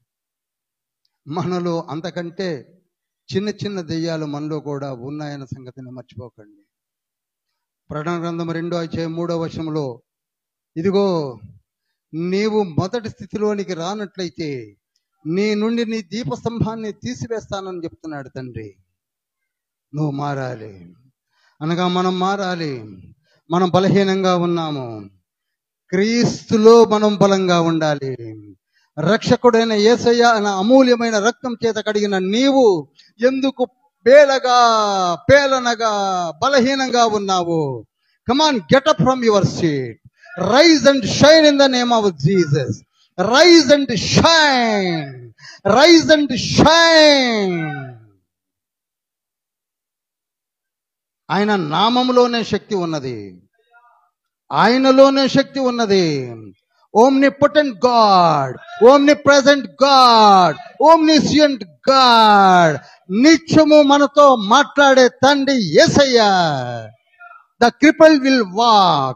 మనలో అంతకంటే చిన్న చిన్న దయ్యాలు మనలో కూడా ఉన్నాయన్న సంగతిని మర్చిపోకండి. ప్రకటన గ్రంథం 2:3 ఇదిగో నీవు మొదటి స్థితిలోనికి రానట్లయితే నీ నుండి నీ దీపస్తంభాన్ని తీసివేస్తానని చెప్తున్నాడు తండ్రి. నువ్వు మారాలి అనగా మనం మారాలి. మనం బలహీనంగా ఉన్నాము, క్రీస్తులో మనం బలంగా ఉండాలి. రక్షకుడైన యేసయ్య అనే అమూల్యమైన రక్తం చేత కడిగిన నీవు ఎందుకు పేలనగా బలహీనంగా ఉన్నావు? Come on, get up from your seat. Rise and shine in the name of Jesus. Rise and shine. Rise and shine. ఆయన నామములోనే శక్తి ఉన్నది, ఆయనలోనే శక్తి ఉన్నది. Omnipotent God, omnipresent God, omniscient God, నిత్యము మనతో మాట్లాడే తండ్రి యేసయ్య. The crippled will walk,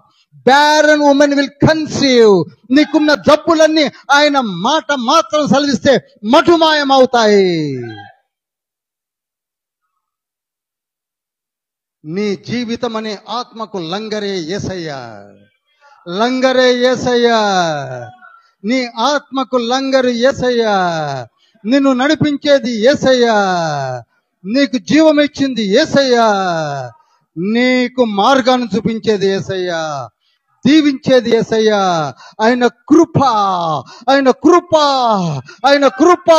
barren woman will conceive. నీకున్న జబ్బులన్నీ ఆయన మాట మాత్రం సెలవిస్తే మటుమాయం అవుతాయి. నీ జీవితం అనే ఆత్మకు లంగరే యేసయ్య, లంగరే యేసయ్య. నీ ఆత్మకు లంగరు యేసయ్య. నిన్ను నడిపించేది యేసయ్య, నీకు జీవం ఇచ్చింది యేసయ్య. నీకు మార్గాన్ని చూపించేది యేసయ్యా, దీవించేది యేసయ్యా. ఆయన కృప, ఆయన కృప, ఆయన కృప.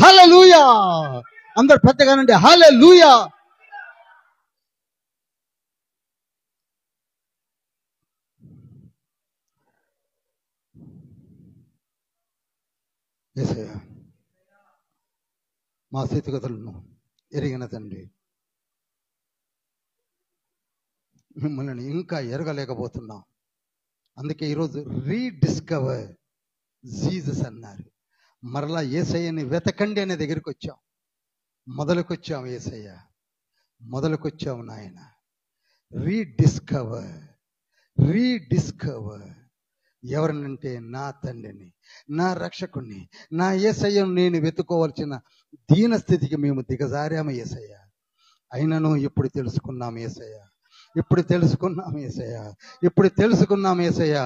హల్లెలూయా. అందరు పెద్దగానండి హల్లెలూయా. యేసయ్యా, మా స్థితిగతులను ఎరిగిన తండ్రి, మిమ్మల్ని ఇంకా ఎరగలేకపోతున్నాం. అందుకే ఈరోజు రీడిస్కవర్ జీసస్ అన్నారు. మరలా యేసయ్యని వెతకండి అనే దగ్గరికి వచ్చాం. మొదలుకొచ్చాం యేసయ్య, మొదలుకొచ్చాం నాయన. Rediscover, rediscover. ఎవరినంటే నా తండ్రిని, నా రక్షకుణ్ణి, నా యేసయ్యను నేను వెతుకోవాల్సిన దీన స్థితికి మేము దిగజారాము యేసయ్య. అయినను ఇప్పుడు తెలుసుకున్నాం యేసయ్య, ఇప్పుడు తెలుసుకున్నాం యేసయ్య, ఇప్పుడు తెలుసుకున్నాం యేసయ్య.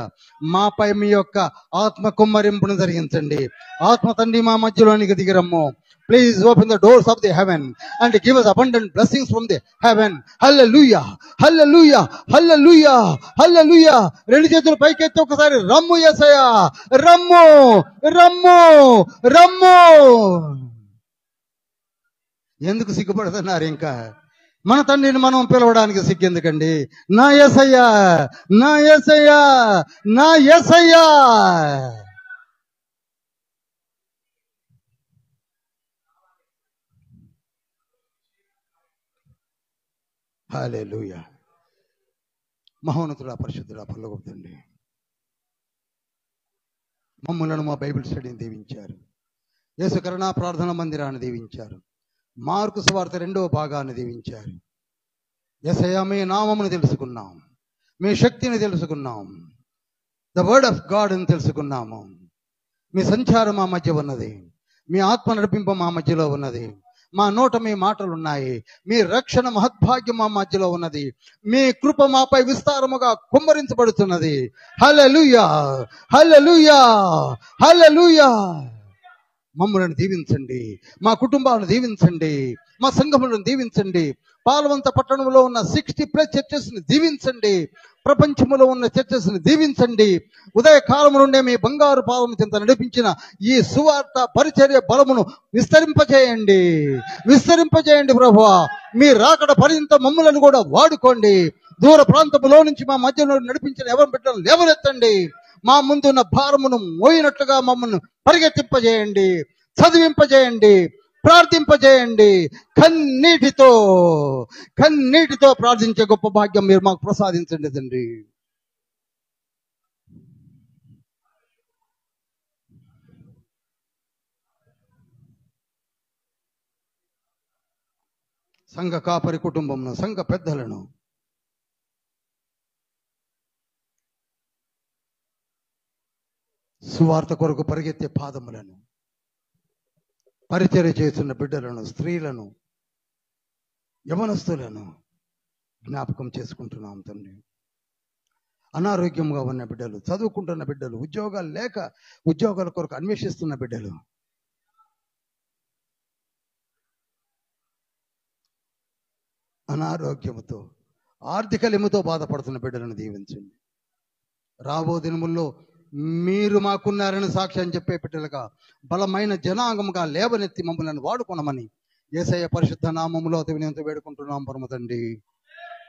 మాపై మీ యొక్క ఆత్మ కుమ్మరింపును జరిగించండి. ఆత్మ తండ్రి మా మధ్యలోనికి దిగిరమ్ము. Please open the doors of the heaven and give us abundant blessings from the heaven. Hallelujah, hallelujah, hallelujah, hallelujah. రెండు చేతులు పైకెత్తి ఒకసారి రమ్ము యేసయ్యా, రమ్ము, రమ్ము, రమ్ము. ఎందుకు సిగ్గుపడుతున్నారు? ఇంకా మన తండ్రిని మనం పిలవడానికి సిగ్గెందుకండి? నా యేసయ్యా, నా యేసయ్యా, నా యేసయ్యా. హల్లెలూయా. మహోన్నతుడా, పరిశుద్ధుడా, పరలోకపు తండ్రి, మమ్మలను మా బైబిల్ స్టడీని దీవించారు. యేసు కరుణా ప్రార్థన మందిరాన్ని దీవించారు. మార్కు సువార్త 2వ భాగాన్ని దీవించారు. యేసయ్యా, మీ నామమును తెలుసుకున్నాం, మీ శక్తిని తెలుసుకున్నాం, ద వర్డ్ ఆఫ్ గాడ్ అని తెలుసుకున్నాము. మీ సంచారం మా మధ్య ఉన్నది, మీ ఆత్మ నడిపింపు మా మధ్యలో ఉన్నది, మా నోట మీ మాటలు ఉన్నాయి, మీ రక్షణ మహద్భాగ్యం మా మధ్యలో ఉన్నది, మీ కృప మాపై విస్తారముగా కుమ్మరించబడుతున్నది. హల్లెలూయా, హల్లెలూయా, హల్లెలూయా. మమ్మల్ని దీవించండి, మా కుటుంబాలను దీవించండి, మా సంఘములను దీవించండి. పాలవంత పట్టణంలో ఉన్న 60+ చర్చెస్ ని దీవించండి, ప్రపంచంలో ఉన్న చర్చెస్ ని దీవించండి. ఉదయకాలం నుండే మీ బంగారు పాదం చింత నడిపించిన ఈ సువార్త పరిచర్య బలమును విస్తరింపజేయండి, విస్తరింపజేయండి ప్రభువా. మీ రాకడ పర్యంత మమ్మలను కూడా వాడుకోండి. దూర ప్రాంతంలో నుంచి మా మధ్యలో నడిపించిన ఎవరి బిడ్డలు లేవనెత్తండి. మా ముందున్న భారమును మోయినట్లుగా మమ్మల్ని పరిగెత్తింపజేయండి, చదివింపజేయండి, ప్రార్థింపజేయండి. కన్నీటితో, కన్నీటితో ప్రార్థించే గొప్ప భాగ్యం మీరు మాకు ప్రసాదించండి తండ్రి. సంఘ కాపరి కుటుంబంను, సంఘ పెద్దలను, సువార్త కొరకు పరిగెత్తే పాదములను, పరిచర్య చేస్తున్న బిడ్డలను, స్త్రీలను, యవనస్తులను జ్ఞాపకం చేసుకుంటున్నాం తండ్రి. అనారోగ్యంగా ఉన్న బిడ్డలు, చదువుకుంటున్న బిడ్డలు, ఉద్యోగాలు లేక ఉద్యోగాల కొరకు అన్వేషిస్తున్న బిడ్డలు, అనారోగ్యముతో, ఆర్థిక లిముతో బాధపడుతున్న బిడ్డలను దీవించండి. రాబో దినముల్లో మీరు మాకున్నారని సాక్ష్యం చెప్పే బిడ్డలుగా, బలమైన జనాంగముగా లేవనెత్తి మమ్మల్ని వాడుకొనమని యేసయ్య పరిశుద్ధ నామములో అతి వినయంతో వేడుకుంటున్నాం పరమ తండ్రి.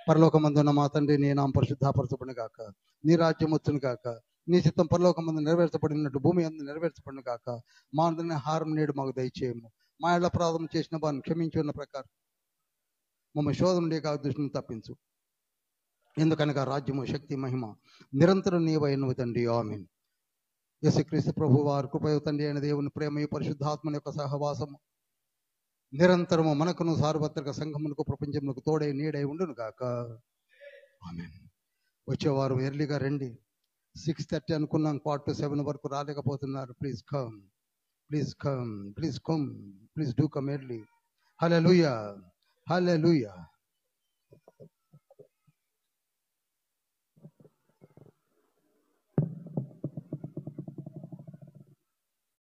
పరలోకమందున్న మా తండ్రి, నీ నామం పరిశుద్ధపరచబడును గాక, నీ రాజ్యం వచ్చును గాక, నీ చిత్తం పరలోకమందు నెరవేర్చబడినట్టు భూమి అందు నెరవేర్చబడును గాక. మా అందరినీ హారం నేడు మాకు దయచేయము. మా ఇళ్ల అపరాధం చేసిన వారిని క్షమించి ఉన్న ప్రకారం మమ్మల్ని శోధన నుండి కాక దృష్టిని తప్పించు. ఎందుకనగా రాజ్యము, శక్తి, మహిమ నిరంతరం నీవైనవి తండ్రి. ఆమేన్. యేసుక్రీస్తు ప్రభు వారి కృపయు తండ్రి అయిన దేవుని ప్రేమయు పరిశుద్ధాత్మని యొక్క సహవాసము నిరంతరము మనకును సార్వత్రిక సంఘమునకు ప్రపంచమునకు తోడై నీడై ఉండును గాక. ఆమేన్. వచ్చేవారు ఎర్లీగా రండి. 6:30 అనుకున్నాం, 6:45 వరకు రాలేకపోతున్నారు. Please come, please come, please come, please do come early. Hallelujah, hallelujah.